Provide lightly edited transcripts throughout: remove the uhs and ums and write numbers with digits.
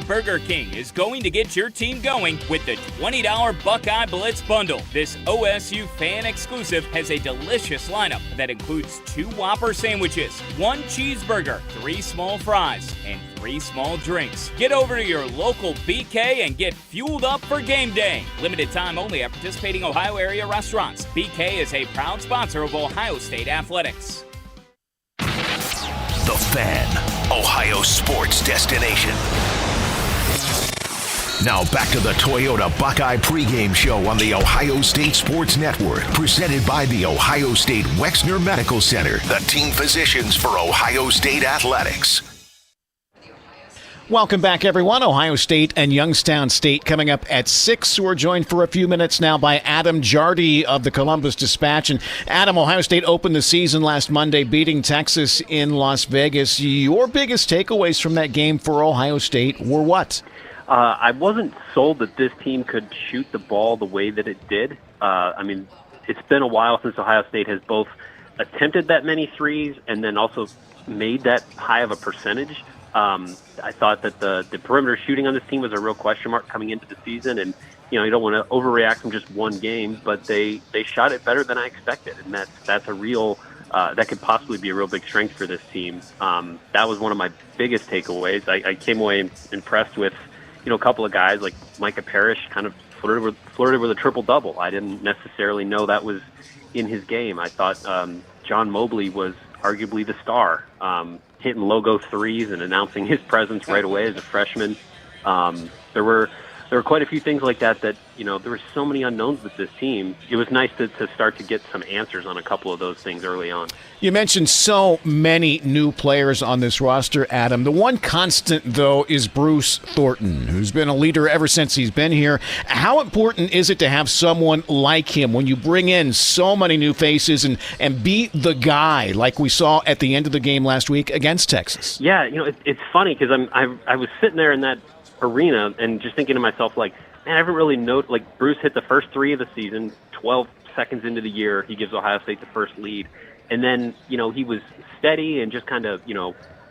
Burger King is going to get your team going with the $20 Buckeye Blitz Bundle. This OSU fan exclusive has a delicious lineup that includes 2 Whopper sandwiches, 1 cheeseburger, 3 small fries, and 3 small drinks. Get over to your local BK and get fueled up for game day. Limited time only at participating Ohio area restaurants. BK is a proud sponsor of Ohio State Athletics. The Fan, Ohio sports destination. Now back to the Toyota Buckeye pregame show on the Ohio State Sports Network, presented by the Ohio State Wexner Medical Center, the team physicians for Ohio State athletics. Welcome back, everyone. Ohio State and Youngstown State coming up at 6. We're joined for a few minutes now by Adam Jardy of the Columbus Dispatch. And Adam, Ohio State opened the season last Monday, beating Texas in Las Vegas. Your biggest takeaways from that game for Ohio State were what? I wasn't sold that this team could shoot the ball the way that it did. It's been a while since Ohio State has both attempted that many threes and then also made that high of a percentage. I thought that the perimeter shooting on this team was a real question mark coming into the season, and you don't want to overreact from just one game, but they shot it better than I expected, and that's a real that could possibly be a real big strength for this team. That was one of my biggest takeaways. I came away impressed with a couple of guys like Micah Parrish kind of flirted with a triple-double. I didn't necessarily know that was in his game. I thought John Mobley was arguably the star, hitting logo threes and announcing his presence right away as a freshman. There were quite a few things like that there were so many unknowns with this team. It was nice to start to get some answers on a couple of those things early on. You mentioned so many new players on this roster, Adam. The one constant, though, is Bruce Thornton, who's been a leader ever since he's been here. How important is it to have someone like him when you bring in so many new faces and be the guy like we saw at the end of the game last week against Texas? Yeah, it's funny because I was sitting there in that arena and just thinking to myself, like, man, I haven't really noticed, like, Bruce hit the first 3 of the season, 12 seconds into the year, he gives Ohio State the first lead. And then, he was steady and just kind of,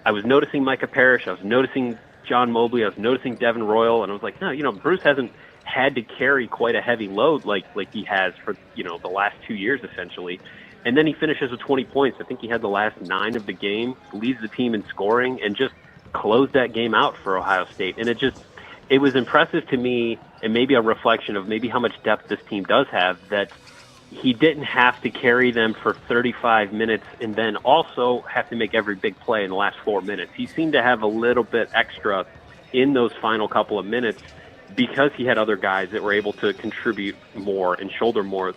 I was noticing Micah Parrish, I was noticing John Mobley, I was noticing Devin Royal, and I was like, no, Bruce hasn't had to carry quite a heavy load like he has for, the last 2 years, essentially. And then he finishes with 20 points. I think he had the last 9 of the game, leads the team in scoring, and just closed that game out for Ohio State. And it was impressive to me, and maybe a reflection of maybe how much depth this team does have, that he didn't have to carry them for 35 minutes and then also have to make every big play in the last 4 minutes. He seemed to have a little bit extra in those final couple of minutes because he had other guys that were able to contribute more and shoulder more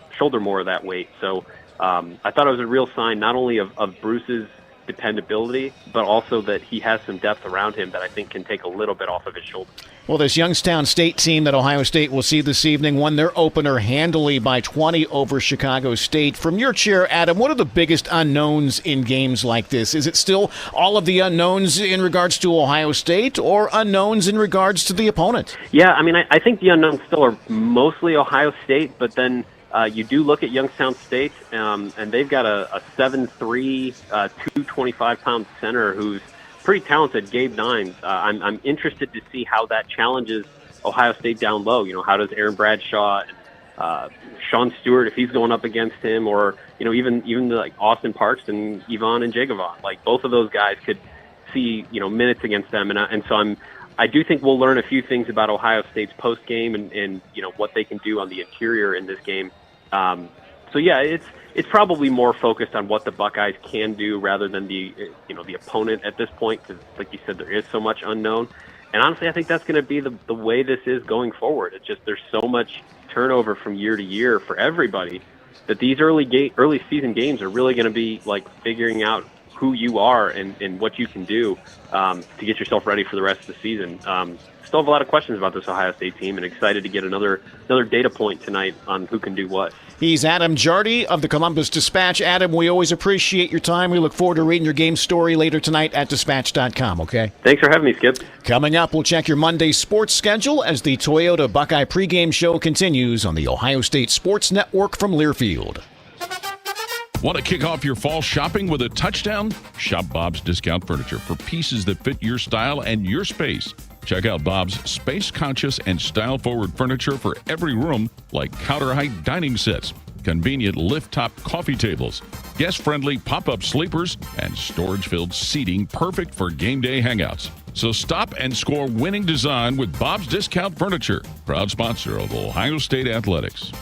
of that weight. So I thought it was a real sign not only of Bruce's dependability, but also that he has some depth around him that I think can take a little bit off of his shoulders. Well, this Youngstown State team that Ohio State will see this evening won their opener handily by 20 over Chicago State. From your chair, Adam, what are the biggest unknowns in games like this? Is it still all of the unknowns in regards to Ohio State or unknowns in regards to the opponent? Yeah, I think the unknowns still are mostly Ohio State, but then you do look at Youngstown State, and they've got a 7'3", 225-pound center who's pretty talented, Gabe Nines. I'm interested to see how that challenges Ohio State down low. How does Aaron Bradshaw, Sean Stewart, if he's going up against him, or even like Austin Parks and Yvonne and Jagavon, like both of those guys could see minutes against them, and so I do think we'll learn a few things about Ohio State's post game and what they can do on the interior in this game. So yeah, it's probably more focused on what the Buckeyes can do rather than the opponent at this point, because like you said, there is so much unknown. And honestly, I think that's going to be the way this is going forward. It's just there's so much turnover from year to year for everybody that these early season games are really going to be like figuring out who you are and what you can do to get yourself ready for the rest of the season. Still have a lot of questions about this Ohio State team, and excited to get another data point tonight on who can do what. He's Adam Jardy of the Columbus Dispatch. Adam, we always appreciate your time. We look forward to reading your game story later tonight at dispatch.com, okay? Thanks for having me, Skip. Coming up, we'll check your Monday sports schedule as the Toyota Buckeye pregame show continues on the Ohio State Sports Network from Learfield. Want to kick off your fall shopping with a touchdown? Shop Bob's Discount Furniture for pieces that fit your style and your space. Check out Bob's space-conscious and style-forward furniture for every room, like counter-height dining sets, convenient lift-top coffee tables, guest-friendly pop-up sleepers, and storage-filled seating perfect for game day hangouts. So stop and score winning design with Bob's Discount Furniture, proud sponsor of Ohio State Athletics.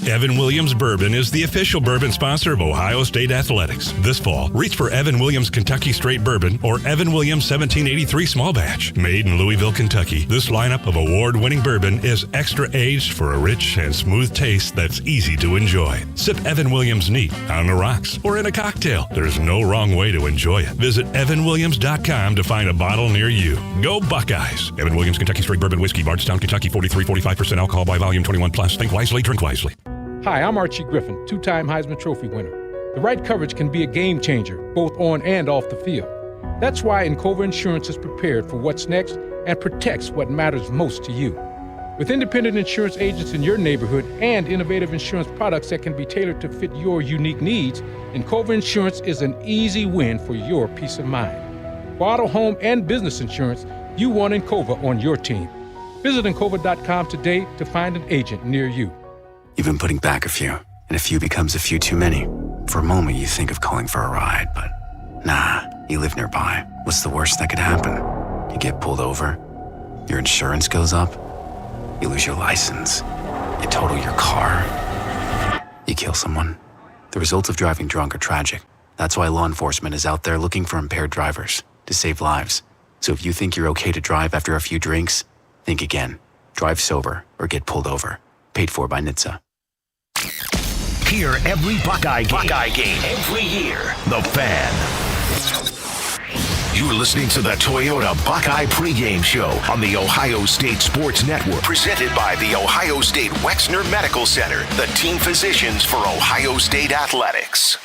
Evan Williams Bourbon is the official bourbon sponsor of Ohio State Athletics. This fall, reach for Evan Williams Kentucky Straight Bourbon or Evan Williams 1783 Small Batch. Made in Louisville, Kentucky, this lineup of award-winning bourbon is extra aged for a rich and smooth taste that's easy to enjoy. Sip Evan Williams neat, on the rocks, or in a cocktail. There's no wrong way to enjoy it. Visit evanwilliams.com to find a bottle near you. Go Buckeyes! Evan Williams Kentucky Straight Bourbon Whiskey, Bardstown, Kentucky, 43.45% alcohol by volume, 21+. Think wisely, drink wisely. Hi, I'm Archie Griffin, two-time Heisman Trophy winner. The right coverage can be a game changer, both on and off the field. That's why Encova Insurance is prepared for what's next and protects what matters most to you. With independent insurance agents in your neighborhood and innovative insurance products that can be tailored to fit your unique needs, Encova Insurance is an easy win for your peace of mind. For auto, home, and business insurance, you want Encova on your team. Visit Encova.com today to find an agent near you. You've been putting back a few, and a few becomes a few too many. For a moment, you think of calling for a ride, but nah, you live nearby. What's the worst that could happen? You get pulled over, your insurance goes up, you lose your license, you total your car, you kill someone. The results of driving drunk are tragic. That's why law enforcement is out there looking for impaired drivers to save lives. So if you think you're okay to drive after a few drinks, think again. Drive sober or get pulled over. Paid for by NHTSA. Hear every Buckeye game every year. The Fan. You're listening to the Toyota Buckeye pregame show on the Ohio State Sports Network, presented by the Ohio State Wexner Medical Center, the team physicians for Ohio State Athletics.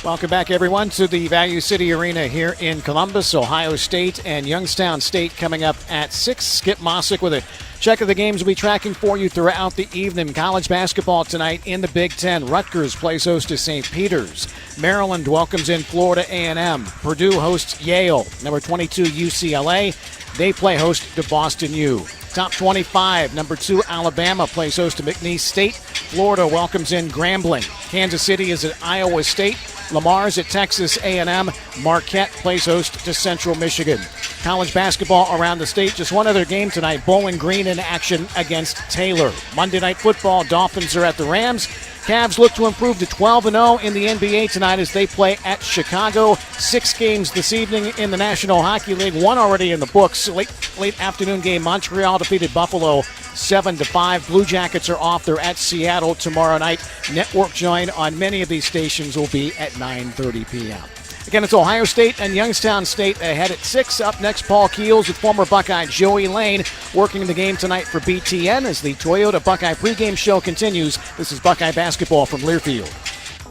Welcome back, everyone, to the Value City Arena here in Columbus. Ohio State and Youngstown State coming up at 6. Skip Mossick with a check of the games we'll be tracking for you throughout the evening. College basketball tonight in the Big Ten. Rutgers plays host to St. Peter's. Maryland welcomes in Florida A&M. Purdue hosts Yale. Number 22, UCLA. They play host to Boston U. Top 25, number 2, Alabama plays host to McNeese State. Florida welcomes in Grambling. Kansas City is at Iowa State. Lamar's at Texas A&M. Marquette plays host to Central Michigan. College basketball around the state. Just one other game tonight. Bowling Green in action against Taylor. Monday Night Football, Dolphins are at the Rams. Cavs look to improve to 12-0 in the NBA tonight as they play at Chicago. 6 games this evening in the National Hockey League. One already in the books. Late afternoon game. Montreal defeated Buffalo 7-5. Blue Jackets are off. They're at Seattle tomorrow night. Network join on many of these stations will be at 9:30 p.m. Again, it's Ohio State and Youngstown State ahead at 6. Up next, Paul Keels with former Buckeye Joey Lane working the game tonight for BTN as the Toyota Buckeye pregame show continues. This is Buckeye basketball from Learfield.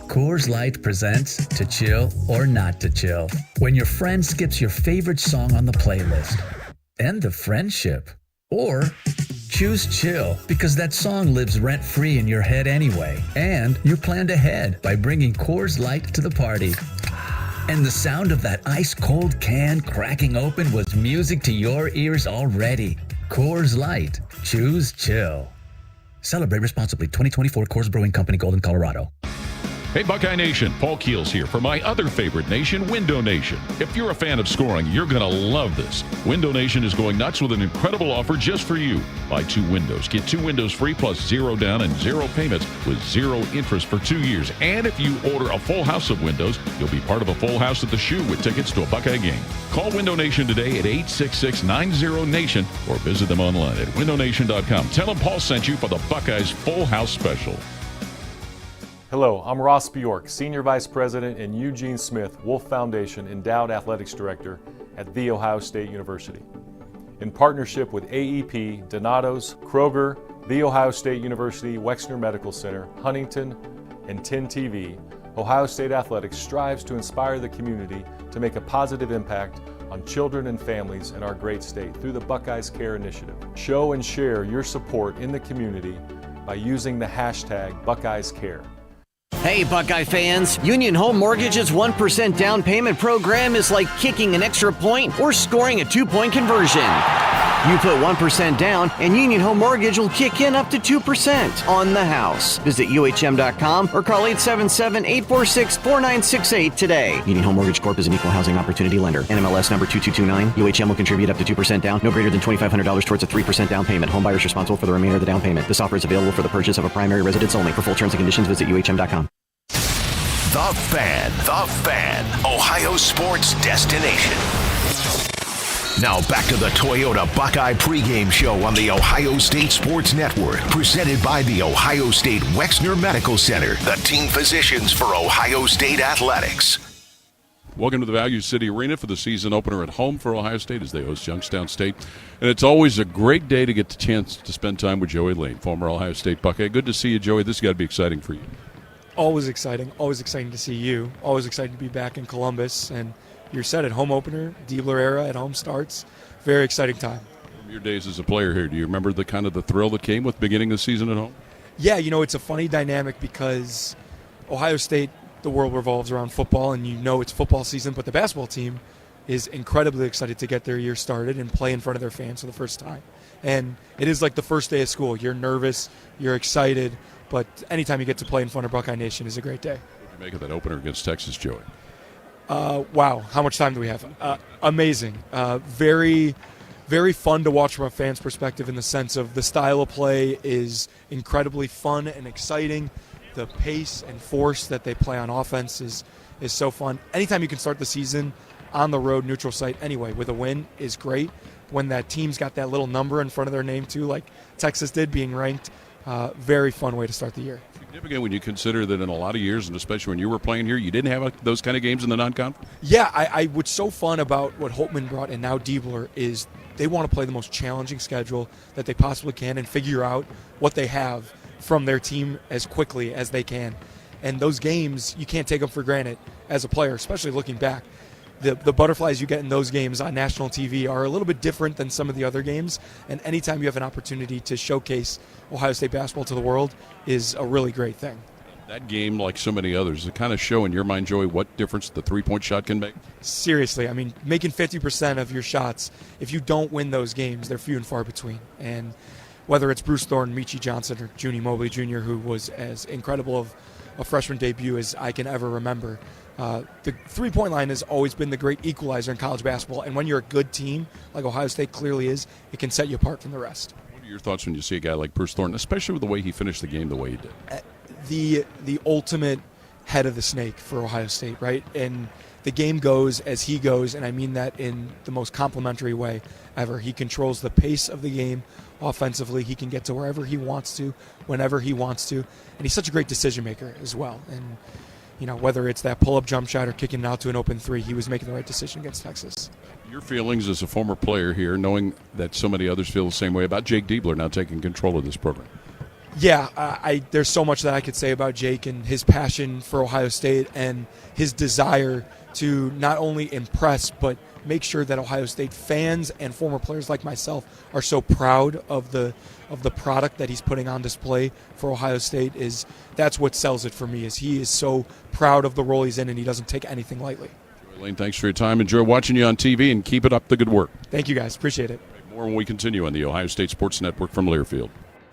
Coors Light presents To Chill or Not to Chill. When your friend skips your favorite song on the playlist. End the friendship. Or choose chill because that song lives rent-free in your head anyway. And you planned ahead by bringing Coors Light to the party. And the sound of that ice-cold can cracking open was music to your ears already. Coors Light. Choose chill. Celebrate responsibly. 2024 Coors Brewing Company, Golden, Colorado. Hey, Buckeye Nation, Paul Keels here for my other favorite nation, Window Nation. If you're a fan of scoring, you're going to love this. Window Nation is going nuts with an incredible offer just for you. Buy 2 windows. Get 2 windows free plus 0 down and 0 payments with 0 interest for 2 years. And if you order a full house of windows, you'll be part of a full house at the Shoe with tickets to a Buckeye game. Call Window Nation today at 866-90-NATION or visit them online at windownation.com. Tell them Paul sent you for the Buckeyes Full House Special. Hello, I'm Ross Bjork, Senior Vice President and Eugene Smith, Wolf Foundation Endowed Athletics Director at The Ohio State University. In partnership with AEP, Donato's, Kroger, The Ohio State University Wexner Medical Center, Huntington, and 10 TV, Ohio State Athletics strives to inspire the community to make a positive impact on children and families in our great state through the Buckeyes Care Initiative. Show and share your support in the community by using the hashtag BuckeyesCare. Hey, Buckeye fans, Union Home Mortgage's 1% down payment program is like kicking an extra point or scoring a 2-point conversion. You put 1% down, and Union Home Mortgage will kick in up to 2% on the house. Visit UHM.com or call 877-846-4968 today. Union Home Mortgage Corp is an equal housing opportunity lender. NMLS number 2229. UHM will contribute up to 2% down, no greater than $2,500 towards a 3% down payment. Home buyers responsible for the remainder of the down payment. This offer is available for the purchase of a primary residence only. For full terms and conditions, visit UHM.com. The Fan, Ohio sports destination. Now back to the Toyota Buckeye pregame show on the Ohio State Sports Network, presented by the Ohio State Wexner Medical Center, the team physicians for Ohio State athletics. Welcome to the Value City Arena for the season opener at home for Ohio State as they host Youngstown State. And it's always a great day to get the chance to spend time with Joey Lane, former Ohio State Buckeye. Good to see you, Joey. This has got to be exciting for you. Always exciting to see you. Always exciting to be back in Columbus. And you're set at home opener, Diebler era at home starts. Very exciting time. From your days as a player here, do you remember the kind of the thrill that came with beginning the season at home? Yeah, it's a funny dynamic because Ohio State, the world revolves around football, and it's football season, but the basketball team is incredibly excited to get their year started and play in front of their fans for the first time. And it is like the first day of school. You're nervous, you're excited, but anytime you get to play in front of Buckeye Nation is a great day. What did you make of that opener against Texas, Joey? Wow, how much time do we have? Amazing. Very, very fun to watch from a fan's perspective in the sense of the style of play is incredibly fun and exciting. The pace and force that they play on offense is so fun. Anytime you can start the season on the road, neutral site anyway, with a win is great. When that team's got that little number in front of their name too, like Texas did, being ranked, very fun way to start the year. Significant when you consider that in a lot of years, and especially when you were playing here, you didn't have those kind of games in the non-conference? Yeah, what's so fun about what Holtman brought and now Diebler is they want to play the most challenging schedule that they possibly can and figure out what they have from their team as quickly as they can. And those games, you can't take them for granted as a player, especially looking back. The butterflies you get in those games on national TV are a little bit different than some of the other games, and anytime you have an opportunity to showcase Ohio State basketball to the world is a really great thing. That game, like so many others, does it kind of show in your mind, Joey, what difference the three-point shot can make? Seriously, I mean, making 50% of your shots, if you don't win those games, they're few and far between. And whether it's Bruce Thornton, Michi Johnson, or Junie Mobley Jr., who was as incredible of a freshman debut as I can ever remember, the three-point line has always been the great equalizer in college basketball, and when you're a good team, like Ohio State clearly is, it can set you apart from the rest. What are your thoughts when you see a guy like Bruce Thornton, especially with the way he finished the game the way he did? The ultimate head of the snake for Ohio State, right? And the game goes as he goes, and I mean that in the most complimentary way ever. He controls the pace of the game offensively. He can get to wherever he wants to, whenever he wants to, and he's such a great decision maker as well. And whether it's that pull-up jump shot or kicking it out to an open three, he was making the right decision against Texas. Your feelings as a former player here, knowing that so many others feel the same way about Jake Diebler now taking control of this program? Yeah, there's so much that I could say about Jake and his passion for Ohio State and his desire to not only impress but make sure that Ohio State fans and former players like myself are so proud of the product that he's putting on display for Ohio State. That's what sells it for me, is he is so proud of the role he's in and he doesn't take anything lightly. Joey Lane, thanks for your time. Enjoy watching you on TV and keep it up the good work. Thank you guys, appreciate it. More when we continue on the Ohio State Sports Network from Learfield.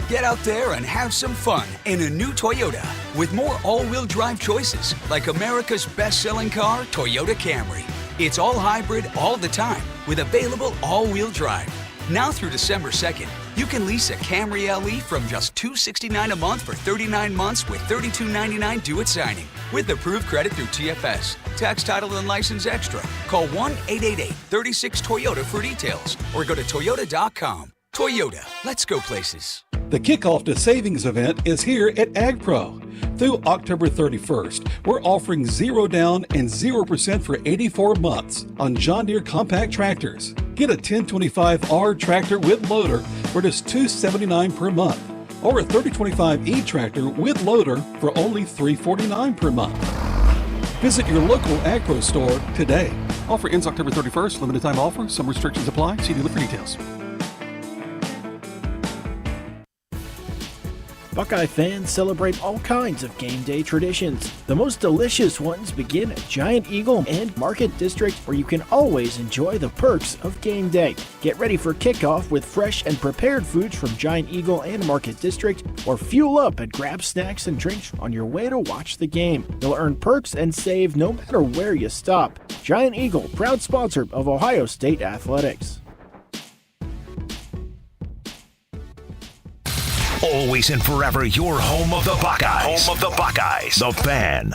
Get out there and have some fun in a new Toyota with more all-wheel drive choices like America's best-selling car, Toyota Camry. It's all hybrid all the time with available all-wheel drive. Now through December 2nd, you can lease a Camry LE from just $269 a month for 39 months with $32.99 due at signing. With approved credit through TFS. Tax, title, and license extra. Call 1-888-36-TOYOTA for details or go to toyota.com. Toyota, let's go places. The kickoff to savings event is here at AgPro. Through October 31st, we're offering 0 down and 0% for 84 months on John Deere compact tractors. Get a 1025R tractor with loader for just $279 per month, or a 3025E tractor with loader for only $349 per month. Visit your local AgPro store today. Offer ends October 31st. Limited time offer. Some restrictions apply. See dealer for details. Buckeye fans celebrate all kinds of game day traditions. The most delicious ones begin at Giant Eagle and Market District, where you can always enjoy the perks of game day. Get ready for kickoff with fresh and prepared foods from Giant Eagle and Market District, or fuel up and grab snacks and drinks on your way to watch the game. You'll earn perks and save no matter where you stop. Giant Eagle, proud sponsor of Ohio State Athletics. Always and forever your home of the Buckeyes. Home of the Buckeyes. The Fan.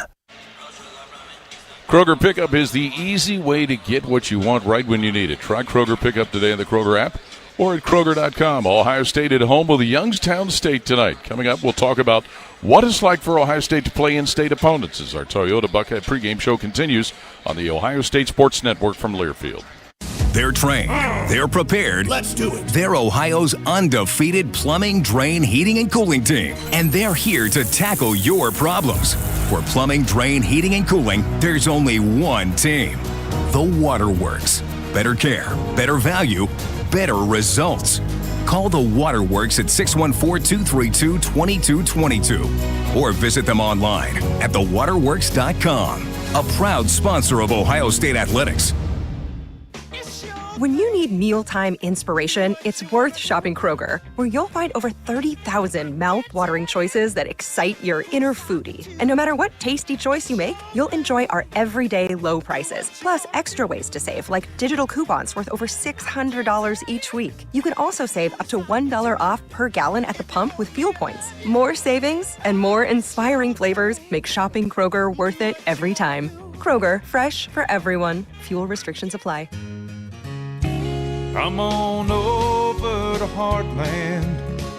Kroger Pickup is the easy way to get what you want right when you need it. Try Kroger Pickup today in the Kroger app or at Kroger.com. Ohio State at home with Youngstown State tonight. Coming up, we'll talk about what it's like for Ohio State to play in-state opponents as our Toyota Buckeye pregame show continues on the Ohio State Sports Network from Learfield. They're trained. They're prepared. Let's do it. They're Ohio's undefeated plumbing, drain, heating, and cooling team. And they're here to tackle your problems. For plumbing, drain, heating, and cooling, there's only one team. The Waterworks. Better care, better value, better results. Call the Waterworks at 614-232-2222 or visit them online at thewaterworks.com. A proud sponsor of Ohio State Athletics. When you need mealtime inspiration, it's worth shopping Kroger, where you'll find over 30,000 mouth-watering choices that excite your inner foodie. And no matter what tasty choice you make, you'll enjoy our everyday low prices, plus extra ways to save, like digital coupons worth over $600 each week. You can also save up to $1 off per gallon at the pump with fuel points. More savings and more inspiring flavors make shopping Kroger worth it every time. Kroger, fresh for everyone. Fuel restrictions apply. Come on over to Heartland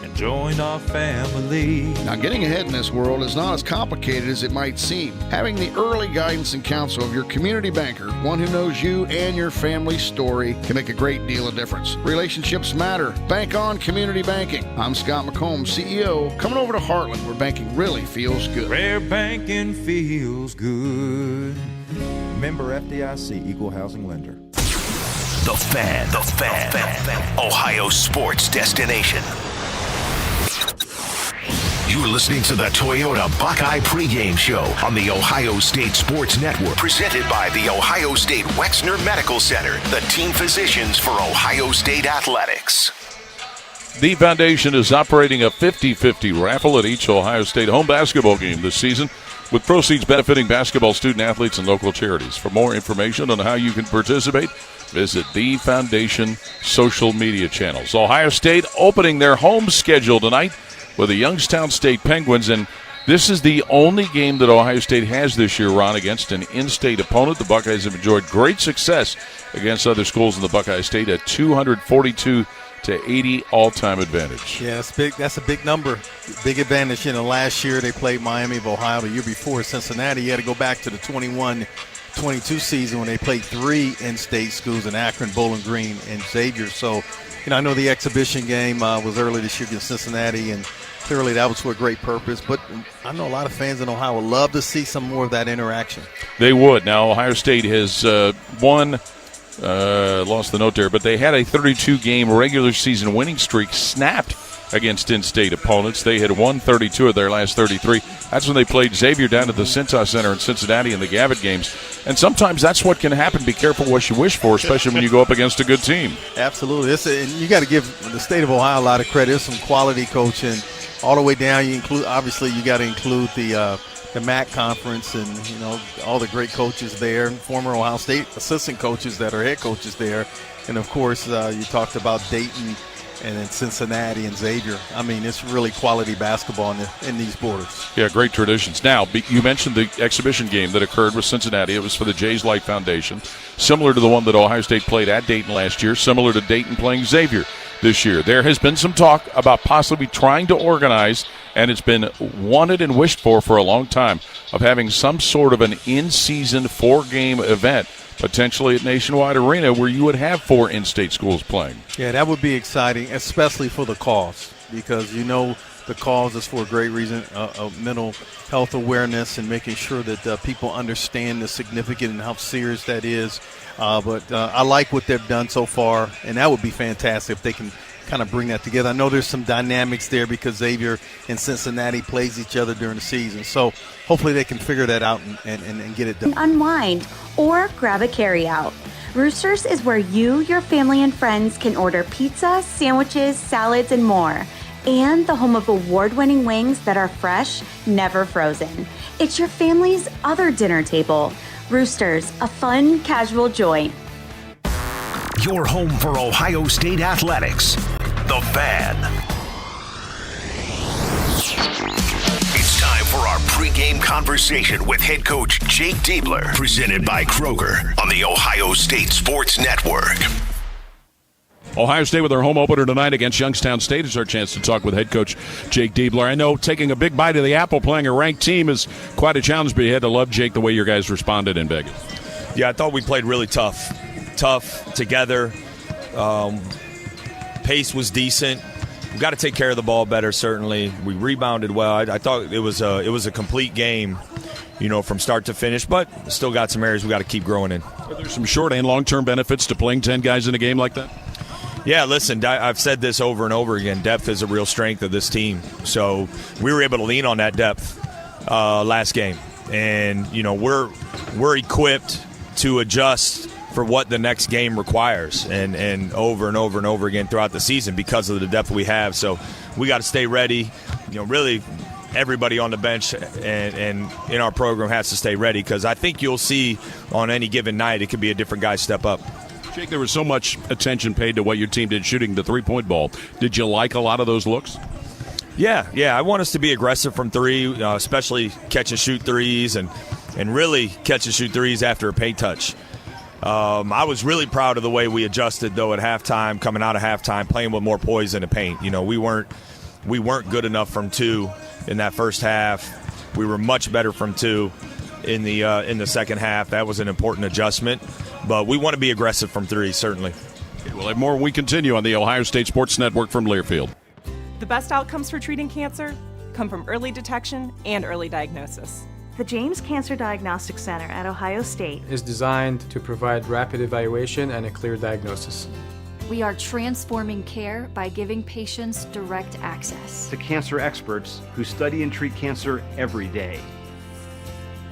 and join our family. Now, getting ahead in this world is not as complicated as it might seem. Having the early guidance and counsel of your community banker, one who knows you and your family's story, can make a great deal of difference. Relationships matter. Bank on community banking. I'm Scott McComb, CEO. Coming over to Heartland, where banking really feels good. Where banking feels good. Member FDIC, Equal Housing Lender. The Fan. The Fan. Ohio sports destination. You're listening to the Toyota Buckeye pregame show on the Ohio State Sports Network, presented by the Ohio State Wexner Medical Center, the team physicians for Ohio State Athletics. The Foundation is operating a 50-50 raffle at each Ohio State home basketball game this season, with proceeds benefiting basketball student athletes and local charities. For more information on how you can participate, visit the Foundation social media channels. Ohio State opening their home schedule tonight with the Youngstown State Penguins, and this is the only game that Ohio State has this year, Ron, against an in-state opponent. The Buckeyes have enjoyed great success against other schools in the Buckeye State, a 242-80 all-time advantage. Yeah, that's big. That's a big number. Big advantage. Last year they played Miami of Ohio. The year before Cincinnati, you had to go back to the 21-22 season when they played 3 in-state schools in Akron, Bowling Green, and Xavier. So, I know the exhibition game was early this year against Cincinnati, and clearly that was for a great purpose. But I know a lot of fans in Ohio would love to see some more of that interaction. They would. Now, Ohio State has won. Lost the note there, but they had a 32-game regular season winning streak snapped against in-state opponents. They had won 32 of their last 33. That's when they played Xavier down at the Cintas Center in Cincinnati in the Gavitt games. And sometimes that's what can happen. Be careful what you wish for, especially when you go up against a good team. Absolutely. And you got to give the state of Ohio a lot of credit. There's some quality coaching all the way down. You got to include the MAC conference and, all the great coaches there, former Ohio State assistant coaches that are head coaches there. And, of course, you talked about Dayton and then Cincinnati and Xavier. I mean, it's really quality basketball in these borders. Yeah, great traditions. Now, you mentioned the exhibition game that occurred with Cincinnati. It was for the Jays Light Foundation, similar to the one that Ohio State played at Dayton last year, similar to Dayton playing Xavier this year. There has been some talk about possibly trying to organize, and it's been wanted and wished for a long time, of having some sort of an in-season 4-game event, potentially at Nationwide Arena, where you would have 4 in-state schools playing. Yeah, that would be exciting, especially for the cause, because the cause is for a great reason, of mental health awareness and making sure that people understand the significance and how serious that is. But I like what they've done so far, and that would be fantastic if they can kind of bring that together. I know there's some dynamics there because Xavier and Cincinnati plays each other during the season. So hopefully they can figure that out and get it done. Unwind or grab a carryout. Roosters is where you, your family, and friends can order pizza, sandwiches, salads, and more. And the home of award-winning wings that are fresh, never frozen. It's your family's other dinner table. Roosters, a fun, casual joint. Your home for Ohio State athletics. The Fan. It's time for our pregame conversation with head coach Jake Diebler, presented by Kroger on the Ohio State Sports Network. Ohio State with their home opener tonight against Youngstown State is our chance to talk with head coach Jake Diebler. I know taking a big bite of the apple playing a ranked team is quite a challenge, but you had to love, Jake, the way your guys responded in Vegas. Yeah, I thought we played really tough together. Pace was decent. We've got to take care of the ball better, certainly. We rebounded well. I thought it was a complete game, from start to finish, but still got some areas we got to keep growing in. Are there some short and long-term benefits to playing 10 guys in a game like that? Yeah, listen, I've said this over and over again. Depth is a real strength of this team. So we were able to lean on that depth last game. And, we're equipped to adjust for what the next game requires and over and over and over again throughout the season because of the depth we have. So we got to stay ready. Really everybody on the bench and in our program has to stay ready because I think you'll see on any given night it could be a different guy step up. Jake, there was so much attention paid to what your team did shooting the three-point ball. Did you like a lot of those looks? Yeah. I want us to be aggressive from three, especially catch and shoot threes and really catch and shoot threes after a paint touch. I was really proud of the way we adjusted, though, at halftime, coming out of halftime, playing with more poise in the paint. We weren't good enough from two in that first half. We were much better from two in the second half. That was an important adjustment. But we want to be aggressive from three, certainly. Okay, we'll have more when we continue on the Ohio State Sports Network from Learfield. The best outcomes for treating cancer come from early detection and early diagnosis. The James Cancer Diagnostic Center at Ohio State is designed to provide rapid evaluation and a clear diagnosis. We are transforming care by giving patients direct access to cancer experts who study and treat cancer every day.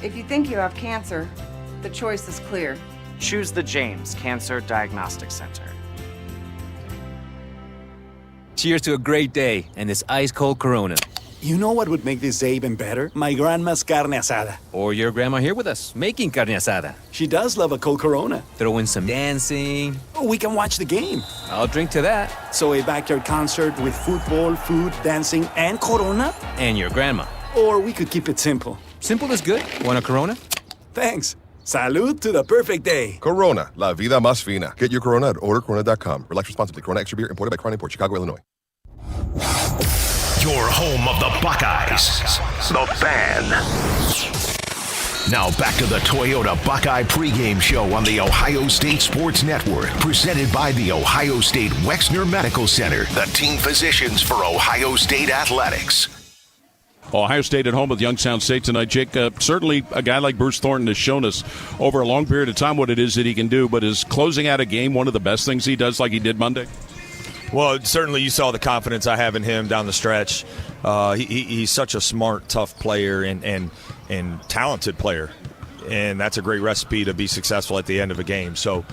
If you think you have cancer, the choice is clear. Choose the James Cancer Diagnostic Center. Cheers to a great day and this ice-cold Corona. You know what would make this day even better? My grandma's carne asada. Or your grandma here with us, making carne asada. She does love a cold Corona. Throw in some dancing. We can watch the game. I'll drink to that. So a backyard concert with football, food, dancing, and Corona? And your grandma. Or we could keep it simple. Simple is good. Want a Corona? Thanks. Salud to the perfect day. Corona, la vida más fina. Get your Corona at ordercorona.com. Relax responsibly. Corona Extra Beer, imported by Crown Imports, Chicago, Illinois. Your home of the Buckeyes. The Fan. Now back to the Toyota Buckeye pregame show on the Ohio State Sports Network. Presented by the Ohio State Wexner Medical Center. The team physicians for Ohio State athletics. Ohio State at home with Youngstown State tonight. Jake, certainly a guy like Bruce Thornton has shown us over a long period of time what it is that he can do, but is closing out a game one of the best things he does like he did Monday? Well, certainly you saw the confidence I have in him down the stretch. He's such a smart, tough player and talented player, and that's a great recipe to be successful at the end of a game. So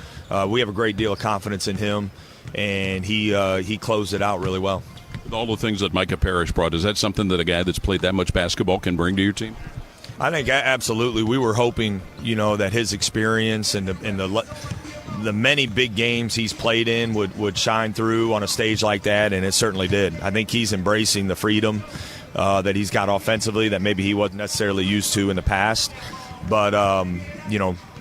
we have a great deal of confidence in him, and he closed it out really well. With all the things that Micah Parrish brought, is that something that a guy that's played that much basketball can bring to your team? I think absolutely. We were hoping, that his experience and the many big games he's played in would shine through on a stage like that, and it certainly did. I think he's embracing the freedom that he's got offensively that maybe he wasn't necessarily used to in the past. But,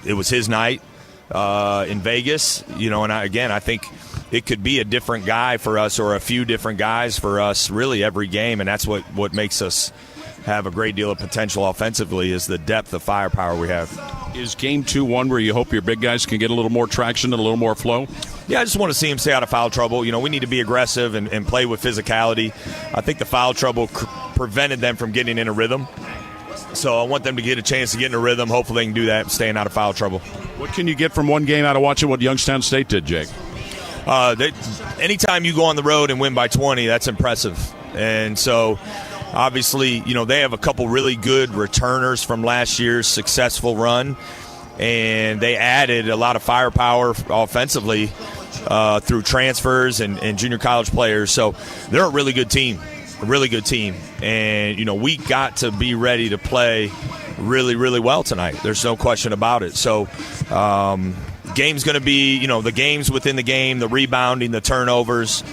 it was his night in Vegas, and I think it could be a different guy for us or a few different guys for us really every game, and that's what makes us have a great deal of potential offensively is the depth of firepower we have. Is game 2 one where you hope your big guys can get a little more traction and a little more flow? Yeah, I just want to see him stay out of foul trouble. We need to be aggressive and play with physicality. I think the foul trouble prevented them from getting in a rhythm. So I want them to get a chance to get in a rhythm. Hopefully they can do that, staying out of foul trouble. What can you get from one game out of watching what Youngstown State did, Jake? anytime you go on the road and win by 20, that's impressive. And so, obviously, they have a couple really good returners from last year's successful run, and they added a lot of firepower offensively through transfers and junior college players. So they're a really good team. And, we got to be ready to play really, really well tonight. There's no question about it. So game's going to be, the games within the game, the rebounding, the turnovers,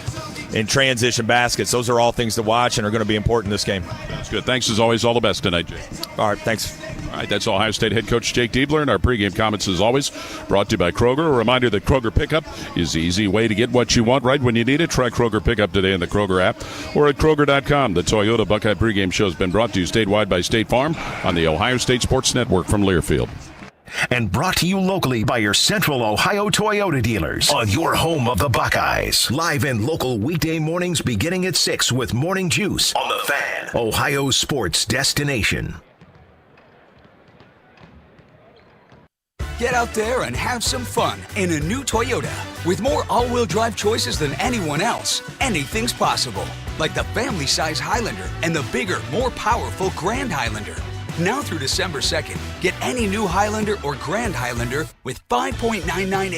and transition baskets. Those are all things to watch and are going to be important in this game. That's good. Thanks, as always. All the best tonight, Jake. All right, thanks. All right, that's Ohio State head coach Jake Diebler, and our pregame comments, as always, brought to you by Kroger. A reminder that Kroger Pickup is the easy way to get what you want right when you need it. Try Kroger Pickup today in the Kroger app or at Kroger.com. The Toyota Buckeye pregame show has been brought to you statewide by State Farm on the Ohio State Sports Network from Learfield. And brought to you locally by your Central Ohio Toyota dealers on your home of the Buckeyes. Live and local weekday mornings beginning at 6 with Morning Juice on the Fan, Ohio's sports destination. Get out there and have some fun in a new Toyota. With more all-wheel drive choices than anyone else, anything's possible. Like the family-size Highlander and the bigger, more powerful Grand Highlander. Now through December 2nd, get any new Highlander or Grand Highlander with 5.99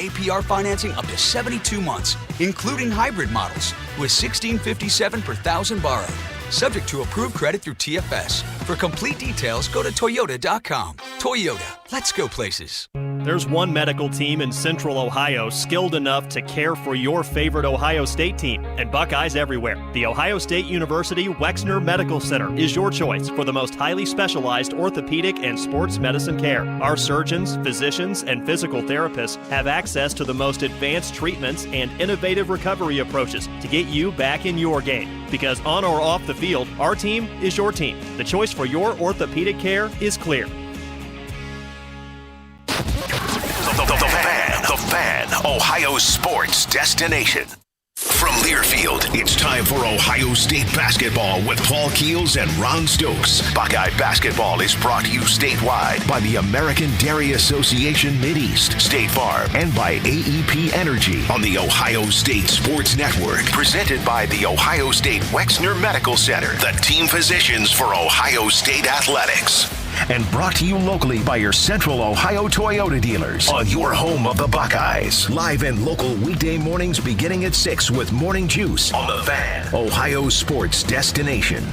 APR financing up to 72 months, including hybrid models, with $1,657 per thousand borrowed. Subject to approved credit through TFS. For complete details, go to Toyota.com. Toyota, let's go places. There's one medical team in Central Ohio skilled enough to care for your favorite Ohio State team, and Buckeyes everywhere. The Ohio State University Wexner Medical Center is your choice for the most highly specialized orthopedic and sports medicine care. Our surgeons, physicians, and physical therapists have access to the most advanced treatments and innovative recovery approaches to get you back in your game. Because on or off the field, our team is your team. The choice for your orthopedic care is clear. The Fan, Ohio's sports destination. From Learfield, it's time for Ohio State basketball with Paul Keels and Ron Stokes. Buckeye basketball is brought to you statewide by the American Dairy Association Mideast, State Farm, and by AEP Energy on the Ohio State Sports Network. Presented by the Ohio State Wexner Medical Center, the team physicians for Ohio State athletics. And brought to you locally by your Central Ohio Toyota dealers on your home of the Buckeyes. Live and local weekday mornings beginning at 6 with Morning Juice on the Fan, Ohio's sports destination.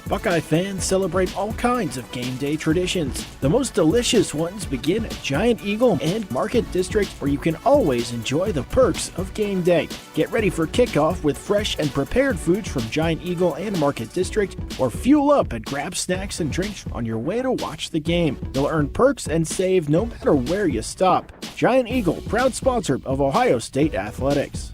Buckeye fans celebrate all kinds of game day traditions. The most delicious ones begin at Giant Eagle and Market District, where you can always enjoy the perks of game day. Get ready for kickoff with fresh and prepared foods from Giant Eagle and Market District, or fuel up and grab snacks and drinks on your way to watch the game. You'll earn perks and save no matter where you stop. Giant Eagle, proud sponsor of Ohio State Athletics.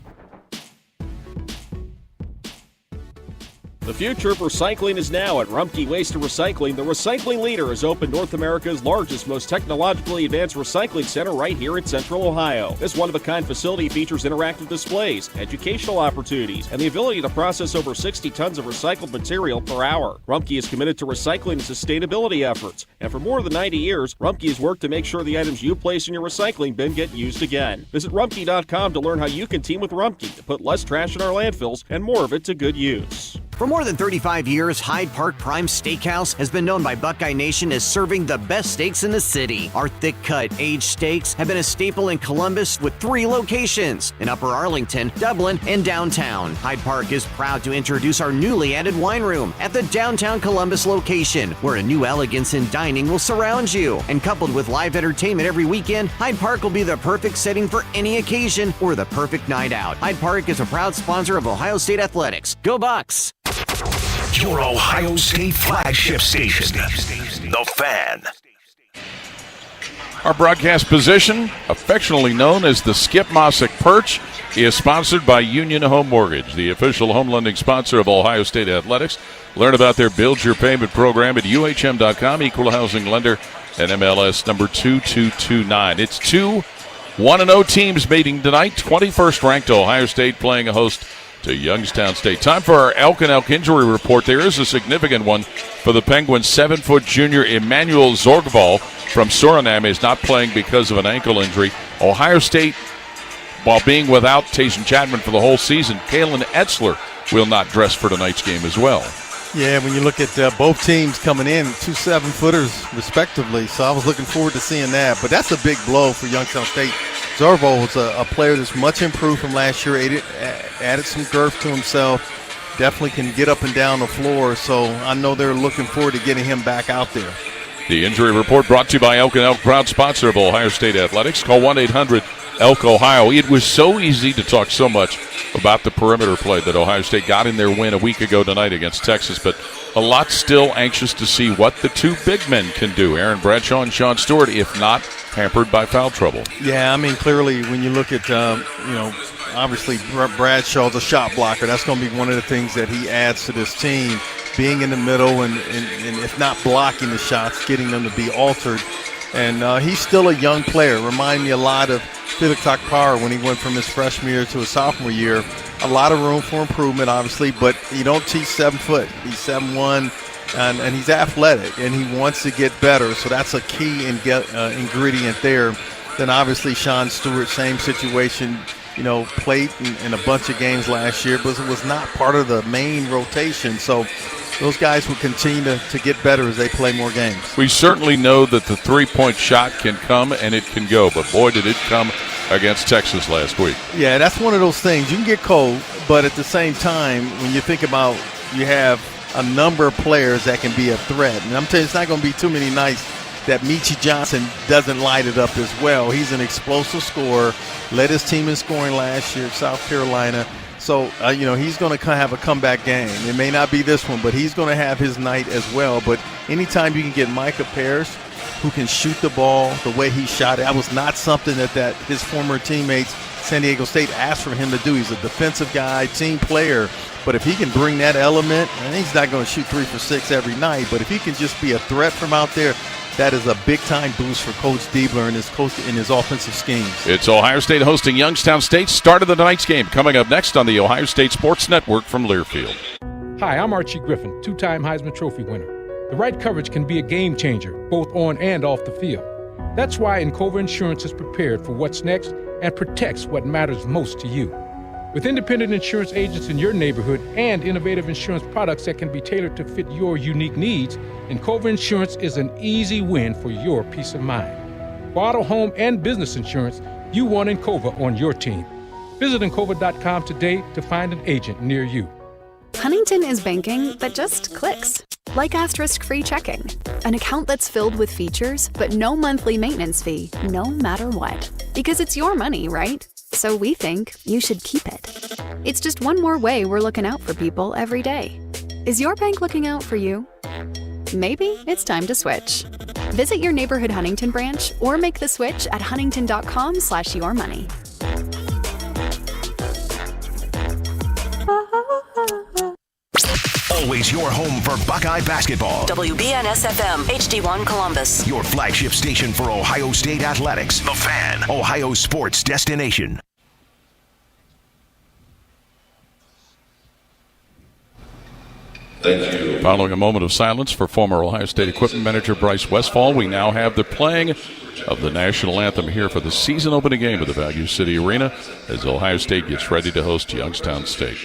The future of recycling is now at Rumpke Waste and Recycling. The recycling leader has opened North America's largest, most technologically advanced recycling center right here in Central Ohio. This one-of-a-kind facility features interactive displays, educational opportunities, and the ability to process over 60 tons of recycled material per hour. Rumpke is committed to recycling and sustainability efforts, and for more than 90 years, Rumpke has worked to make sure the items you place in your recycling bin get used again. Visit Rumpke.com to learn how you can team with Rumpke to put less trash in our landfills and more of it to good use. For more than 35 years, Hyde Park Prime Steakhouse has been known by Buckeye Nation as serving the best steaks in the city. Our thick-cut, aged steaks have been a staple in Columbus with 3 locations, in Upper Arlington, Dublin, and downtown. Hyde Park is proud to introduce our newly added wine room at the downtown Columbus location, where a new elegance in dining will surround you. And coupled with live entertainment every weekend, Hyde Park will be the perfect setting for any occasion or the perfect night out. Hyde Park is a proud sponsor of Ohio State Athletics. Go Bucks! Your Ohio State flagship station, The Fan. Our broadcast position, affectionately known as the Skip Mossick Perch, is sponsored by Union Home Mortgage, the official home lending sponsor of Ohio State Athletics. Learn about their Build Your Payment program at UHM.com, equal housing lender, and MLS number 2229. It's 2 1-0 teams meeting tonight. 21st ranked Ohio State playing a host to Youngstown State. Time for our Elk and Elk injury report. There is a significant one for the Penguins. 7-foot junior Emmanuel Zorgval from Suriname, is not playing because of an ankle injury. Ohio State, while being without Taysom Chapman for the whole season, Kalen Etzler will not dress for tonight's game as well. Yeah, when you look at both teams coming in, 2 7-footers respectively, so I was looking forward to seeing that. But that's a big blow for Youngstown State. Zorvo was a player that's much improved from last year, added some girth to himself, definitely can get up and down the floor, so I know they're looking forward to getting him back out there. The injury report brought to you by Elk & Elk, proud sponsor of Ohio State Athletics. Call 1-800-ELK-OHIO. It was so easy to talk so much about the perimeter play that Ohio State got in their win a week ago tonight against Texas, but a lot still anxious to see what the two big men can do, Aaron Bradshaw and Sean Stewart, if not hampered by foul trouble. Yeah, I mean, clearly when you look at, obviously Bradshaw's a shot blocker. That's going to be one of the things that he adds to this team, being in the middle and if not blocking the shots, getting them to be altered. And he's still a young player. Remind me a lot of Felix Akpar when he went from his freshman year to his sophomore year. A lot of room for improvement, obviously, but you don't teach 7 foot. He's 7'1", and he's athletic, and he wants to get better. So that's a key ingredient there. Then obviously Sean Stewart, same situation. Played in a bunch of games last year, but was not part of the main rotation. So those guys will continue to get better as they play more games. We certainly know that the three-point shot can come and it can go, but boy, did it come against Texas last week. Yeah, that's one of those things. You can get cold, but at the same time, when you think about you have a number of players that can be a threat, and I'm telling you, it's not going to be too many nights that Meechie Johnson doesn't light it up as well. He's an explosive scorer, led his team in scoring last year at South Carolina. So, he's going to have a comeback game. It may not be this one, but he's going to have his night as well. But anytime you can get Micah Parrish, who can shoot the ball the way he shot it, that was not something that his former teammates, San Diego State, asked for him to do. He's a defensive guy, team player. But if he can bring that element, and he's not going to shoot 3 for 6 every night, but if he can just be a threat from out there, that is a big-time boost for Coach Diebler and his offensive schemes. It's Ohio State hosting Youngstown State. Start of the tonight's game coming up next on the Ohio State Sports Network from Learfield. Hi, I'm Archie Griffin, 2-time Heisman Trophy winner. The right coverage can be a game changer, both on and off the field. That's why Encova Insurance is prepared for what's next and protects what matters most to you. With independent insurance agents in your neighborhood and innovative insurance products that can be tailored to fit your unique needs, Encova Insurance is an easy win for your peace of mind. For auto, home, and business insurance, you want Encova on your team. Visit Encova.com today to find an agent near you. Huntington is banking that just clicks. Like asterisk-free checking, an account that's filled with features, but no monthly maintenance fee, no matter what. Because it's your money, right? So we think you should keep it. It's just one more way we're looking out for people every day. Is your bank looking out for you? Maybe it's time to switch. Visit your neighborhood Huntington branch or make the switch at huntington.com/yourmoney. Always your home for Buckeye basketball. WBNS-FM, HD1 Columbus. Your flagship station for Ohio State athletics. The Fan, Ohio sports destination. Thank you. Following a moment of silence for former Ohio State equipment manager Bryce Westfall, we now have the playing of the national anthem here for the season opening game of the Value City Arena as Ohio State gets ready to host Youngstown State.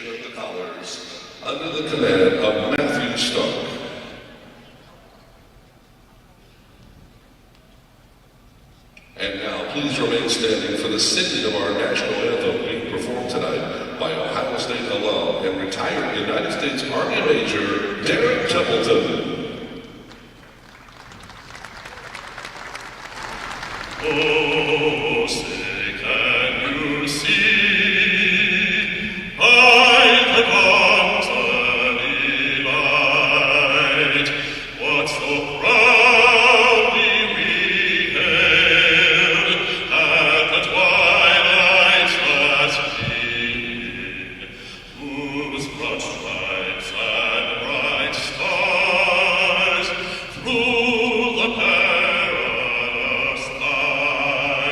Under the command of Matthew Stark. And now please remain standing for the singing of our national anthem being performed tonight by Ohio State alum and retired United States Army Major Derek Templeton. Oh, say can you see by the dawn's early light what so proudly we hailed at the twilight's last gleaming, whose broad stripes and bright stars through the perilous night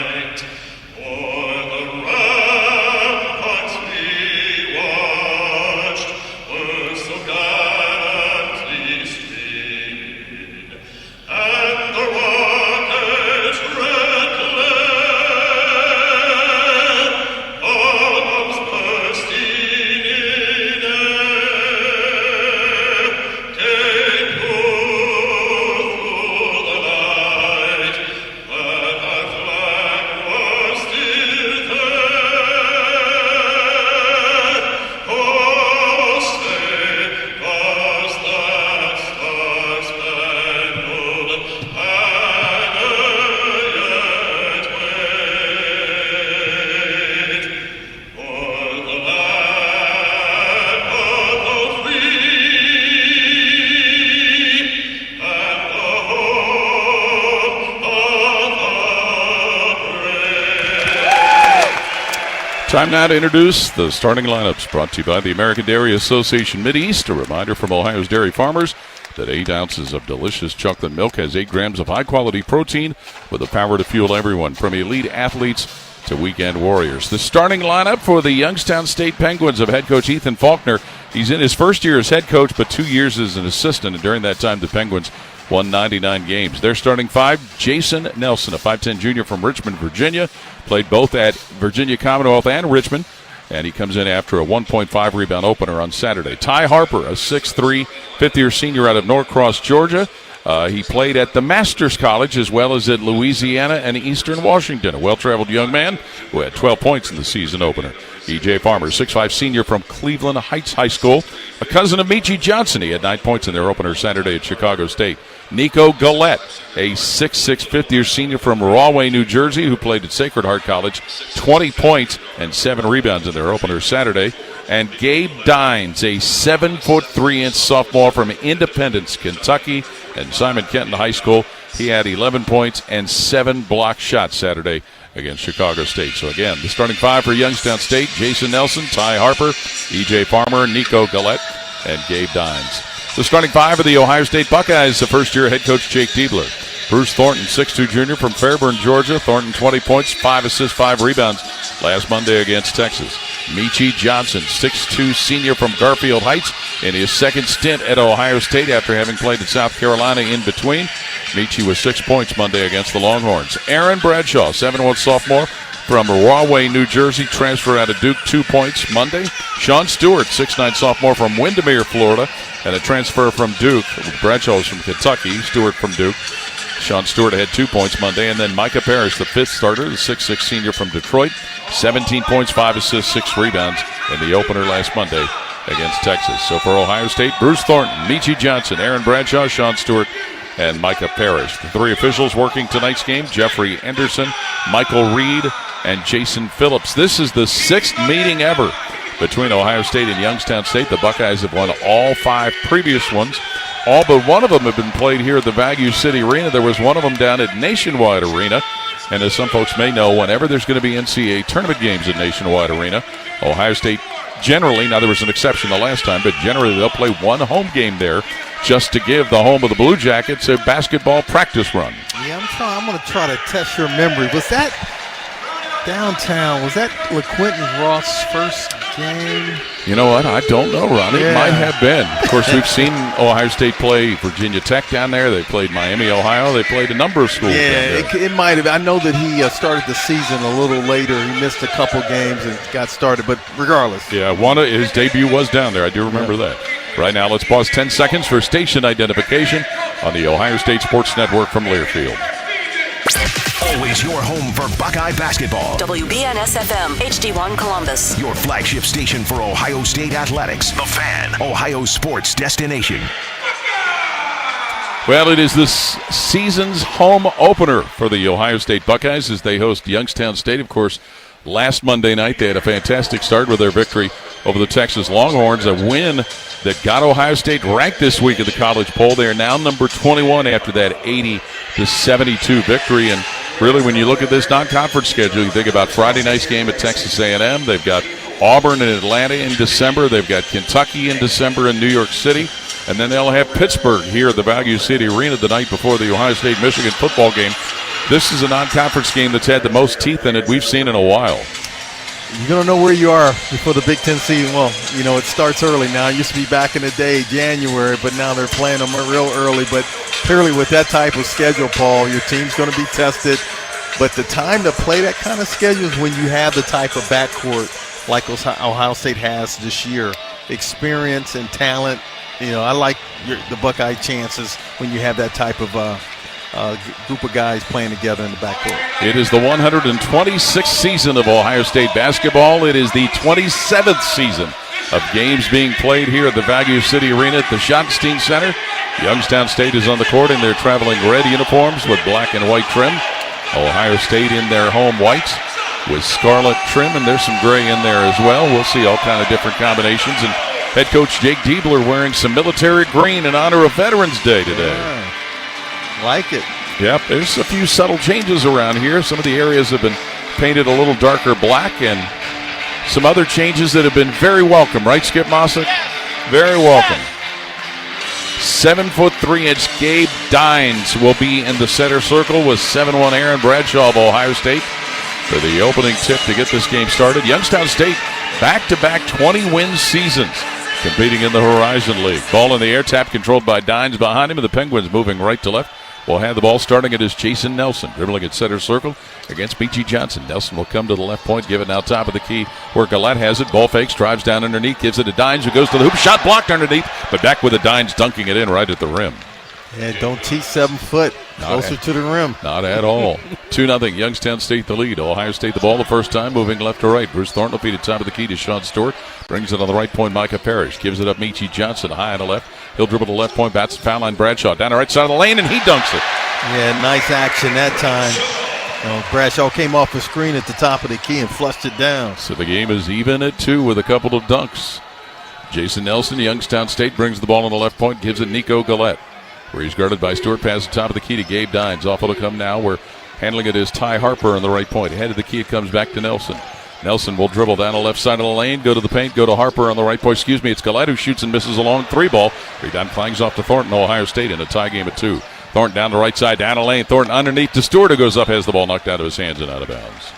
Time now to introduce the starting lineups, brought to you by the American Dairy Association Mideast. A reminder from Ohio's dairy farmers that 8 ounces of delicious chocolate milk has 8 grams of high-quality protein with the power to fuel everyone, from elite athletes to weekend warriors. The starting lineup for the Youngstown State Penguins of head coach Ethan Faulkner. He's in his first year as head coach, but 2 years as an assistant, and during that time the Penguins won 99 games. Their starting 5, Jason Nelson, a 5'10 junior from Richmond, Virginia, played both at Virginia Commonwealth and Richmond, and he comes in after a 1.5 rebound opener on Saturday. Ty Harper, a 6'3", fifth-year senior out of Norcross, Georgia. He played at the Masters College as well as at Louisiana and Eastern Washington, a well-traveled young man who had 12 points in the season opener. E.J. Farmer, 6'5" senior from Cleveland Heights High School, a cousin of Michi Johnson. He had 9 points in their opener Saturday at Chicago State. Nico Gillette, a 6'6" fifth-year senior from Rahway, New Jersey, who played at Sacred Heart College, 20 points and 7 rebounds in their opener Saturday. And Gabe Dines, a 7'3" sophomore from Independence, Kentucky, and Simon Kenton High School. He had 11 points and 7 block shots Saturday against Chicago State. So again, the starting 5 for Youngstown State: Jason Nelson, Ty Harper, E.J. Farmer, Nico Gillette, and Gabe Dines. The starting 5 of the Ohio State Buckeyes, the first-year head coach Jake Diebler. Bruce Thornton, 6'2" junior from Fairburn, Georgia. Thornton, 20 points, 5 assists, 5 rebounds last Monday against Texas. Michi Johnson, 6'2" senior from Garfield Heights, in his second stint at Ohio State after having played at South Carolina in between. Michi was 6 points Monday against the Longhorns. Aaron Bradshaw, 7'1" sophomore from Rahway, New Jersey, transfer out of Duke, 2 points Monday. Sean Stewart, 6'9" sophomore from Windermere, Florida, and a transfer from Duke. Bradshaw was from Kentucky, Stewart from Duke. Sean Stewart had 2 points Monday. And then Micah Parrish, the 5th starter, the 6'6" senior from Detroit, 17 points, 5 assists, 6 rebounds in the opener last Monday against Texas. So for Ohio State, Bruce Thornton, Michi Johnson, Aaron Bradshaw, Sean Stewart, and Micah Parrish. The 3 officials working tonight's game: Jeffrey Anderson, Michael Reed, and Jason Phillips. This is the 6th meeting ever between Ohio State and Youngstown State. The Buckeyes have won all 5 previous ones. All but one of them have been played here at the Value City Arena. There was one of them down at Nationwide Arena. And as some folks may know, whenever there's going to be NCAA tournament games at Nationwide Arena, Ohio State generally, now there was an exception the last time, but generally they'll play one home game there just to give the home of the Blue Jackets a basketball practice run. Yeah, I'm going to try to test your memory. Was that downtown? Was that LaQuentin Ross' first game? You know what? I don't know, Ronnie. It might have been. Of course, we've seen Ohio State play Virginia Tech down there. They played Miami, Ohio. They played a number of schools down there. It might have. I know that he started the season a little later. He missed a couple games and got started, but regardless. Yeah, his debut was down there. I do remember that. Right now, let's pause 10 seconds for station identification on the Ohio State Sports Network from Learfield. Always your home for Buckeye basketball. WBNS-FM, HD1 Columbus. Your flagship station for Ohio State athletics. The Fan, Ohio sports destination. Well, it is this season's home opener for the Ohio State Buckeyes as they host Youngstown State. Of course, last Monday night they had a fantastic start with their victory over the Texas Longhorns, a win that got Ohio State ranked this week in the college poll. They are now number 21 after that 80-72 victory. And really, when you look at this non-conference schedule, you think about Friday night's game at Texas A&M. They've got Auburn and Atlanta in December. They've got Kentucky in December in New York City. And then they'll have Pittsburgh here at the Value City Arena the night before the Ohio State-Michigan football game. This is a non-conference game that's had the most teeth in it we've seen in a while. You're going to know where you are before the Big Ten season. Well, it starts early now. It used to be back in the day, January, but now they're playing them real early. But clearly with that type of schedule, Paul, your team's going to be tested. But the time to play that kind of schedule is when you have the type of backcourt like Ohio State has this year. Experience and talent. I like the Buckeye chances when you have that type of group of guys playing together in the backcourt. It is the 126th season of Ohio State basketball. It is the 27th season of games being played here at the Value City Arena at the Schottenstein Center. Youngstown State is on the court in their traveling red uniforms with black and white trim. Ohio State in their home whites with scarlet trim, and there's some gray in there as well. We'll see all kind of different combinations. And head coach Jake Diebler wearing some military green in honor of Veterans Day today. Yeah. Like it. Yep, there's a few subtle changes around here. Some of the areas have been painted a little darker black, and some other changes that have been very welcome, right, Skip Mossick? Very welcome. 7'3" Gabe Dines will be in the center circle with 7'1" Aaron Bradshaw of Ohio State for the opening tip to get this game started. Youngstown State back-to-back 20-win seasons competing in the Horizon League. Ball in the air, tap controlled by Dines behind him, and the Penguins moving right to left. Will have the ball starting it is Jason Nelson, dribbling at center circle against Michi Johnson. Nelson will come to the left point, give it now top of the key where Gillette has it. Ball fakes, drives down underneath, gives it to Dines, who goes to the hoop. Shot blocked underneath, but back with the Dines dunking it in right at the rim. Yeah, don't teach 7 foot. Closer to the rim. Not at all. 2-0. Youngstown State the lead. Ohio State the ball the first time, moving left to right. Bruce Thornton will feed it top of the key to Sean Stewart. Brings it on the right point, Micah Parrish. Gives it up, Michi Johnson high on the left. He'll dribble to the left point, bats the foul line. Bradshaw down the right side of the lane, and he dunks it. Yeah, nice action that time. Bradshaw came off the screen at the top of the key and flushed it down. So the game is even at 2 with a couple of dunks. Jason Nelson, Youngstown State, brings the ball on the left point, gives it Nico Gillette, where he's guarded by Stewart. Pass the top of the key to Gabe Dines. Off it'll come now, where handling it is Ty Harper on the right point. Head of the key, it comes back to Nelson. Nelson will dribble down the left side of the lane, go to the paint, go to Harper on the right point. It's Gillette who shoots and misses a long 3-ball. Rebound clangs off to Thornton, Ohio State, in a tie game at 2. Thornton down the right side, down the lane. Thornton underneath to Stewart, who goes up, has the ball knocked out of his hands and out of bounds.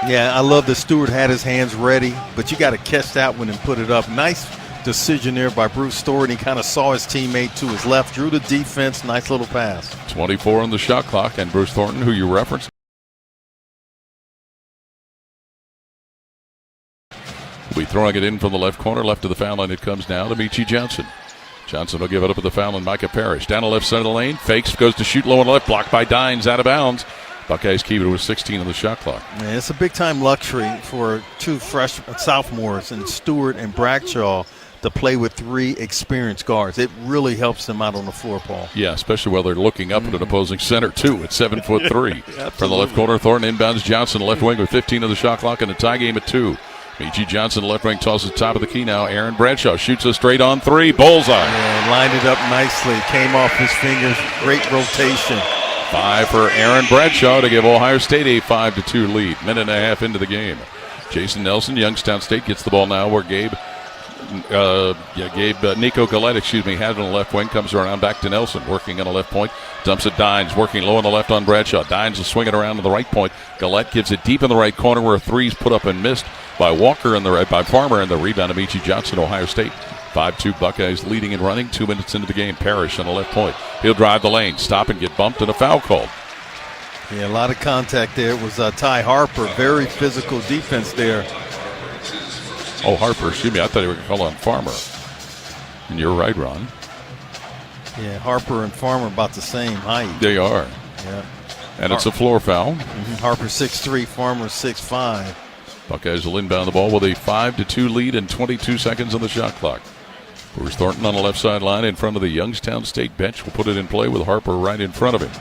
Yeah, I love that Stewart had his hands ready, but you got to catch that one and put it up. Nice decision there by Bruce Stewart. He kind of saw his teammate to his left, drew the defense. Nice little pass. 24 on the shot clock, and Bruce Thornton, who you referenced, will be throwing it in from the left corner. Left of the foul line it comes now to Michi Johnson. Johnson will give it up at the foul line. Micah Parrish down the left side of the lane. Fakes, goes to shoot low on the left. Blocked by Dines, out of bounds. Buckeyes keep it with 16 on the shot clock. Man, it's a big-time luxury for 2 fresh sophomores and Stewart and Bradshaw to play with 3 experienced guards. It really helps them out on the floor, Paul. Yeah, especially while they're looking up at an opposing center, too, at 7'3". From the left corner, Thornton inbounds Johnson, left wing with 15 on the shot clock, and a tie game at 2. Michi Johnson, left wing, tosses top of the key now. Aaron Bradshaw shoots a straight on 3. Bullseye. Yeah, lined it up nicely. Came off his fingers. Great rotation. 5 for Aaron Bradshaw to give Ohio State a 5-2 lead. Minute and a half into the game. Jason Nelson, Youngstown State, gets the ball now where Nico Gillette, had it on the left wing, comes around back to Nelson, working on the left point, dumps it Dines, working low on the left on Bradshaw. Dines will swing it around to the right point. Gillette gives it deep in the right corner where a 3's put up and missed by Walker by Farmer, and the rebound of Michi Johnson, Ohio State. 5-2 Buckeyes leading and running. 2 minutes into the game. Parrish on the left point. He'll drive the lane, stop and get bumped, and a foul called. Yeah, a lot of contact there. It was Ty Harper. Very physical defense there. Oh, Harper, excuse me. I thought he was going to call on Farmer. And you're right, Ron. Yeah, Harper and Farmer about the same height. They are. Yeah. And it's a floor foul. Harper 6'3", Farmer 6'5". Buckeyes will inbound the ball with a 5-2 lead and 22 seconds on the shot clock. Bruce Thornton on the left sideline in front of the Youngstown State bench will put it in play with Harper right in front of him.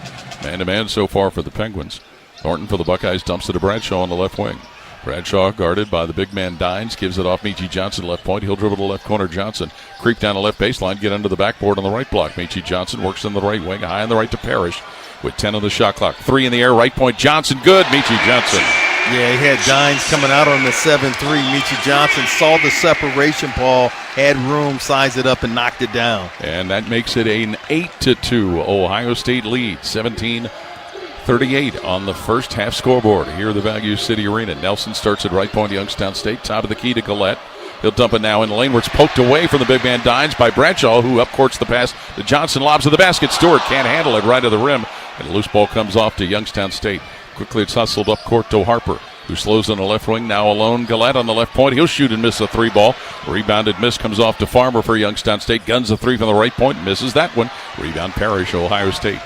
Man-to-man so far for the Penguins. Thornton for the Buckeyes dumps it to Bradshaw on the left wing. Bradshaw guarded by the big man Dines, gives it off Michi Johnson left point. He'll dribble to the left corner. Johnson creep down the left baseline, get under the backboard on the right block. Michi Johnson works in the right wing, high on the right to Parrish with 10 on the shot clock. 3 in the air, right point. Johnson, good. Michi Johnson. Yeah, he had Dines coming out on the 7'3". Michi Johnson saw the separation, Paul, had room, sized it up, and knocked it down. And that makes it an 8-2 Ohio State lead. 17:38 on the first half scoreboard here at the Value City Arena. Nelson starts at right point, Youngstown State. Top of the key to Gillette. He'll dump it now in the lane where it's poked away from the big man Dines by Bradshaw, who upcourts the pass to Johnson. Lobs to the basket. Stewart can't handle it, right to the rim. And the loose ball comes off to Youngstown State. Quickly it's hustled up court to Harper, who slows on the left wing. Now alone, Gillette on the left point. He'll shoot and miss a 3-ball. Rebounded miss comes off to Farmer for Youngstown State. Guns a 3 from the right point. Misses that one. Rebound Parrish, Ohio State.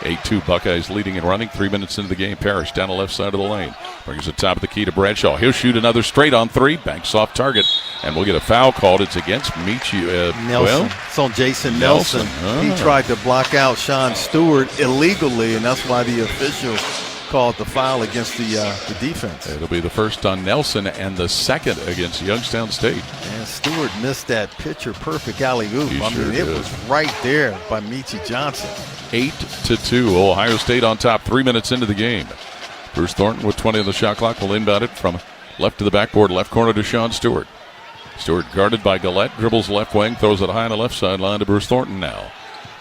8-2 Buckeyes leading and running. 3 minutes into the game. Parrish down the left side of the lane. Brings the top of the key to Bradshaw. He'll shoot another straight on 3. Banks off target. And we'll get a foul called. It's against Michi. Nelson. It's on Jason Nelson. He tried to block out Sean Stewart illegally, and that's why the official called the foul against the defense. It'll be the first on Nelson and the second against Youngstown State. And Stewart missed that picture-perfect alley-oop. It was right there by Michi Johnson. 8-2. Ohio State on top 3 minutes into the game. Bruce Thornton with 20 on the shot clock will inbound it from Left to the backboard, left corner to Sean Stewart. Stewart guarded by Gillette, dribbles left wing, throws it high on the left sideline to Bruce Thornton now.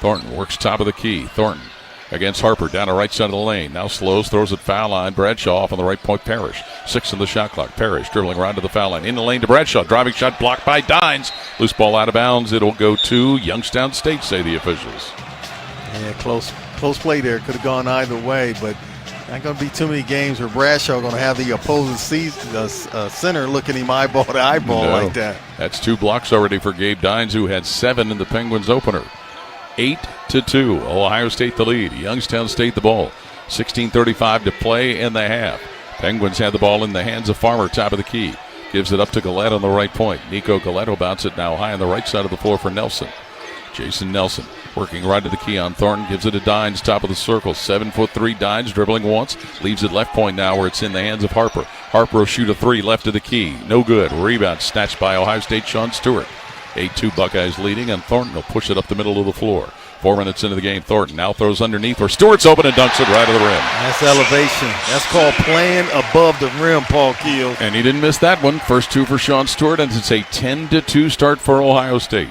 Thornton works top of the key. Thornton against Harper down the right side of the lane. Now slows, throws it foul line. Bradshaw off on the right point. Parrish. 6 in the shot clock. Parrish dribbling around to the foul line. In the lane to Bradshaw. Driving shot blocked by Dines. Loose ball out of bounds. It'll go to Youngstown State, say the officials. Yeah, close play there. Could have gone either way, but not going to be too many games where Bradshaw going to have the opposing center looking him eyeball to eyeball like that. That's 2 blocks already for Gabe Dines, who had 7 in the Penguins opener. 8-2. Ohio State the lead. Youngstown State the ball. 16:35 to play in the half. Penguins had the ball in the hands of Farmer, top of the key. Gives it up to Gillette on the right point. Nico Gillette will bounce it now high on the right side of the floor for Nelson. Jason Nelson working right to the key on Thornton. Gives it to Dines, top of the circle. 7'3" Dines dribbling once. Leaves it left point now where it's in the hands of Harper. Harper will shoot a 3 left of the key. No good. Rebound snatched by Ohio State Sean Stewart. 8-2 Buckeyes leading, and Thornton will push it up the middle of the floor. 4 minutes into the game, Thornton now throws underneath where Stewart's open and dunks it right to the rim. That's elevation. That's called playing above the rim, Paul Keels. And he didn't miss that one. First 2 for Sean Stewart, and it's a 10-2 start for Ohio State.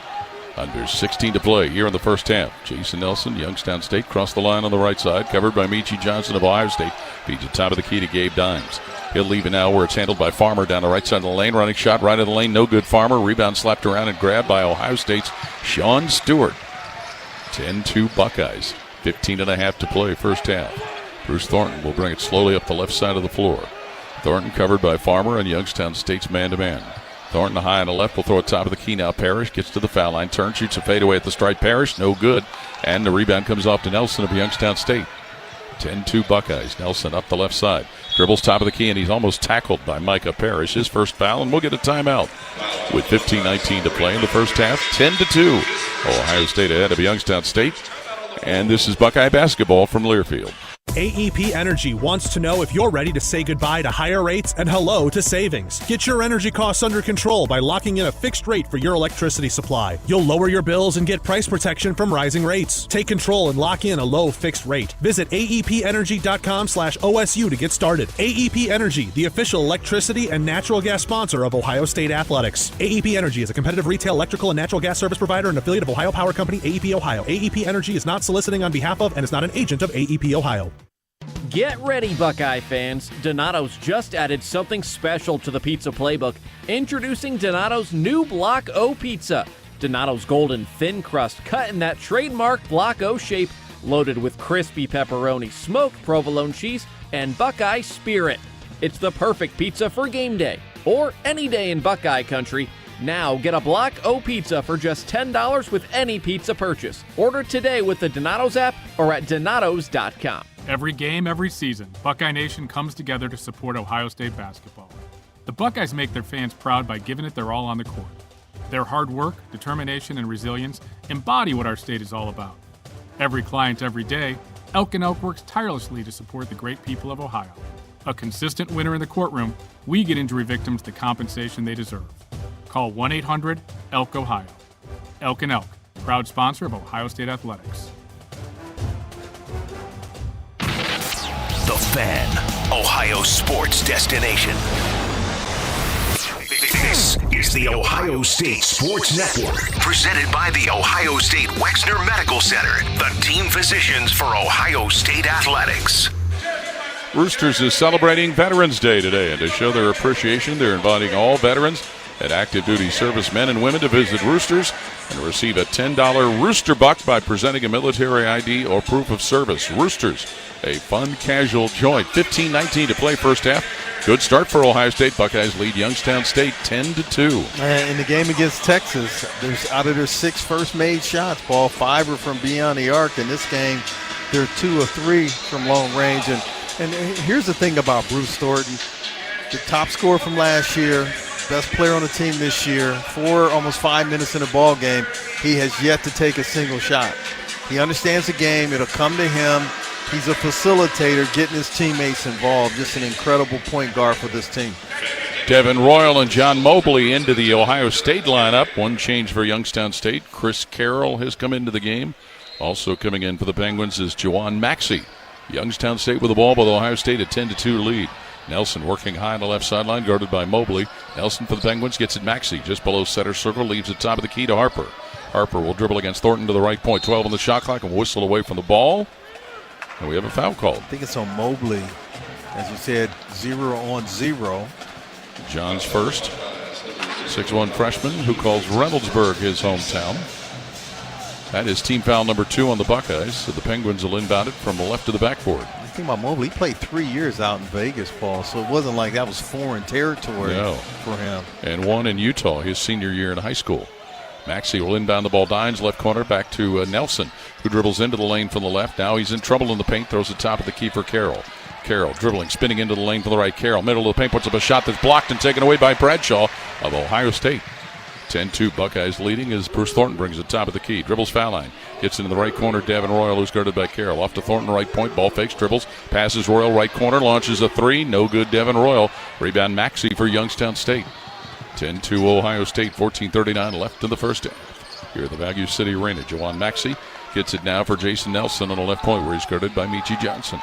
Under 16 to play here in the first half. Jason Nelson, Youngstown State, crossed the line on the right side, covered by Michi Johnson of Ohio State. Feeds it top of the key to Gabe Dines. He'll leave it now where it's handled by Farmer down the right side of the lane. Running shot right of the lane. No good. Farmer. Rebound slapped around and grabbed by Ohio State's Sean Stewart. 10-2 Buckeyes. 15.5 to play first half. Bruce Thornton will bring it slowly up the left side of the floor. Thornton covered by Farmer and Youngstown State's man-to-man. Thornton high on the left will throw it top of the key now. Parrish gets to the foul line. Turn, shoots a fadeaway at the stripe. Parrish, no good. And the rebound comes off to Nelson of Youngstown State. 10-2 Buckeyes. Nelson up the left side. Dribbles top of the key, and he's almost tackled by Micah Parrish. His first foul, and we'll get a timeout. With 15:19 to play in the first half, 10-2. Ohio State ahead of Youngstown State. And this is Buckeye basketball from Learfield. AEP Energy wants to know if you're ready to say goodbye to higher rates and hello to savings. Get your energy costs under control by locking in a fixed rate for your electricity supply. You'll lower your bills and get price protection from rising rates. Take control and lock in a low fixed rate. Visit aepenergy.com/OSU to get started. AEP Energy, the official electricity and natural gas sponsor of Ohio State Athletics. AEP Energy is a competitive retail electrical and natural gas service provider and affiliate of Ohio Power Company, AEP Ohio. AEP Energy is not soliciting on behalf of and is not an agent of AEP Ohio. Get ready, Buckeye fans. Donato's just added something special to the pizza playbook. Introducing Donato's new Block O pizza. Donato's golden thin crust cut in that trademark Block O shape, loaded with crispy pepperoni, smoked provolone cheese, and Buckeye spirit. It's the perfect pizza for game day or any day in Buckeye country. Now get a Block O pizza for just $10 with any pizza purchase. Order today with the Donato's app or at donatos.com. Every game, every season, Buckeye Nation comes together to support Ohio State basketball. The Buckeyes make their fans proud by giving it their all on the court. Their hard work, determination, and resilience embody what our state is all about. Every client, every day, Elk & Elk works tirelessly to support the great people of Ohio. A consistent winner in the courtroom, we get injury victims the compensation they deserve. Call 1-800-ELK-OHIO. Elk & Elk, proud sponsor of Ohio State Athletics. The Fan, Ohio sports destination. This is the Ohio State Sports Network, presented by the Ohio State Wexner Medical Center, the team physicians for Ohio State Athletics. Roosters is celebrating Veterans Day today, and to show their appreciation, they're inviting all veterans and active duty servicemen and women to visit Roosters and receive a $10 Rooster Buck by presenting a military ID or proof of service. Roosters, a fun, casual joint. 15-19 to play first half. Good start for Ohio State. Buckeyes lead Youngstown State 10-2. In the game against Texas, there's out of their 6 first made shots, Paul, 5 are from beyond the arc. In this game, they're 2 of 3 from long range. And here's the thing about Bruce Thornton, the top scorer from last year, best player on the team this year, 4 almost 5 minutes in a ball game, he has yet to take a single shot. He understands the game. It'll come to him. He's a facilitator, getting his teammates involved. Just an incredible point guard for this team. Devin Royal and John Mobley into the Ohio State lineup. One change for Youngstown State. Chris Carroll has come into the game. Also coming in for the Penguins is Juwan Maxey. Youngstown State with the ball, but Ohio State a 10-2 lead. Nelson working high on the left sideline, guarded by Mobley. Nelson for the Penguins gets it Maxey just below center circle, leaves it top of the key to Harper. Harper will dribble against Thornton to the right point. 12 on the shot clock and whistle away from the ball. And we have a foul called. I think it's on Mobley. As you said, 0-on-0. John's first. 6'1" freshman who calls Reynoldsburg his hometown. That is team foul number 2 on the Buckeyes. So the Penguins will inbound it from the left of the backboard. The thing about Mobley, he played 3 years out in Vegas, Paul, so it wasn't like that was foreign territory for him. And 1 in Utah his senior year in high school. Maxey will inbound the ball. Dines left corner back to Nelson, who dribbles into the lane from the left. Now he's in trouble in the paint. Throws it top of the key for Carroll. Carroll dribbling, spinning into the lane from the right. Carroll, middle of the paint, puts up a shot that's blocked and taken away by Bradshaw of Ohio State. 10-2 Buckeyes leading as Bruce Thornton brings it top of the key. Dribbles foul line. Gets into the right corner. Devin Royal, who's guarded by Carroll. Off to Thornton, right point. Ball fakes, dribbles. Passes Royal, right corner. Launches a 3. No good, Devin Royal. Rebound Maxey for Youngstown State. 10-2 Ohio State, 14:39 left in the first half. Here at the Value City Arena, Jawan Maxey gets it now for Jason Nelson on the left point where he's guarded by Michi Johnson.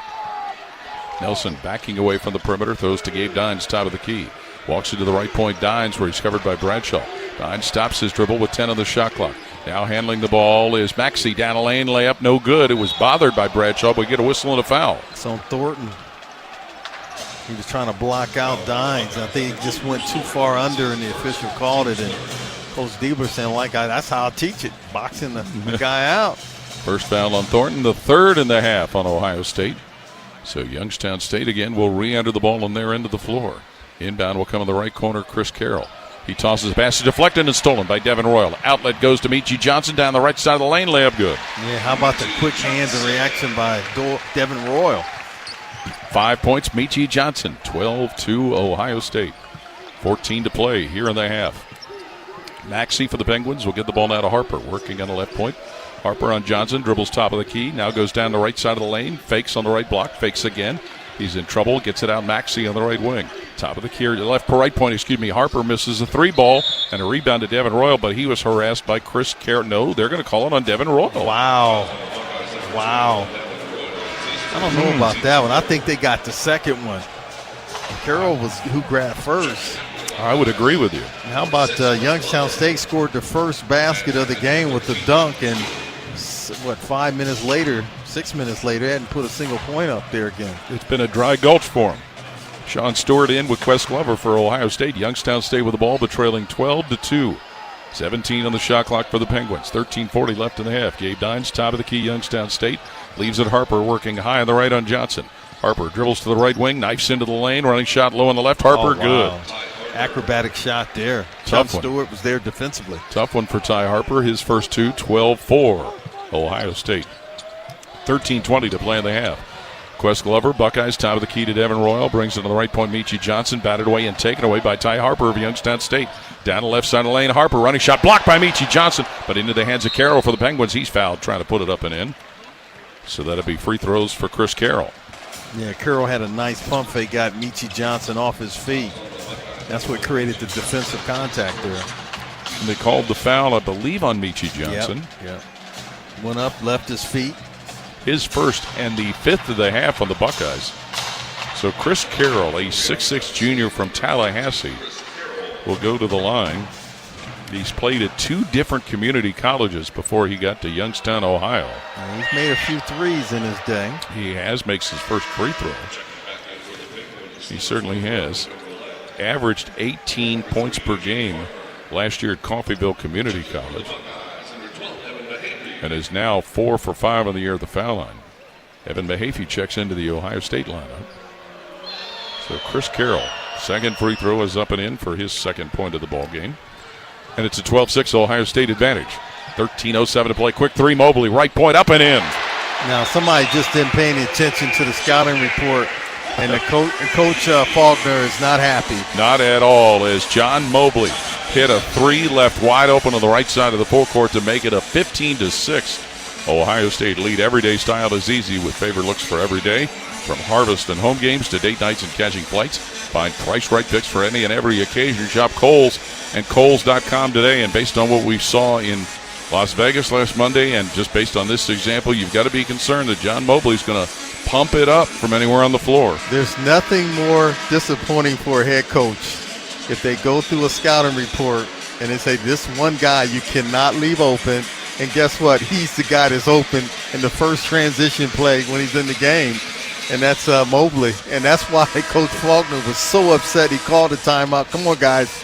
Nelson backing away from the perimeter, throws to Gabe Dines, top of the key. Walks into the right point, Dines, where he's covered by Bradshaw. Dines stops his dribble with 10 on the shot clock. Now handling the ball is Maxey down a lane, layup no good. It was bothered by Bradshaw, but we get a whistle and a foul. It's on Thornton. He was trying to block out Dines. I think he just went too far under, and the official called it. And Coach Diebler saying, that's how I teach it, boxing the guy out. First foul on Thornton, the third in the half on Ohio State. So Youngstown State again will re-enter the ball on their end of the floor. Inbound will come in the right corner, Chris Carroll. He tosses the pass, deflected and stolen by Devin Royal. Outlet goes to Michi Johnson down the right side of the lane, layup good. Yeah, how about the quick hands and reaction by Devin Royal? 5 points, Michi Johnson. 12-2 Ohio State. 14 to play here in the half. Maxey for the Penguins will get the ball now to Harper, working on the left point. Harper on Johnson, dribbles top of the key, now goes down the right side of the lane, fakes on the right block, fakes again. He's in trouble, gets it out Maxey on the right wing. Top of the key, right point, Harper misses a 3 ball and a rebound to Devin Royal, but he was harassed by Chris Carroll. No, they're going to call it on Devin Royal. Wow. I don't know about that one. I think they got the second one. Carroll was who grabbed first. I would agree with you. How about Youngstown State scored the first basket of the game with the dunk, and 5 minutes later, 6 minutes later, hadn't put a single point up there again. It's been a dry gulch for him. Sean Stewart in with Quest Glover for Ohio State. Youngstown State with the ball, but trailing 12-2. 17 on the shot clock for the Penguins. 13:40 left in the half. Gabe Dines, top of the key, Youngstown State. Leaves it Harper, working high on the right on Johnson. Harper dribbles to the right wing, knifes into the lane, running shot low on the left. Harper, good. Acrobatic shot there. Tough Sean one. Stewart was there defensively. Tough one for Ty Harper. His first 2, 12-4 Ohio State. 13:20 to play in the half. Quest Glover, Buckeyes, top of the key to Devin Royal, brings it to the right point. Michi Johnson, batted away and taken away by Ty Harper of Youngstown State. Down the left side of the lane, Harper running shot blocked by Michi Johnson, but into the hands of Carroll for the Penguins. He's fouled, trying to put it up and in. So that'll be free throws for Chris Carroll. Yeah, Carroll had a nice pump fake, got Michi Johnson off his feet. That's what created the defensive contact there. And they called the foul, I believe, on Michi Johnson. Yep. Went up, left his feet. His first and the 5th of the half on the Buckeyes. So Chris Carroll, a 6'6" junior from Tallahassee, will go to the line. He's played at 2 different community colleges before he got to Youngstown, Ohio. And he's made a few threes in his day. He has, makes his first free throw. He certainly has. Averaged 18 points per game last year at Coffeyville Community College. And is now 4 for 5 on the year at the foul line. Evan Mahaffey checks into the Ohio State lineup. So Chris Carroll, second free throw is up and in for his second point of the ball game. And it's a 12-6 Ohio State advantage. 13:07 to play. Quick 3, Mobley, right point, up and in. Now, somebody just didn't pay any attention to the scouting report, and the Coach Faulkner is not happy. Not at all, as John Mobley hit a 3 left wide open on the right side of the forecourt to make it a 15-6 Ohio State lead. Everyday style is easy with favorite looks for every day. From harvest and home games to date nights and catching flights. Find price-right picks for any and every occasion. Shop Kohl's and Kohl's.com today. And based on what we saw in Las Vegas last Monday, and just based on this example, you've got to be concerned that John Mobley's going to pump it up from anywhere on the floor. There's nothing more disappointing for a head coach if they go through a scouting report and they say this one guy you cannot leave open, and guess what? He's the guy that's open in the first transition play when he's in the game, and that's Mobley. And that's why Coach Faulkner was so upset he called a timeout. Come on, guys.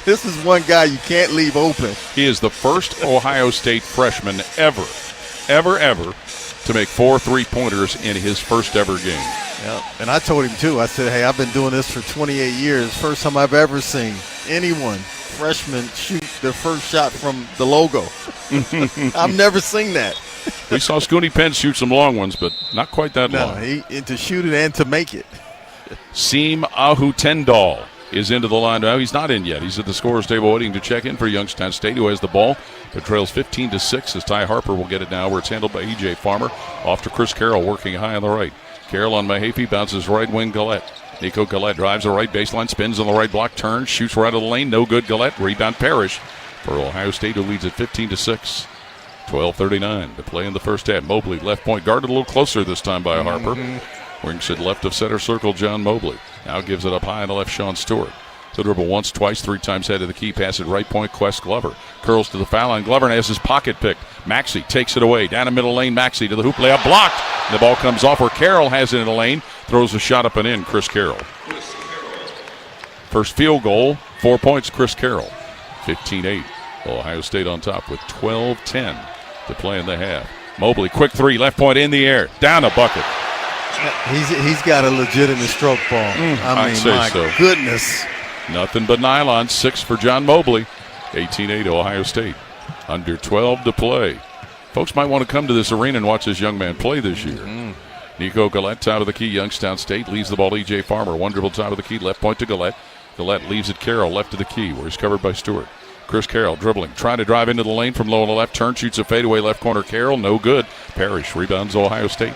This is one guy you can't leave open. He is the first Ohio State freshman ever to make 4 3-pointers in his first ever game. Yeah, and I told him too. I said, hey, I've been doing this for 28 years. First time I've ever seen anyone, freshman, shoot their first shot from the logo. I've never seen that. We saw Scooney Penn shoot some long ones, but not quite that long. No, to shoot it and to make it. Seem Ahutendal is into the line now. He's not in yet. He's at the scorer's table waiting to check in for Youngstown State, who has the ball. It trails 15-6 as Ty Harper will get it now, where it's handled by E.J. Farmer. Off to Chris Carroll, working high on the right. Carroll on Mahaffey, bounces right wing Gillette. Nico Gillette drives the right baseline, spins on the right block, turns, shoots right of the lane. No good, Gillette. Rebound Parrish for Ohio State, who leads at 15-6. 12:39 to play in the first half. Mobley, left point, guarded a little closer this time by Harper. Wings it left of center circle, John Mobley. Now gives it up high on the left, Sean Stewart. So dribble once, twice, 3 times head of the key. Pass at right point, Quest Glover. Curls to the foul line. Glover has his pocket picked. Maxey takes it away. Down the middle lane, Maxey to the hoop, layup blocked. The ball comes off where Carroll has it in the lane. Throws a shot up and in, Chris Carroll. First field goal, 4 points, Chris Carroll. 15-8. Ohio State on top with 12-10 to play in the half. Mobley, quick 3, left point in the air. Down a bucket. He's got a legitimate stroke ball. I mean, my goodness. Nothing but nylon. 6 for John Mobley. 18-8 Ohio State. Under 12 to play. Folks might want to come to this arena and watch this young man play this year. Nico Gillette, top of the key, Youngstown State. Leaves the ball to E.J. Farmer. One dribble, top of the key, left point to Gillette. Gillette leaves it Carroll, left of the key, where he's covered by Stewart. Chris Carroll dribbling, trying to drive into the lane from low on the left. Turn, shoots a fadeaway left corner. Carroll, no good. Parrish rebounds Ohio State.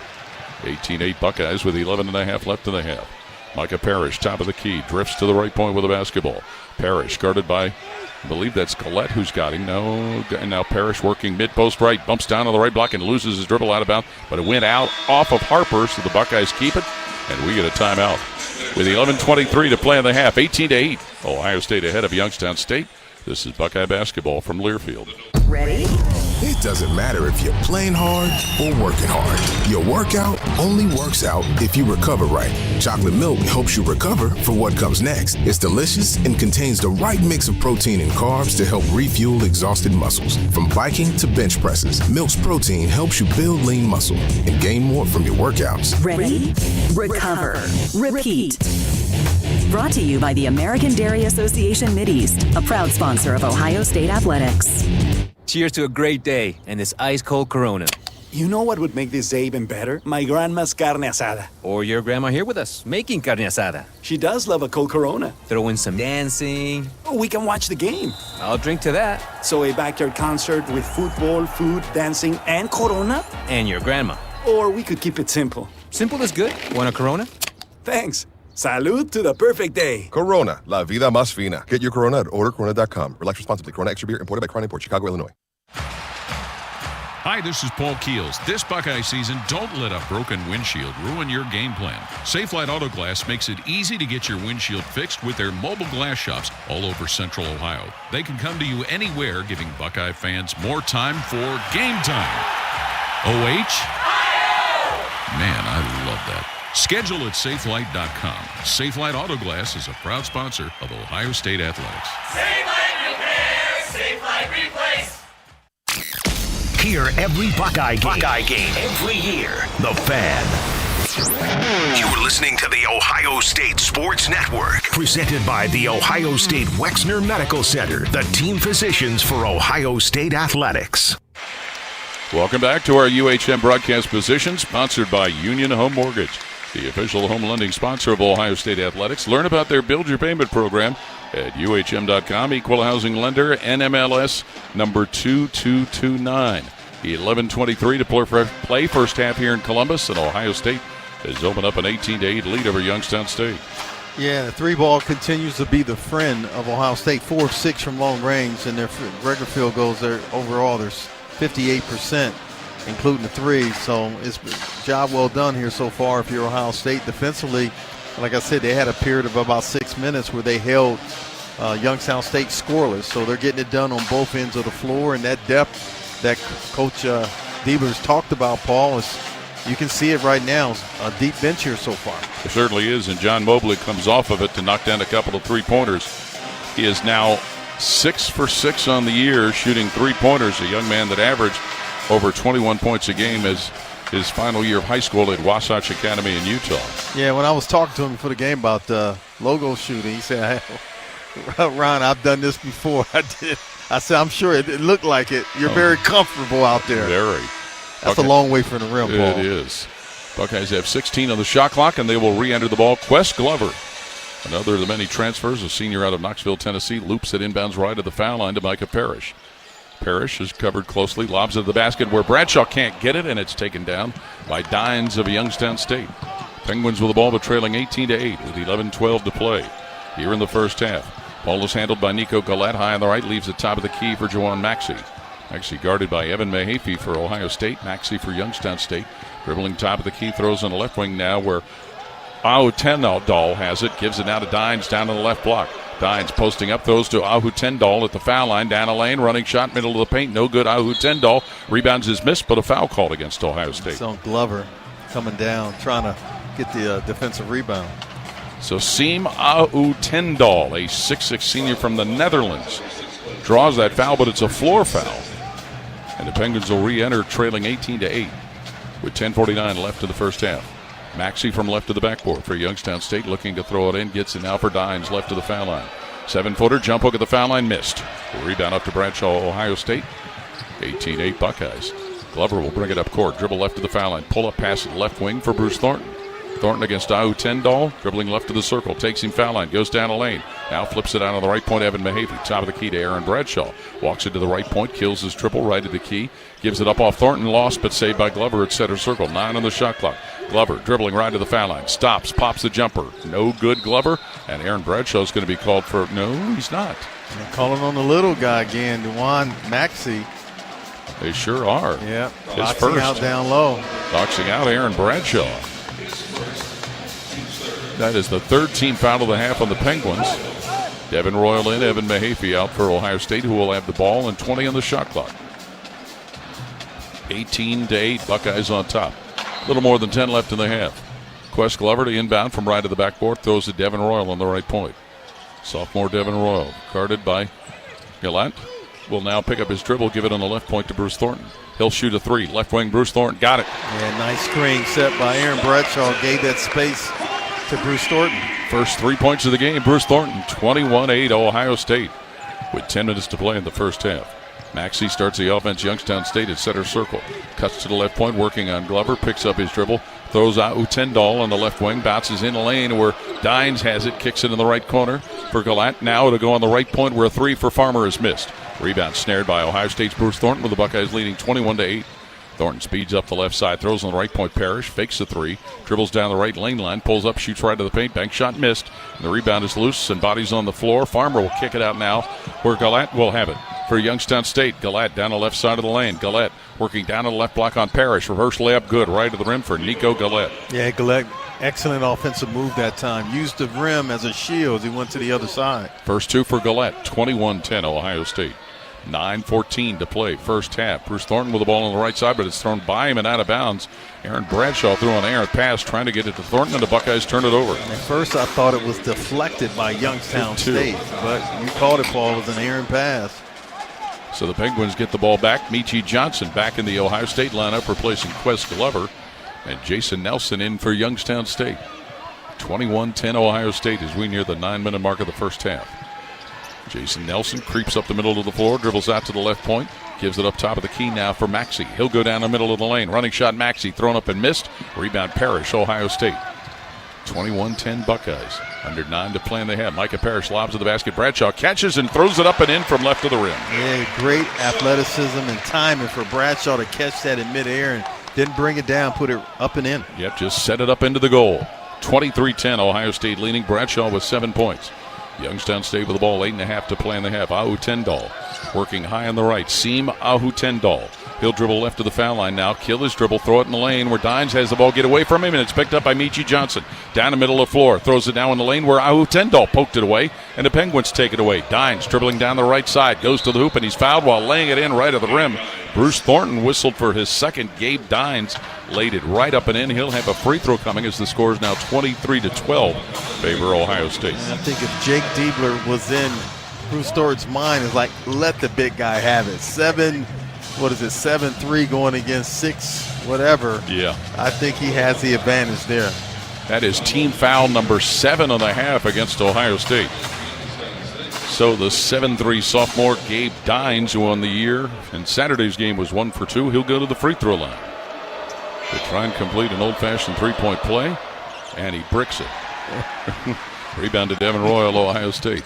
18-8 Buckeyes with 11.5 left in the half. Micah Parrish, top of the key, drifts to the right point with a basketball. Parrish guarded by, I believe that's Gillette who's got him. No, and now Parrish working mid-post right, bumps down on the right block and loses his dribble out of bounds, but it went out off of Harper, so the Buckeyes keep it, and we get a timeout. With 11:23 to play in the half, 18-8. Ohio State ahead of Youngstown State. This is Buckeye basketball from Learfield. Ready? It doesn't matter if you're playing hard or working hard. Your workout only works out if you recover right. Chocolate milk helps you recover for what comes next. It's delicious and contains the right mix of protein and carbs to help refuel exhausted muscles. From biking to bench presses, Milk's protein helps you build lean muscle and gain more from your workouts. Ready? Recover. Repeat. Brought to you by the American Dairy Association Mideast, a proud sponsor of Ohio State Athletics. Cheers to a great day and this ice-cold Corona. You know what would make this day even better? My grandma's carne asada. Or your grandma here with us, making carne asada. She does love a cold Corona. Throw in some dancing. Oh, we can watch the game. I'll drink to that. So a backyard concert with football, food, dancing, and Corona? And your grandma. Or we could keep it simple. Simple is good. Want a Corona? Thanks. Salud to the perfect day. Corona, la vida más fina. Get your Corona at ordercorona.com. Relax responsibly. Corona Extra Beer, imported by Crown Import, Chicago, Illinois. Hi, this is Paul Keels. This Buckeye season, don't let a broken windshield ruin your game plan. Safelite Auto Glass makes it easy to get your windshield fixed with their mobile glass shops all over Central Ohio. They can come to you anywhere, giving Buckeye fans more time for game time. OH? Man, I love that. Schedule at Safelite.com. Safelite Auto Glass is a proud sponsor of Ohio State Athletics. Safelite Repair, Safelite Replace. Hear every Buckeye game every year. The Fan. You're listening to the Ohio State Sports Network, presented by the Ohio State Wexner Medical Center, the team physicians for Ohio State Athletics. Welcome back to our UHM broadcast position, sponsored by Union Home Mortgage, the official home lending sponsor of Ohio State Athletics. Learn about their Build Your Payment program at UHM.com. Equal housing lender, NMLS number 2229. 11:23 to play first half here in Columbus, and Ohio State has opened up an 18-8 lead over Youngstown State. Yeah, the three ball continues to be the friend of Ohio State. 4 of 6 from long range, and their regular field goals, overall, there's 58%. including the three. So it's a job well done here so far if you're Ohio State. Defensively, like I said, they had a period of about 6 minutes where they held Youngstown State scoreless. So they're getting it done on both ends of the floor, and that depth that Coach Devers talked about, Paul, is you can see it right now. A deep bench here so far. It certainly is, and John Mobley comes off of it to knock down a couple of three-pointers. He is now 6 for 6 on the year, shooting three-pointers, a young man that averaged over 21 points a game as his final year of high school at Wasatch Academy in Utah. Yeah, when I was talking to him before the game about logo shooting, he said, Ron, I've done this before. I did. I said, I'm sure it looked like it. You're very comfortable out there. Very. That's a long way from the rim, Paul. It is. Buckeyes have 16 on the shot clock, and they will re-enter the ball. Quest Glover, another of the many transfers, a senior out of Knoxville, Tennessee, loops it inbounds right at the foul line to Micah Parrish. Parrish is covered closely, lobs it to the basket where Bradshaw can't get it, and it's taken down by Dines of Youngstown State. Penguins with the ball, but trailing 18-8 with 11-12 to play here in the first half. Ball is handled by Nico Galette, high on the right, leaves the top of the key for Juwan Maxey. Maxey guarded by Evan Mahaffey for Ohio State, Maxey for Youngstown State. Dribbling top of the key, throws on the left wing now where Ahutendal has it, gives it now to Dines down on the left block. Dines posting up, throws to Ahutendal at the foul line, down a lane, running shot, middle of the paint, no good. Ahutendal rebounds is missed, but a foul called against Ohio State. So Glover coming down, trying to get the defensive rebound. So Siem Ahutendal, a 6'6 senior from the Netherlands, draws that foul, but it's a floor foul. And the Penguins will re-enter trailing 18-8 with 10:49 left in the first half. Maxey from left to the backboard for Youngstown State, looking to throw it in, gets it now for Dines left to the foul line. 7-footer, jump hook at the foul line, missed. The rebound up to Bradshaw, Ohio State. 18-8 Buckeyes. Glover will bring it up court, dribble left to the foul line, pull up pass at left wing for Bruce Thornton. Thornton against Ahutendal, dribbling left to the circle, takes him foul line, goes down a lane. Now flips it out on the right point, Evan Mahaffey, top of the key to Aaron Bradshaw. Walks it to the right point, kills his triple, right at the key. Gives it up off Thornton, lost, but saved by Glover at center circle. 9 on the shot clock. Glover dribbling right to the foul line, stops, pops the jumper. No good, Glover. And Aaron Bradshaw is going to be called for, no, he's not. They're calling on the little guy again, Juwan Maxey. They sure are. Yeah, his boxing first. Out down low. Boxing out Aaron Bradshaw. That is the third team foul of the half on the Penguins. Devin Royal in, Evan Mahaffey out for Ohio State, who will have the ball, and 20 on the shot clock. 18-8, Buckeyes on top. A little more than 10 left in the half. Quest Glover to inbound from right to the backboard, throws to Devin Royal on the right point. Sophomore Devin Royal, guarded by Gallant, will now pick up his dribble, give it on the left point to Bruce Thornton. He'll shoot a three. Left wing, Bruce Thornton, got it. Yeah, nice screen set by Aaron Bradshaw, gave that space to Bruce Thornton. First 3 points of the game, Bruce Thornton, 21-8 Ohio State with 10 minutes to play in the first half. Maxey starts the offense, Youngstown State at center circle. Cuts to the left point, working on Glover, picks up his dribble, throws out Ahutendal on the left wing, bounces in a lane where Dines has it, kicks it in the right corner for Gallant. Now to go on the right point where a three for Farmer is missed. Rebound snared by Ohio State's Bruce Thornton with the Buckeyes leading 21-8. Thornton speeds up the left side, throws on the right point. Parrish fakes the three, dribbles down the right lane line, pulls up, shoots right to the paint. Bank shot missed. And the rebound is loose and bodies on the floor. Farmer will kick it out now where Gallant will have it for Youngstown State. Gallant down the left side of the lane. Gallant working down to the left block on Parrish. Reverse layup good, right to the rim for Nico Gallant. Yeah, Gallant, excellent offensive move that time. Used the rim as a shield as he went to the other side. First two for Gallant, 21-10 Ohio State. 9:14 to play, first half. Bruce Thornton with the ball on the right side, but it's thrown by him and out of bounds. Aaron Bradshaw threw an errant pass, trying to get it to Thornton, and the Buckeyes turn it over. At first, I thought it was deflected by Youngstown State, but you called it, Paul. It was an errant pass. So the Penguins get the ball back. Michi Johnson back in the Ohio State lineup, replacing Quest Glover, and Jason Nelson in for Youngstown State. 21-10 Ohio State as we near the 9-minute mark of the first half. Jason Nelson creeps up the middle of the floor, dribbles out to the left point, gives it up top of the key now for Maxey. He'll go down the middle of the lane. Running shot, Maxey, thrown up and missed. Rebound, Parrish, Ohio State. 21-10 Buckeyes. Under 9 to play in the half. Micah Parrish lobs to the basket. Bradshaw catches and throws it up and in from left to the rim. Yeah, great athleticism and timing for Bradshaw to catch that in midair and didn't bring it down, put it up and in. Yep, just set it up into the goal. 23-10 Ohio State leading. Bradshaw with 7 points. Youngstown State with the ball, 8.5 to play in the half. Ahu Tendall working high on the right. Seam Ahu Tendall. He'll dribble left to the foul line now. Kill his dribble, throw it in the lane where Dines has the ball, get away from him, and it's picked up by Michi Johnson. Down the middle of the floor, throws it down in the lane where Ahu Tendall poked it away, and the Penguins take it away. Dines dribbling down the right side, goes to the hoop, and he's fouled while laying it in right at the rim. Bruce Thornton whistled for his second. Gabe Dines laid it right up and in. He'll have a free throw coming as the score is now 23-12. Favor Ohio State. I think if Jake Diebler was in Bruce Thornton's mind, is like, let the big guy have it. 7-3 going against 6 whatever. Yeah. I think he has the advantage there. That is team foul number 7 on the half against Ohio State. So the 7-3 sophomore Gabe Dines, who won the year, and Saturday's game was 1 for 2. He'll go to the free throw line to try and complete an old-fashioned three-point play, and he bricks it. Rebound to Devin Royal, Ohio State.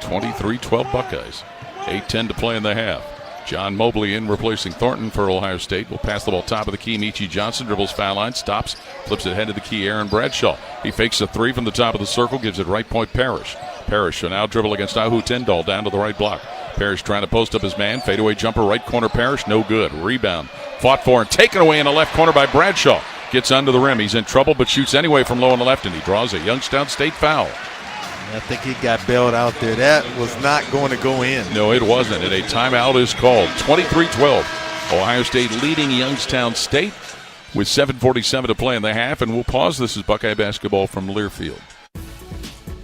23-12 Buckeyes. 8:10 to play in the half. John Mobley in replacing Thornton for Ohio State. Will pass the ball top of the key. Michi Johnson dribbles foul line, stops, flips it head of the key. Aaron Bradshaw. He fakes a three from the top of the circle, gives it right point Parrish. Parrish will now dribble against Ahu Tendall down to the right block. Parrish trying to post up his man. Fadeaway jumper, right corner Parrish, no good. Rebound. Fought for and taken away in the left corner by Bradshaw. Gets under the rim. He's in trouble but shoots anyway from low on the left, and he draws a Youngstown State foul. I think he got bailed out there. That was not going to go in. No, it wasn't. And a timeout is called. 23-12. Ohio State leading Youngstown State with 7:47 to play in the half. And we'll pause. This is Buckeye basketball from Learfield.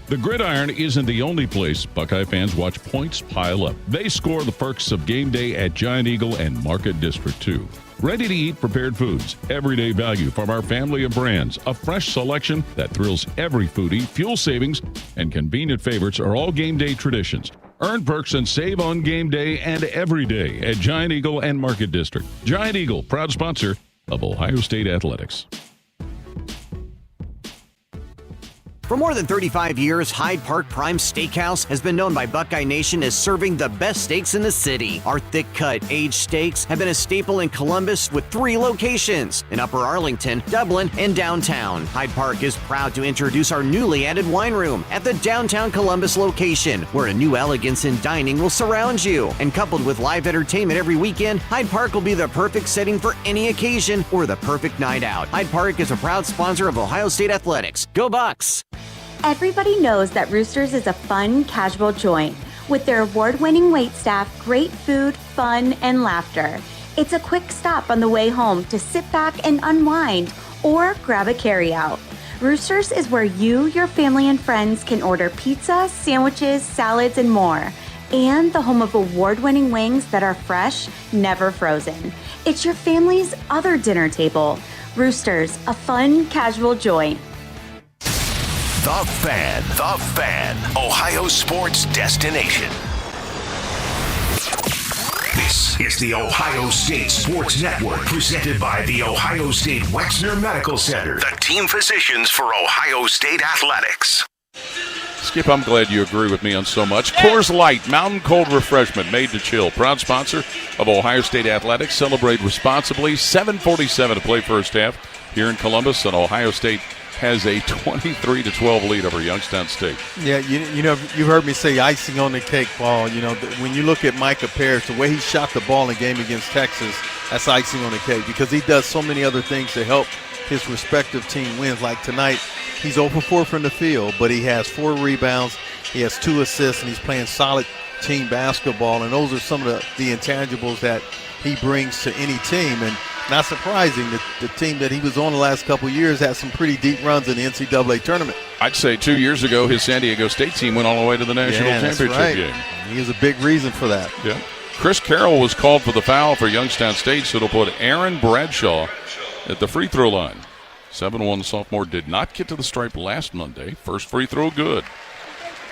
The Gridiron isn't the only place Buckeye fans watch points pile up. They score the perks of game day at Giant Eagle and Market District 2. Ready-to-eat prepared foods, everyday value from our family of brands, a fresh selection that thrills every foodie, fuel savings, and convenient favorites are all game day traditions. Earn perks and save on game day and every day at Giant Eagle and Market District. Giant Eagle, proud sponsor of Ohio State Athletics. For more than 35 years, Hyde Park Prime Steakhouse has been known by Buckeye Nation as serving the best steaks in the city. Our thick-cut, aged steaks have been a staple in Columbus with 3 locations, in Upper Arlington, Dublin, and downtown. Hyde Park is proud to introduce our newly added wine room at the downtown Columbus location, where a new elegance in dining will surround you. And coupled with live entertainment every weekend, Hyde Park will be the perfect setting for any occasion or the perfect night out. Hyde Park is a proud sponsor of Ohio State Athletics. Go Bucks! Everybody knows that Roosters is a fun, casual joint. With their award-winning waitstaff, great food, fun, and laughter. It's a quick stop on the way home to sit back and unwind or grab a carryout. Roosters is where you, your family, and friends can order pizza, sandwiches, salads, and more. And the home of award-winning wings that are fresh, never frozen. It's your family's other dinner table. Roosters, a fun, casual joint. The Fan, Ohio sports destination. This is the Ohio State Sports Network, presented by the Ohio State Wexner Medical Center, the team physicians for Ohio State Athletics. Skip, I'm glad you agree with me on so much. Coors Light, mountain cold refreshment made to chill. Proud sponsor of Ohio State Athletics. Celebrate responsibly. 7:47 to play first half here in Columbus, and Ohio State has a 23-12 lead over Youngstown State. Yeah, you know, you've heard me say icing on the cake, Paul. You know, when you look at Micah Parrish, the way he shot the ball in the game against Texas, that's icing on the cake because he does so many other things to help his respective team wins. Like tonight, he's 0 for 4 from the field, but he has 4 rebounds, he has 2 assists, and he's playing solid team basketball. And those are some of the intangibles that he brings to any team. And not surprising, the team that he was on the last couple of years had some pretty deep runs in the NCAA tournament. I'd say 2 years ago, his San Diego State team went all the way to the national championship game. He is a big reason for that. Yeah. Chris Carroll was called for the foul for Youngstown State, so it'll put Aaron Bradshaw at the free throw line. 7-1 sophomore did not get to the stripe last Monday. First free throw good.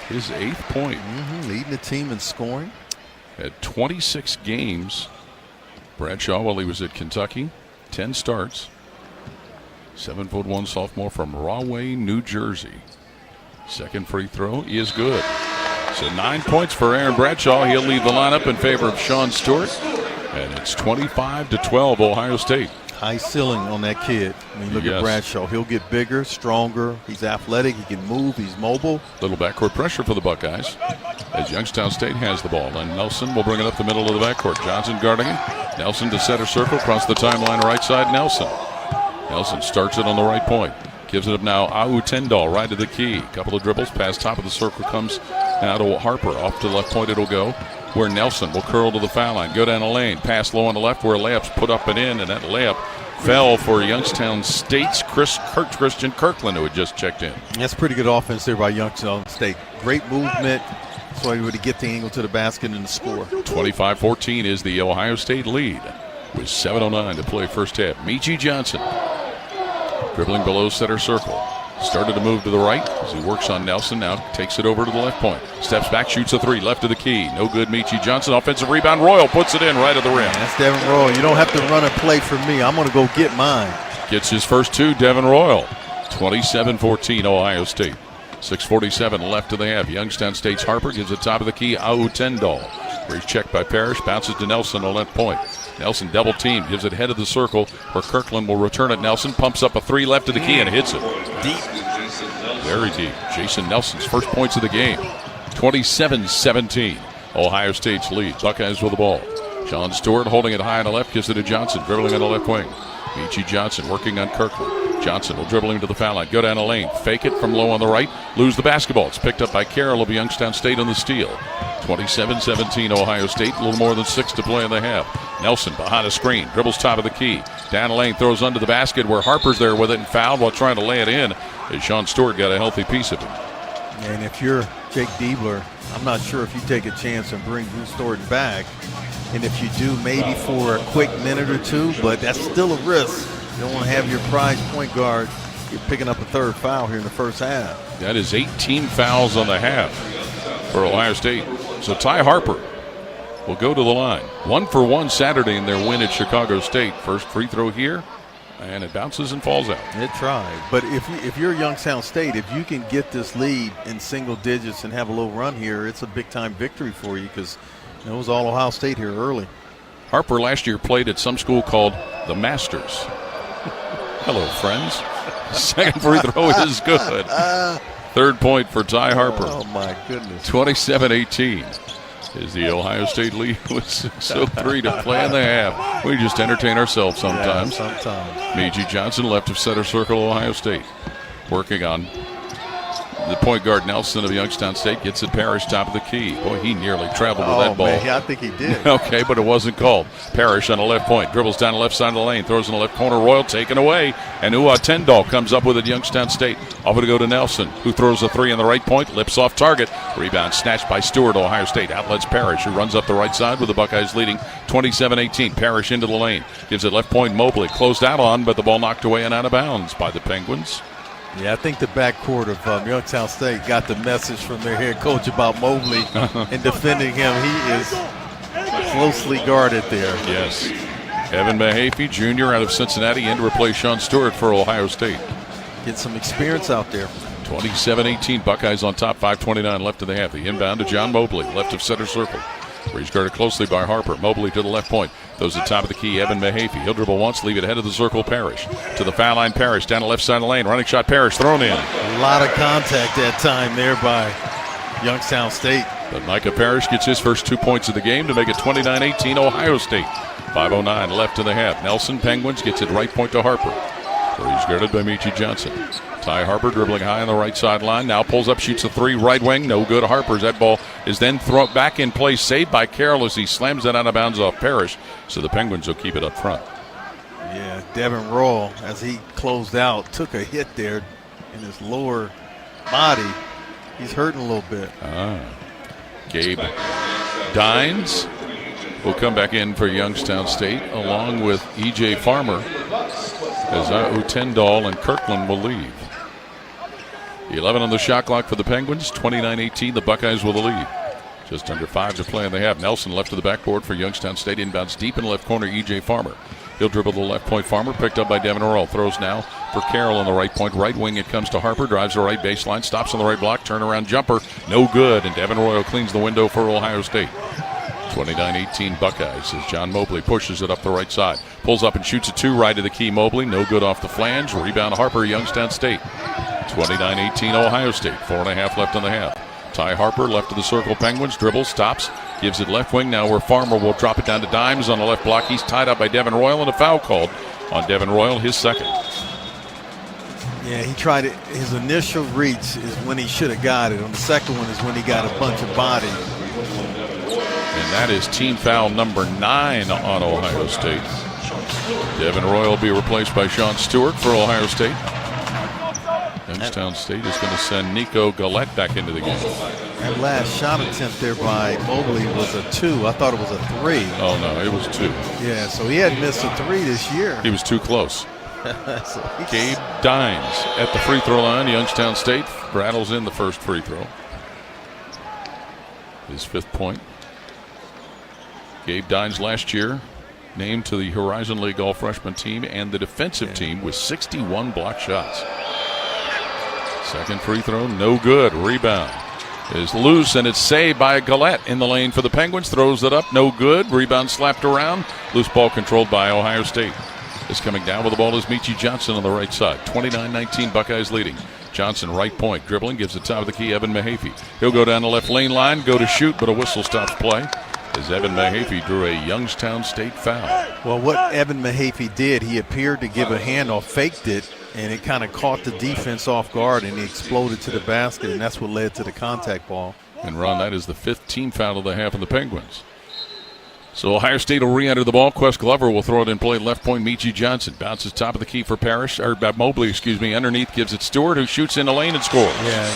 His 8th point. Leading the team in scoring. Had 26 games. Bradshaw, while he was at Kentucky, 10 starts. 7'1" sophomore from Rahway, New Jersey. Second free throw is good. So 9 points for Aaron Bradshaw. He'll leave the lineup in favor of Sean Stewart. And it's 25-12 Ohio State. High ceiling on that kid. I mean, look at Bradshaw. He'll get bigger, stronger. He's athletic. He can move. He's mobile. Little backcourt pressure for the Buckeyes as Youngstown State has the ball. And Nelson will bring it up the middle of the backcourt. Johnson guarding him. Nelson to center circle. Across the timeline right side, Nelson. Nelson starts it on the right point. Gives it up now. Tendall right to the key. Couple of dribbles past top of the circle comes now to Harper. Off to the left point it'll go, where Nelson will curl to the foul line. Go down the lane. Pass low on the left where a layup's put up and in. And that layup fell for Youngstown State's Christian Kirkland, who had just checked in. That's pretty good offense there by Youngstown State. Great movement. That's why he would get the angle to the basket and the score. 25-14 is the Ohio State lead with 7:09 to play first half. Michi Johnson dribbling below center circle. Started to move to the right as he works on Nelson. Now takes it over to the left point. Steps back, shoots a three, left of the key. No good, Michi Johnson. Offensive rebound. Royal puts it in right at the rim. That's Devin Royal. You don't have to run a play for me. I'm going to go get mine. Gets his first two, Devin Royal. 27-14 Ohio State. 6:47 left to the half. Youngstown State's Harper gives it top of the key. Tendall. He's checked by Parrish. Bounces to Nelson on left point. Nelson double team, gives it head of the circle where Kirkland will return it. Nelson pumps up a three left of the key and hits it. Deep. Very deep. Jason Nelson's first points of the game. 27-17. Ohio State's lead. Buckeyes with the ball. Sean Stewart holding it high on the left, gives it to Johnson, dribbling on the left wing. Michi Johnson working on Kirkland. Johnson will dribble him to the foul line. Go down the lane. Fake it from low on the right. Lose the basketball. It's picked up by Carroll of Youngstown State on the steal. 27-17 Ohio State. A little more than 6 to play in the half. Nelson behind a screen. Dribbles top of the key. Down the lane. Throws under the basket where Harper's there with it and fouled while trying to lay it in. As Sean Stewart got a healthy piece of it. And if you're Jake Diebler, I'm not sure if you take a chance and bring Bruce Thornton back. And if you do, maybe for a quick minute or two, but that's still a risk. You don't want to have your prize point guard get picking up a third foul here in the first half. That is 18 fouls on the half for Ohio State. So Ty Harper will go to the line. 1 for 1 Saturday in their win at Chicago State. First free throw here, and it bounces and falls out. It tried. But if you're Youngstown State, if you can get this lead in single digits and have a little run here, it's a big-time victory for you because it was all Ohio State here early. Harper last year played at some school called the Masters. Hello, friends. Second free throw is good. Third point for Ty Harper. Oh, my goodness. 27-18 is the Ohio State lead with 6:03 to play in the half. We just entertain ourselves sometimes. Yeah, sometimes. Michi Johnson, left of center circle, Ohio State. Working on the point guard Nelson of Youngstown State. Gets it Parrish, top of the key. Boy, he nearly traveled with that ball. Man, yeah, I think he did. Okay, but it wasn't called. Parrish on the left point. Dribbles down the left side of the lane. Throws in the left corner. Royal taken away. And Tendall comes up with it. Youngstown State. Off to go to Nelson, who throws a three on the right point. Lips off target. Rebound snatched by Stewart. Ohio State outlets Parrish, who runs up the right side with the Buckeyes leading 27-18. Parrish into the lane. Gives it left point Mobley. Closed out on, but the ball knocked away and out of bounds by the Penguins. Yeah, I think the backcourt of Youngstown State got the message from their head coach about Mobley and defending him. He is closely guarded there. Yes. Evan Mahaffey, Jr. out of Cincinnati, in to replace Sean Stewart for Ohio State. Get some experience out there. 27-18, Buckeyes on top, 5:29 left in the half. The inbound to John Mobley, left of center circle. Where he's guarded closely by Harper. Mobley to the left point. Those at top of the key, Evan Mahaffey. He'll dribble once, leave it ahead of the circle, Parrish. To the foul line, Parrish. Down the left side of the lane. Running shot, Parrish. Thrown in. A lot of contact that time there by Youngstown State. But Micah Parrish gets his first 2 points of the game to make it 29-18 Ohio State. 5:09 left in the half. Nelson, Penguins, gets it right point to Harper. Where he's guarded by Michi Johnson. Ty Harper dribbling high on the right sideline. Now pulls up, shoots a three, right wing. No good. Harper's. That ball is then thrown back in play. Saved by Carroll as he slams that out of bounds off Parrish. So the Penguins will keep it up front. Yeah, Devin Royal, as he closed out, took a hit there in his lower body. He's hurting a little bit. Gabe Dines will come back in for Youngstown State along with E.J. Farmer as Tendall and Kirkland will leave. 11 on the shot clock for the Penguins. 29-18, the Buckeyes with the lead. Just under 5 to play in the half. Nelson left to the backboard for Youngstown State. Inbounds deep in the left corner, E.J. Farmer. He'll dribble the left point. Farmer picked up by Devin Royal. Throws now for Carroll on the right point. Right wing it comes to Harper. Drives the right baseline. Stops on the right block. Turnaround jumper. No good. And Devin Royal cleans the window for Ohio State. 29-18 Buckeyes as John Mobley pushes it up the right side. Pulls up and shoots a 2 right of the key. Mobley, no good off the flange. Rebound Harper, Youngstown State. 29-18 Ohio State. 4.5 left in the half. Ty Harper, left of the circle, Penguins, dribbles, stops, gives it left wing. Now where Farmer will drop it down to Dimes on the left block. He's tied up by Devin Royal, and a foul called on Devin Royal, his second. Yeah, he tried it. His initial reach is when he should have got it. On the second one is when he got a bunch of body. And that is team foul number 9 on Ohio State. Devin Royal will be replaced by Sean Stewart for Ohio State. Youngstown State is going to send Nico Gillette back into the game. That last shot attempt there by Mobley was a 2. I thought it was a 3. Oh, no, it was 2. Yeah, so he hadn't missed a 3 this year. He was too close. Gabe Dines at the free throw line. Youngstown State rattles in the first free throw. His 5th point. Gabe Dines last year named to the Horizon League All-Freshman team and the defensive team with 61 block shots. Second free throw, no good. Rebound is loose, and it's saved by Gillette in the lane for the Penguins. Throws it up, no good. Rebound slapped around. Loose ball controlled by Ohio State. Is coming down with the ball is Michi Johnson on the right side. 29-19 Buckeyes leading. Johnson right point, dribbling, gives the top of the key, Evan Mahaffey. He'll go down the left lane line, go to shoot, but a whistle stops play as Evan Mahaffey drew a Youngstown State foul. Well, what Evan Mahaffey did, he appeared to give a handoff, faked it, and it kind of caught the defense off guard, and he exploded to the basket, and that's what led to the contact ball. And Ron, that is the 5th team foul of the half of the Penguins. So Ohio State will re-enter the ball. Quest Glover will throw it in play. Left point, Michi Johnson. Bounces top of the key for Mobley, underneath, gives it Stewart, who shoots in the lane and scores. Yeah,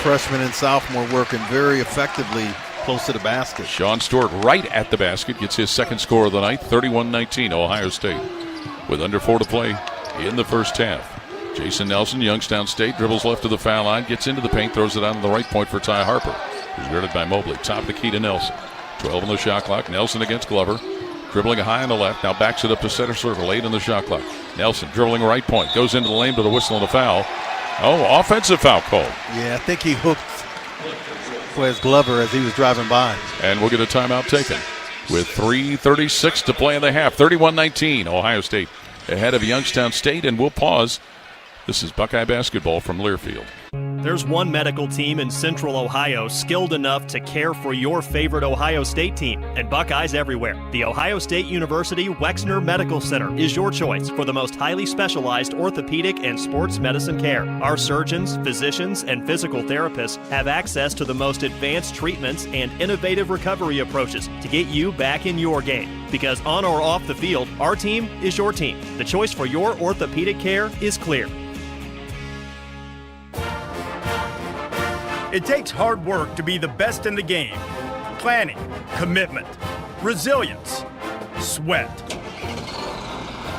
freshman and sophomore working very effectively close to the basket. Sean Stewart right at the basket, gets his second score of the night. 31-19 Ohio State with under 4 to play in the first half. Jason Nelson, Youngstown State, dribbles left of the foul line, gets into the paint, throws it out on the right point for Ty Harper, who's guarded by Mobley. Top of the key to Nelson. 12 on the shot clock. Nelson against Glover. Dribbling high on the left. Now backs it up to center circle. 8 on the shot clock. Nelson dribbling right point. Goes into the lane with a whistle and a foul. Oh, offensive foul called. Yeah, I think he hooked Quest Glover as he was driving by. And we'll get a timeout taken with 3:36 to play in the half. 31-19. Ohio State ahead of Youngstown State, and we'll pause. This is Buckeye basketball from Learfield. There's one medical team in Central Ohio skilled enough to care for your favorite Ohio State team, and Buckeyes everywhere. The Ohio State University Wexner Medical Center is your choice for the most highly specialized orthopedic and sports medicine care. Our surgeons, physicians, and physical therapists have access to the most advanced treatments and innovative recovery approaches to get you back in your game. Because on or off the field, our team is your team. The choice for your orthopedic care is clear. It takes hard work to be the best in the game. Planning, commitment, resilience, sweat.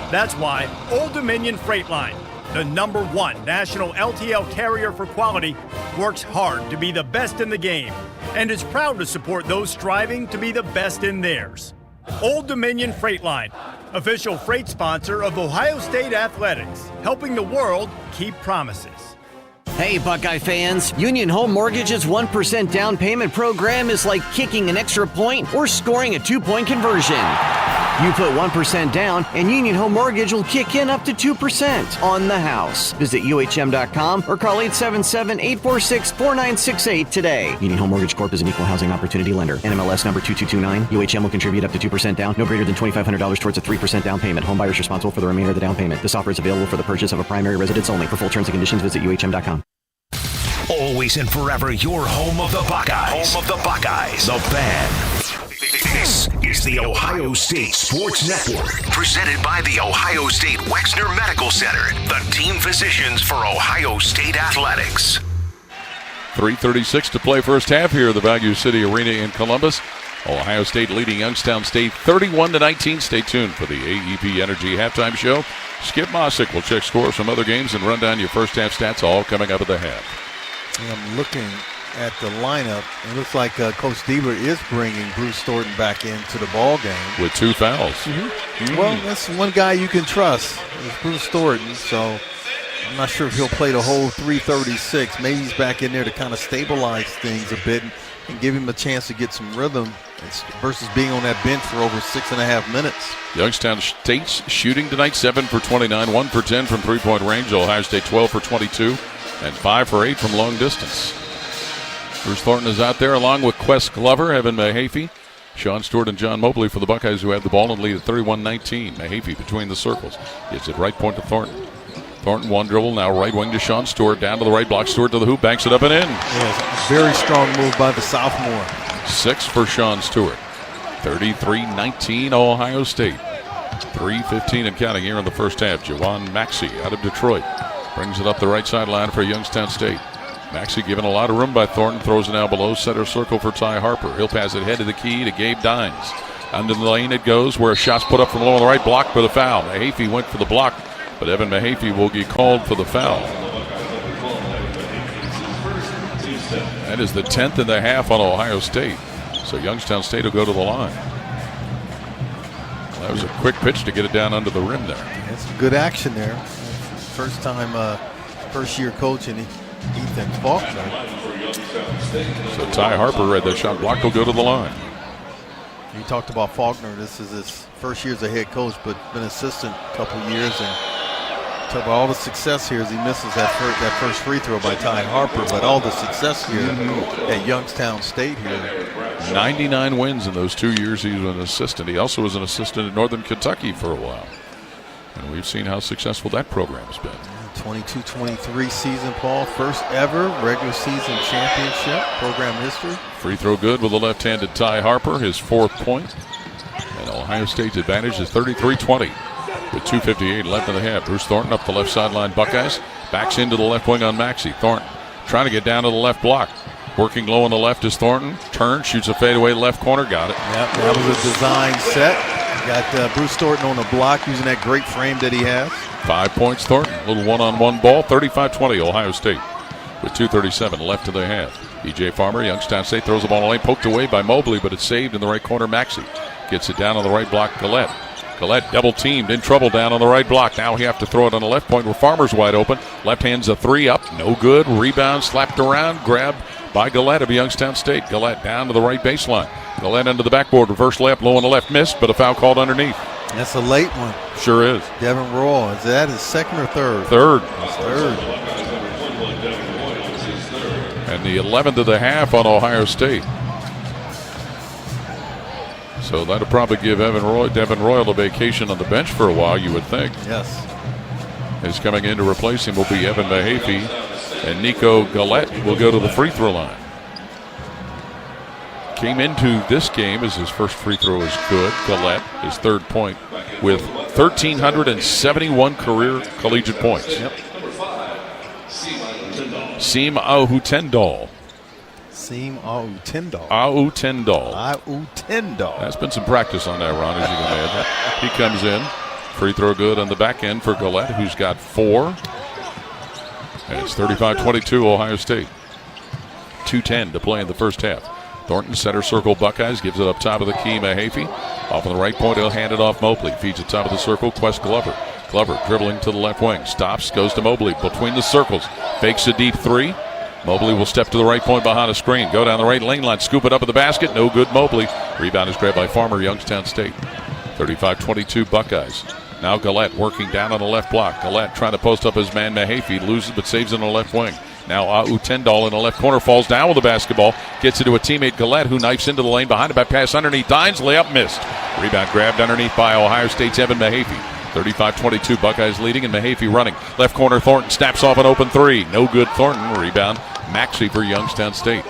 That's why Old Dominion Freight Line, the #1 national LTL carrier for quality, works hard to be the best in the game and is proud to support those striving to be the best in theirs. Old Dominion Freight Line, official freight sponsor of Ohio State Athletics, helping the world keep promises. Hey, Buckeye fans, Union Home Mortgage's 1% down payment program is like kicking an extra point or scoring a 2-point conversion. You put 1% down, and Union Home Mortgage will kick in up to 2% on the house. Visit UHM.com or call 877-846-4968 today. Union Home Mortgage Corp is an equal housing opportunity lender. NMLS number 2229. UHM will contribute up to 2% down, no greater than $2,500 towards a 3% down payment. Home buyers responsible for the remainder of the down payment. This offer is available for the purchase of a primary residence only. For full terms and conditions, visit UHM.com. Always and forever your home of the Buckeyes. Home of the Buckeyes. The Fan. This is the Ohio State Sports Network, presented by the Ohio State Wexner Medical Center, the team physicians for Ohio State Athletics. 3:36 to play first half here at the Value City Arena in Columbus. Ohio State leading Youngstown State 31-19. Stay tuned for the AEP Energy halftime show. Skip Mossick will check scores from other games and run down your first half stats, all coming up at the half. I'm looking at the lineup. It looks like Coach Dieber is bringing Bruce Thornton back into the ball game with 2 fouls. Well, that's one guy you can trust. It's Bruce Thornton, so I'm not sure if he'll play the whole 3:36. Maybe he's back in there to kind of stabilize things a bit and give him a chance to get some rhythm versus being on that bench for over 6.5 minutes. Youngstown State's shooting tonight, 7 for 29, 1 for 10 from three-point range. Ohio State 12 for 22, and 5 for 8 from long distance. Bruce Thornton is out there along with Quest Glover, Evan Mahaffey, Sean Stewart, and John Mobley for the Buckeyes, who have the ball and lead at 31-19. Mahaffey between the circles. Gets it right point to Thornton. Thornton one dribble, now right wing to Sean Stewart, down to the right block. Stewart to the hoop, banks it up and in. Yes, very strong move by the sophomore. 6 for Sean Stewart. 33-19 Ohio State. 3:15 and counting here in the first half. Jawan Maxey out of Detroit brings it up the right sideline for Youngstown State. Maxey given a lot of room by Thornton, throws it now below center circle for Ty Harper. He'll pass it head of the key to Gabe Dines. Under the lane it goes, where a shot's put up from low on the right, blocked for the foul. Mahaffey went for the block, but Evan Mahaffey will get called for the foul. That is the 10th and a half on Ohio State. So Youngstown State will go to the line. Well, that was a quick pitch to get it down under the rim there. That's some good action there. First time, first year coaching Ethan Faulkner. So Ty Harper read that shot blocked, will go to the line. You talked about Faulkner. This is his first year as a head coach, but been assistant a couple years, and talk about all the success here as he misses that first free throw by Ty Harper, but all the success here at Youngstown State here. 99 wins in those 2 years he was an assistant. He also was an assistant at Northern Kentucky for a while, and we've seen how successful that program has been. 22-23 season, Paul. First ever regular season championship program history. Free throw good with the left-handed Ty Harper, his 4th point. And Ohio State's advantage is 33-20 with 2:58 left in the half. Bruce Thornton up the left sideline, Buckeyes. Backs into the left wing on Maxey. Thornton trying to get down to the left block. Working low on the left is Thornton. Turns, shoots a fadeaway left corner, got it. Yep, that was a design set. Got Bruce Thornton on the block using that great frame that he has. 5 points, Thornton. A little one-on-one ball. 35-20 Ohio State with 2:37 left in the half. E.J. Farmer, Youngstown State throws the ball in the lane, poked away by Mobley, but it's saved in the right corner. Maxey gets it down on the right block. Gillette double teamed, in trouble down on the right block. Now he have to throw it on the left point where Farmer's wide open. Left hand's a 3 up, no good. Rebound slapped around, grabbed by Gillette of Youngstown State. Gillette down to the right baseline. Gillette under the backboard, reverse layup, low on the left, missed, but a foul called underneath. That's a late one. Sure is. Devin Royal, is that his second or third? Third. It's third. And the 11th of the half on Ohio State. So that'll probably give Devin Royal a vacation on the bench for a while, you would think. Yes. Is coming in to replace him will be Evan Mahaffey, and Nico Gillette will go to the free throw line. Came into this game as his first free throw is good. Gillette, his 3rd point, with 1,371 career collegiate points. Yep. Seem Ahutendal. Seem Ahutendal. Ahutendal. That's been some practice on that, Ron, as you can imagine. He comes in. Free throw good on the back end for Gillette, who's got 4. And it's 35-22 Ohio State. 2:10 to play in the first half. Thornton center circle Buckeyes, gives it up top of the key. Mahaffey off on the right point, he'll hand it off Mobley. Feeds it top of the circle, Quest Glover. Glover dribbling to the left wing, stops, goes to Mobley between the circles, fakes a deep 3. Mobley will step to the right point behind a screen, go down the right lane line, scoop it up at the basket, no good. Mobley. Rebound is grabbed by Farmer, Youngstown State. 35-22 Buckeyes. Now Gillette working down on the left block. Gillette trying to post up his man Mahaffey, loses but saves it on the left wing. Now Ahutendal in the left corner falls down with the basketball, gets it to a teammate Gillette, who knifes into the lane behind it, back pass underneath, Dines, layup missed. Rebound grabbed underneath by Ohio State's Evan Mahaffey. 35-22 Buckeyes leading, and Mahaffey running. Left corner Thornton snaps off an open 3. No good. Thornton. Rebound Maxey for Youngstown State.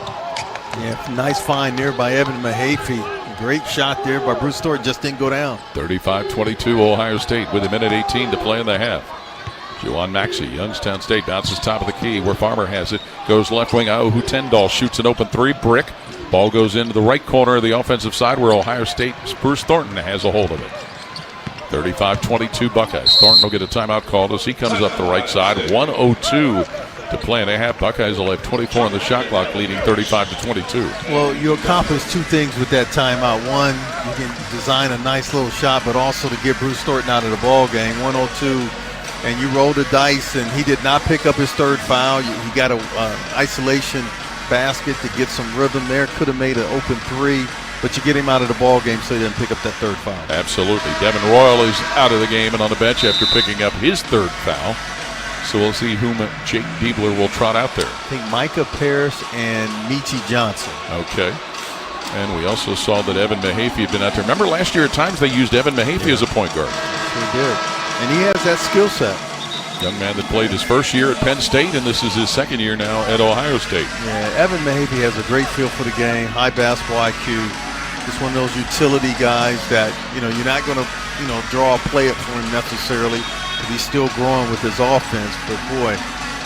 Yeah, nice find there by Evan Mahaffey. Great shot there by Bruce Thornton, just didn't go down. 35-22 Ohio State with 1:18 to play in the half. Juwan Maxey, Youngstown State bounces top of the key where Farmer has it. Goes left wing. Ahutendal shoots an open 3. Brick. Ball goes into the right corner of the offensive side where Ohio State's Bruce Thornton has a hold of it. 35-22 Buckeyes. Thornton will get a timeout called as he comes up the right side. 1:02 to play in a half. Buckeyes will have 24 on the shot clock, leading 35-22. Well, you accomplish 2 things with that timeout. One, you can design a nice little shot, but also to get Bruce Thornton out of the ball game. 1:02, and you roll the dice, and he did not pick up his 3rd foul. He got an isolation basket to get some rhythm there. Could have made an open 3, but you get him out of the ball game so he doesn't pick up that third foul. Absolutely. Devin Royal is out of the game and on the bench after picking up his third foul. So we'll see whom Jake Diebler will trot out there. I think Micah Parrish and Michi Johnson. Okay. And we also saw that Evan Mahaffey had been out there. Remember last year at times they used Evan Mahaffey as a point guard. Sure did. And he has that skill set. Young man that played his first year at Penn State, and this is his second year now at Ohio State. Yeah, Evan Mahaffey has a great feel for the game, high basketball IQ. Just one of those utility guys that, you're not going to, draw a play up for him necessarily, because he's still growing with his offense. But, boy,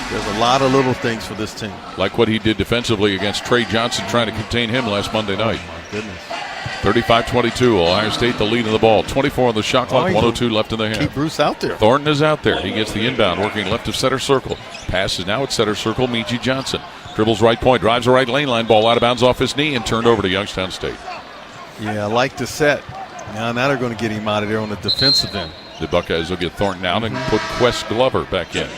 there's a lot of little things for this team. Like what he did defensively against Trey Johnson trying to contain him last Monday night. Oh, my goodness. 35-22, Ohio State the lead in the ball. 24 on the shot clock, 102 left in the half. Keep Bruce out there. Thornton is out there. He gets the inbound, working left of center circle. Pass is now at center circle, Michi Johnson. Dribbles right point, drives the right lane line, ball out of bounds off his knee and turned over to Youngstown State. Yeah, I like the set. Now they're going to get him out of there on the defensive end. The Buckeyes will get Thornton out and put Quest Glover back in.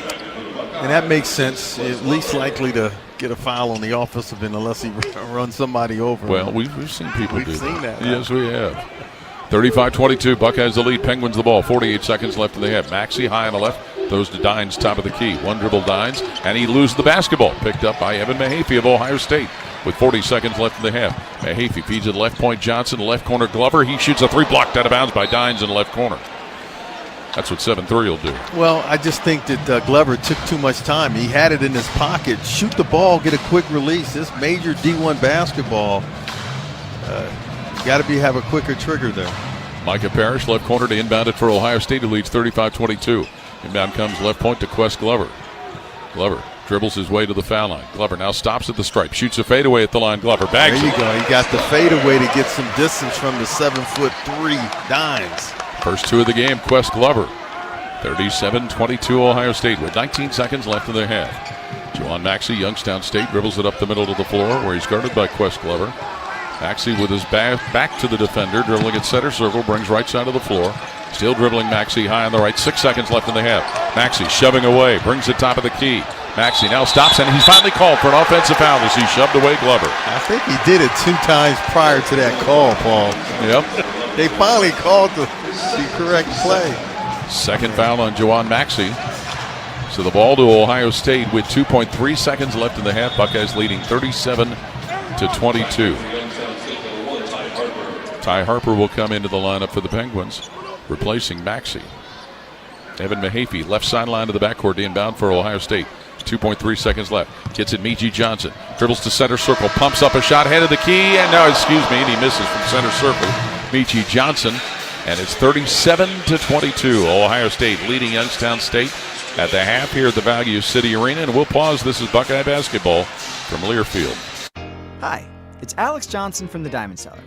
And that makes sense. At least likely to get a foul on the offensive end unless he runs somebody over. Well, we've seen people do that. We've seen that. Yes, we have. 35-22, Buckeyes the lead, Penguins the ball. 48 seconds left in the half. Maxey high on the left, throws to Dines, top of the key. One dribble Dines, and he loses the basketball. Picked up by Evan Mahaffey of Ohio State with 40 seconds left in the half. Mahaffey feeds it left point Johnson, left corner Glover. He shoots a three blocked out of bounds by Dines in the left corner. That's what 7-3 will do. Well, I just think that Glover took too much time. He had it in his pocket. Shoot the ball, get a quick release. This major D1 basketball, you got to have a quicker trigger there. Micah Parrish, left corner to inbound it for Ohio State, who leads 35-22. Inbound comes left point to Quest Glover. Glover dribbles his way to the foul line. Glover now stops at the stripe, shoots a fadeaway at the line. Glover bags There you go. He got the fadeaway to get some distance from the 7'3" Dines. First two of the game, Quest Glover. 37-22 Ohio State with 19 seconds left in their half. Juwan Maxey, Youngstown State, dribbles it up the middle to the floor where he's guarded by Quest Glover. Maxey with his back to the defender, dribbling at center circle, brings right side of the floor. Still dribbling Maxey high on the right, 6 seconds left in the half. Maxey shoving away, brings it top of the key. Maxey now stops, and he's finally called for an offensive foul as he shoved away Glover. I think he did it 2 times prior to that call, Paul. Yep. They finally called the correct play. Second foul on Juwan Maxey. So the ball to Ohio State with 2.3 seconds left in the half. Buckeyes leading 37-22. Ty Harper will come into the lineup for the Penguins, replacing Maxey. Evan Mahaffey, left sideline to the backcourt, inbound for Ohio State. 2.3 seconds left. Gets it Michi Johnson. Dribbles to center circle, pumps up a shot, head of the key, and and he misses from center circle. Michi Johnson, and it's 37-22. Ohio State leading Youngstown State at the half here at the Value City Arena, and we'll pause. This is Buckeye basketball from Learfield. Hi, it's Alex Johnson from the Diamond Cellar.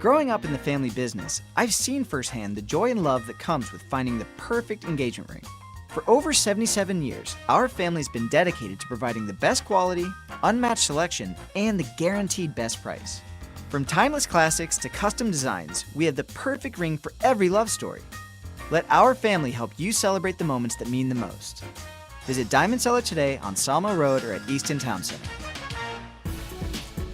Growing up in the family business, I've seen firsthand the joy and love that comes with finding the perfect engagement ring. For over 77 years, our family's been dedicated to providing the best quality, unmatched selection, and the guaranteed best price. From timeless classics to custom designs, we have the perfect ring for every love story. Let our family help you celebrate the moments that mean the most. Visit Diamond Cellar today on Salmo Road or at Easton Town Center.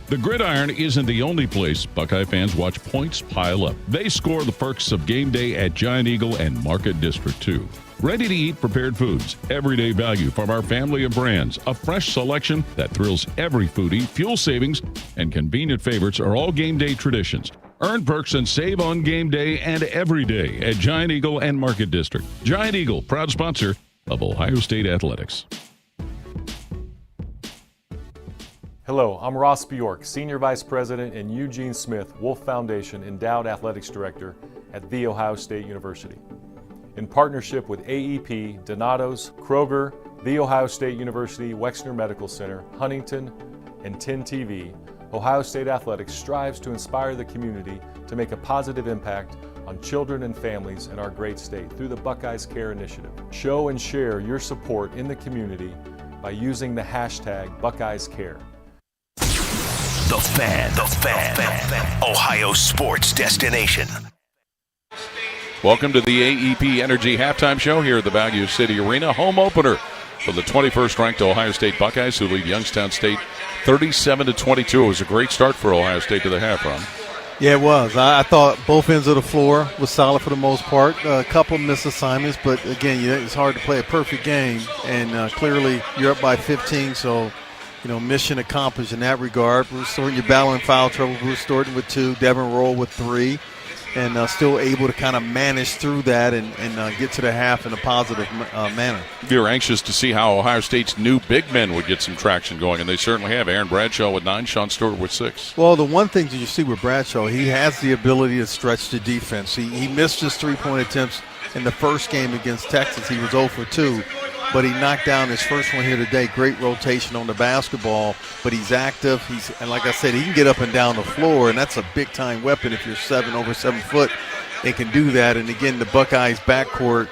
The Gridiron isn't the only place Buckeye fans watch points pile up. They score the perks of game day at Giant Eagle and Market District 2. Ready-to-eat prepared foods, everyday value from our family of brands, a fresh selection that thrills every foodie, fuel savings, and convenient favorites are all game day traditions. Earn perks and save on game day and every day at Giant Eagle and Market District. Giant Eagle, proud sponsor of Ohio State Athletics. Hello, I'm Ross Bjork, Senior Vice President and Eugene Smith Wolf Foundation Endowed Athletics Director at The Ohio State University. In partnership with AEP, Donato's, Kroger, The Ohio State University Wexner Medical Center, Huntington, and 10 TV, Ohio State Athletics strives to inspire the community to make a positive impact on children and families in our great state through the Buckeyes Care Initiative. Show and share your support in the community by using the hashtag BuckeyesCare. The Fan. Ohio sports destination. Welcome to the AEP Energy Halftime Show here at the Value City Arena. Home opener for the 21st ranked Ohio State Buckeyes, who lead Youngstown State 37-22. It was a great start for Ohio State to the half run. Yeah, it was. I thought both ends of the floor was solid for the most part. A couple missed assignments, but again, it's hard to play a perfect game. And clearly, you're up by 15, so mission accomplished in that regard. Bruce Thornton, you're battling foul trouble. Bruce Thornton with 2, Devin Roll with 3, and still able to kind of manage through that and get to the half in a positive manner. You're anxious to see how Ohio State's new big men would get some traction going, and they certainly have. Aaron Bradshaw with 9, Sean Stewart with 6. Well, the one thing that you see with Bradshaw, he has the ability to stretch the defense. He missed his 3-point attempts in the first game against Texas. He was 0 for 2. But he knocked down his first one here today. Great rotation on the basketball, but he's active. And like I said, he can get up and down the floor, and that's a big-time weapon if you're over 7 foot. They can do that. And, again, the Buckeyes backcourt,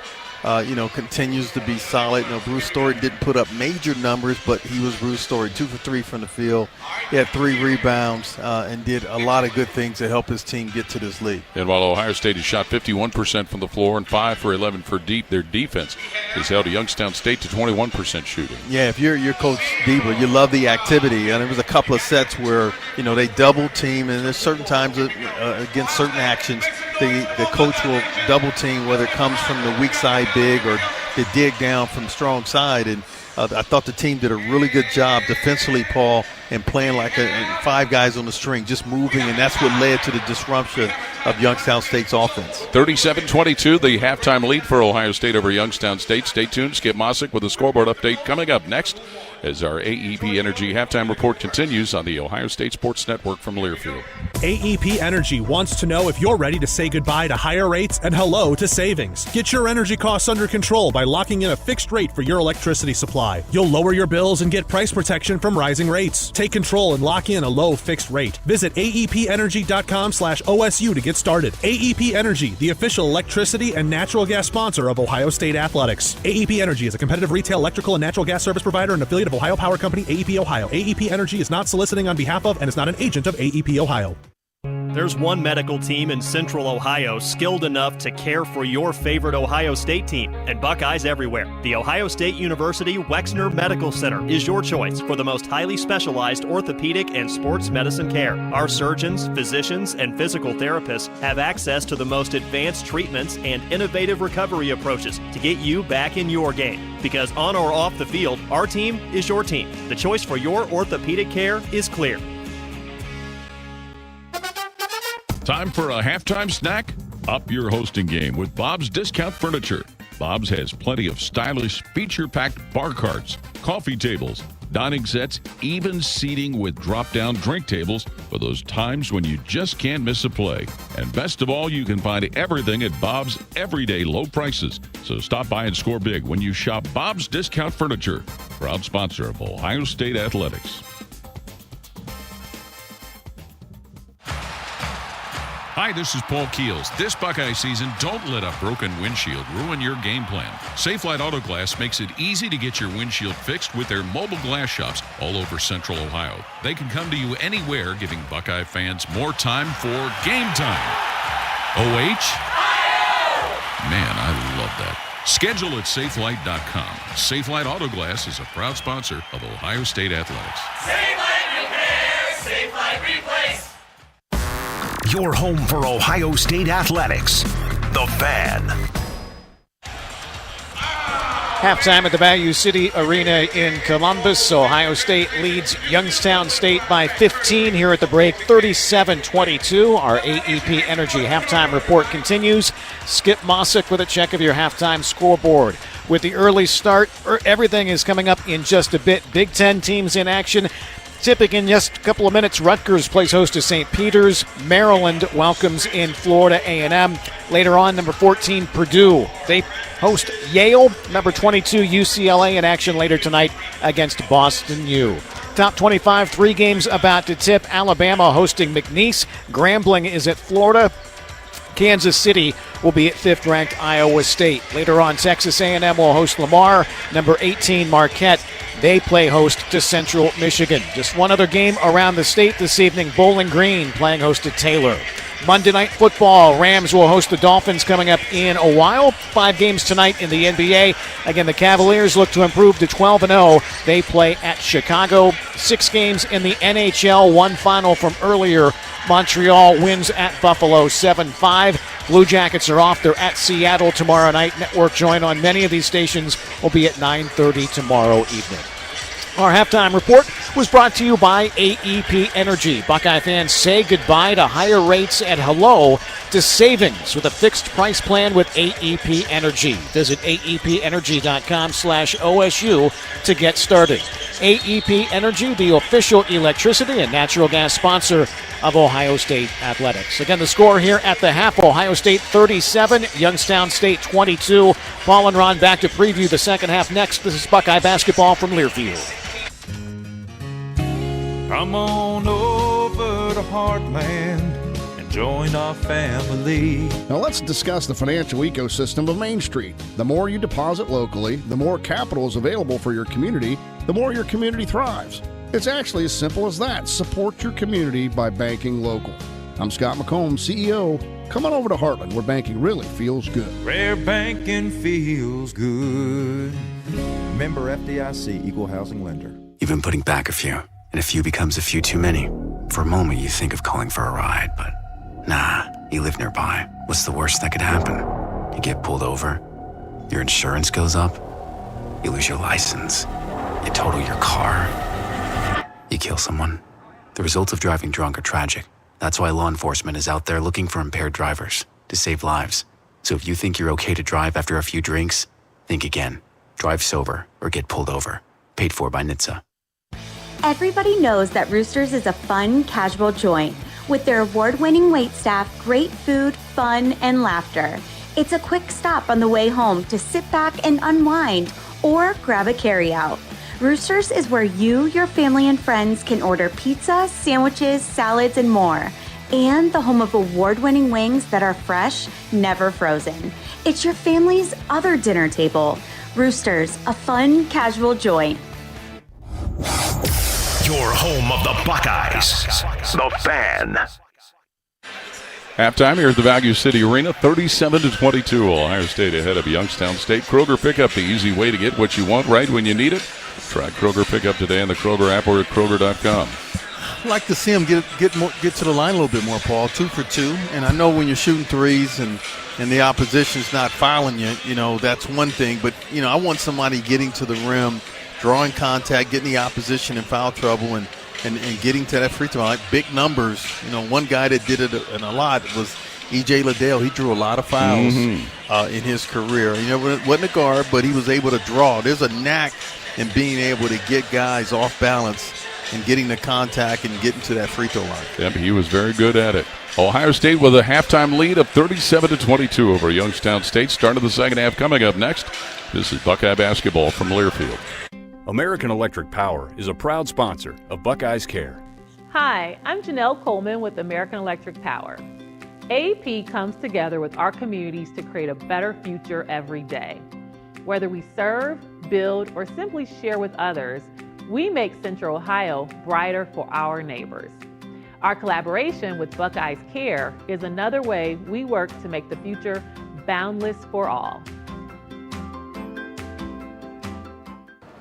continues to be solid. Bruce Thornton didn't put up major numbers, but he was Bruce Thornton, 2 for 3 from the field. He had 3 rebounds and did a lot of good things to help his team get to this league. And while Ohio State has shot 51% from the floor and 5 for 11 for their defense has held Youngstown State to 21% shooting. Yeah, if you're Coach Diebler, you love the activity. And there was a couple of sets where, they double team, and there's certain times against certain actions, the coach will double team, whether it comes from the weak side big or the dig down from strong side. And I thought the team did a really good job defensively, Paul, and playing like 5 guys on the string, just moving, and that's what led to the disruption of Youngstown State's offense. 37-22, the halftime lead for Ohio State over Youngstown State. Stay tuned. Skip Mossick with a scoreboard update coming up next as our AEP Energy halftime report continues on the Ohio State Sports Network from Learfield. AEP Energy wants to know if you're ready to say goodbye to higher rates and hello to savings. Get your energy costs under control by locking in a fixed rate for your electricity supply. You'll lower your bills and get price protection from rising rates. Take control and lock in a low fixed rate. Visit aepenergy.com/OSU to get started. AEP Energy, the official electricity and natural gas sponsor of Ohio State Athletics. AEP Energy is a competitive retail electrical and natural gas service provider and affiliate of Ohio Power Company, AEP Ohio. AEP Energy is not soliciting on behalf of and is not an agent of AEP Ohio. There's one medical team in Central Ohio skilled enough to care for your favorite Ohio State team, and Buckeyes everywhere. The Ohio State University Wexner Medical Center is your choice for the most highly specialized orthopedic and sports medicine care. Our surgeons, physicians, and physical therapists have access to the most advanced treatments and innovative recovery approaches to get you back in your game. Because on or off the field, our team is your team. The choice for your orthopedic care is clear. Time for a halftime snack? Up your hosting game with Bob's Discount Furniture. Bob's has plenty of stylish, feature-packed bar carts, coffee tables, dining sets, even seating with drop-down drink tables for those times when you just can't miss a play. And best of all, you can find everything at Bob's everyday low prices. So stop by and score big when you shop Bob's Discount Furniture, proud sponsor of Ohio State Athletics. Hi, this is Paul Keels. This Buckeye season, don't let a broken windshield ruin your game plan. Safelite Auto Glass makes it easy to get your windshield fixed with their mobile glass shops all over Central Ohio. They can come to you anywhere, giving Buckeye fans more time for game time. OH? Man, I love that. Schedule at Safelite.com. Safelite Auto Glass is a proud sponsor of Ohio State Athletics. Safelite Repair, Safelite Replace. Your home for Ohio State Athletics, The Fan. Halftime at the Bayou City Arena in Columbus. Ohio State leads Youngstown State by 15 here at the break, 37-22. Our AEP Energy halftime report continues. Skip Mossick with a check of your halftime scoreboard. With the early start, everything is coming up in just a bit. Big Ten teams in action. Tipping in just a couple of minutes, Rutgers plays host to St. Peter's. Maryland welcomes in Florida A&M. Later on, number 14, Purdue. They host Yale. Number 22, UCLA in action later tonight against Boston U. Top 25, 3 games about to tip. Alabama hosting McNeese. Grambling is at Florida. Kansas City will be at 5th-ranked Iowa State. Later on, Texas A&M will host Lamar. Number 18, Marquette. They play host to Central Michigan. Just one other game around the state this evening. Bowling Green playing host to Taylor. Monday Night Football. Rams will host the Dolphins coming up in a while. 5 games tonight in the NBA. Again, the Cavaliers look to improve to 12-0. They play at Chicago. 6 games in the NHL. One final from earlier. Montreal wins at Buffalo 7-5. Blue Jackets are off. They're at Seattle tomorrow night. Network join on many of these stations will be at 9:30 tomorrow evening. Our halftime report was brought to you by AEP Energy. Buckeye fans, say goodbye to higher rates and hello to savings with a fixed price plan with AEP Energy. Visit aepenergy.com/OSU to get started. AEP Energy, the official electricity and natural gas sponsor of Ohio State Athletics. Again, the score here at the half, Ohio State 37, Youngstown State 22. Paul and Ron back to preview the second half next. This is Buckeye basketball from Learfield. Come on over to Heartland and join our family. Now let's discuss the financial ecosystem of Main Street. The more you deposit locally, the more capital is available for your community, the more your community thrives. It's actually as simple as that. Support your community by banking local. I'm Scott McComb, CEO. Come on over to Heartland, where banking really feels good. Where banking feels good. Member FDIC, Equal Housing Lender. You've been putting back a few, and a few becomes a few too many. For a moment, you think of calling for a ride, but nah, you live nearby. What's the worst that could happen? You get pulled over, your insurance goes up, you lose your license, you total your car, you kill someone. The results of driving drunk are tragic. That's why law enforcement is out there looking for impaired drivers to save lives. So if you think you're okay to drive after a few drinks, think again. Drive sober or get pulled over. Paid for by NHTSA. Everybody knows that Roosters is a fun, casual joint. With their award-winning waitstaff, great food, fun, and laughter. It's a quick stop on the way home to sit back and unwind or grab a carryout. Roosters is where you, your family, and friends can order pizza, sandwiches, salads, and more. And the home of award-winning wings that are fresh, never frozen. It's your family's other dinner table. Roosters, a fun, casual joint. Your home of the Buckeyes. The Fan. Halftime here at the Value City Arena, 37-22. Ohio State ahead of Youngstown State. Kroger Pickup, the easy way to get what you want right when you need it. Try Kroger Pickup today on the Kroger app or at Kroger.com. I'd like to see him get to the line a little bit more, Paul. 2 for 2. And I know when you're shooting threes and the opposition's not fouling you, that's one thing. But, I want somebody getting to the rim, drawing contact, getting the opposition in foul trouble, and getting to that free throw. Like big numbers. One guy that did it a lot was E.J. Liddell. He drew a lot of fouls in his career. Wasn't a guard, but he was able to draw. There's a knack in being able to get guys off balance and getting the contact and getting to that free throw line. Yep, he was very good at it. Ohio State with a halftime lead of 37-22 over Youngstown State. Start of the second half coming up next. This is Buckeye basketball from Learfield. American Electric Power is a proud sponsor of Buckeyes Care. Hi, I'm Janelle Coleman with American Electric Power. AEP comes together with our communities to create a better future every day. Whether we serve, build, or simply share with others, we make Central Ohio brighter for our neighbors. Our collaboration with Buckeyes Care is another way we work to make the future boundless for all.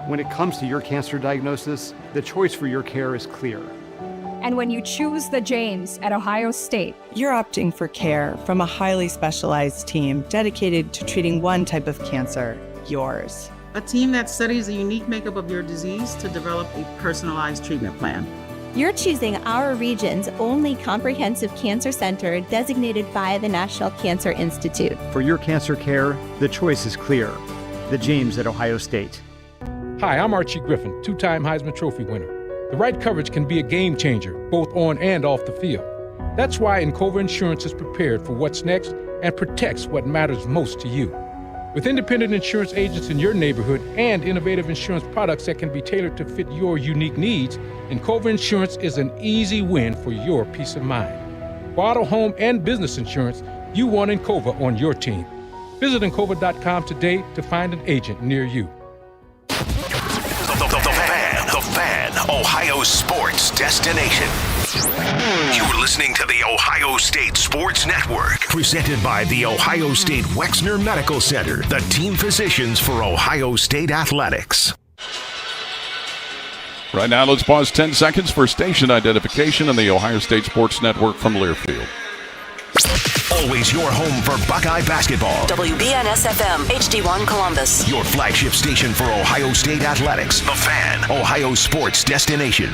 When it comes to your cancer diagnosis, the choice for your care is clear. And when you choose the James at Ohio State, you're opting for care from a highly specialized team dedicated to treating one type of cancer, yours. A team that studies the unique makeup of your disease to develop a personalized treatment plan. You're choosing our region's only comprehensive cancer center designated by the National Cancer Institute. For your cancer care, the choice is clear. The James at Ohio State. Hi, I'm Archie Griffin, 2-time Heisman Trophy winner. The right coverage can be a game changer, both on and off the field. That's why Encova Insurance is prepared for what's next and protects what matters most to you. With independent insurance agents in your neighborhood and innovative insurance products that can be tailored to fit your unique needs, Encova Insurance is an easy win for your peace of mind. For auto, home, and business insurance, you want Encova on your team. Visit Encova.com today to find an agent near you. The Fan Ohio sports destination. You're listening to the Ohio State Sports Network, presented by the Ohio State Wexner Medical Center, the team physicians for Ohio State athletics. Right now, let's pause 10 seconds for station identification on the Ohio State Sports Network from Learfield. Always your home for Buckeye basketball. WBNS-FM, HD1 Columbus. Your flagship station for Ohio State athletics. The Fan, Ohio sports destination.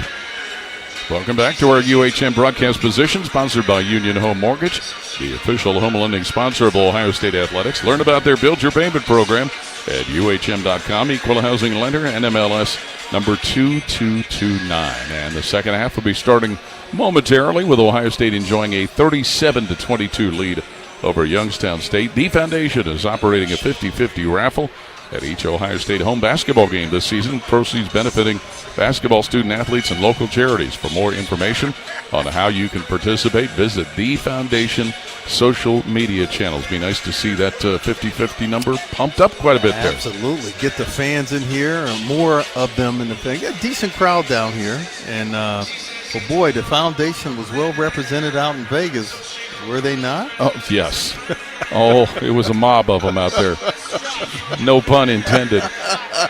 Welcome back to our UHM broadcast position, sponsored by Union Home Mortgage, the official home lending sponsor of Ohio State athletics. Learn about their Build Your Payment program at UHM.com. Equal housing lender, NMLS number 2229. And the second half will be starting momentarily with Ohio State enjoying a 37-22 lead over Youngstown State. The Foundation is operating a 50-50 raffle at each Ohio State home basketball game this season. Proceeds benefiting basketball student athletes and local charities. For more information on how you can participate, visit the Foundation social media channels. Be nice to see that 50-50 number pumped up quite a bit there. Absolutely. Get the fans in here, more of them in the thing. Got a decent crowd down here. And, well, boy, the Foundation was well represented out in Vegas. Were they not? Oh, yes. Oh, it was a mob of them out there. No pun intended.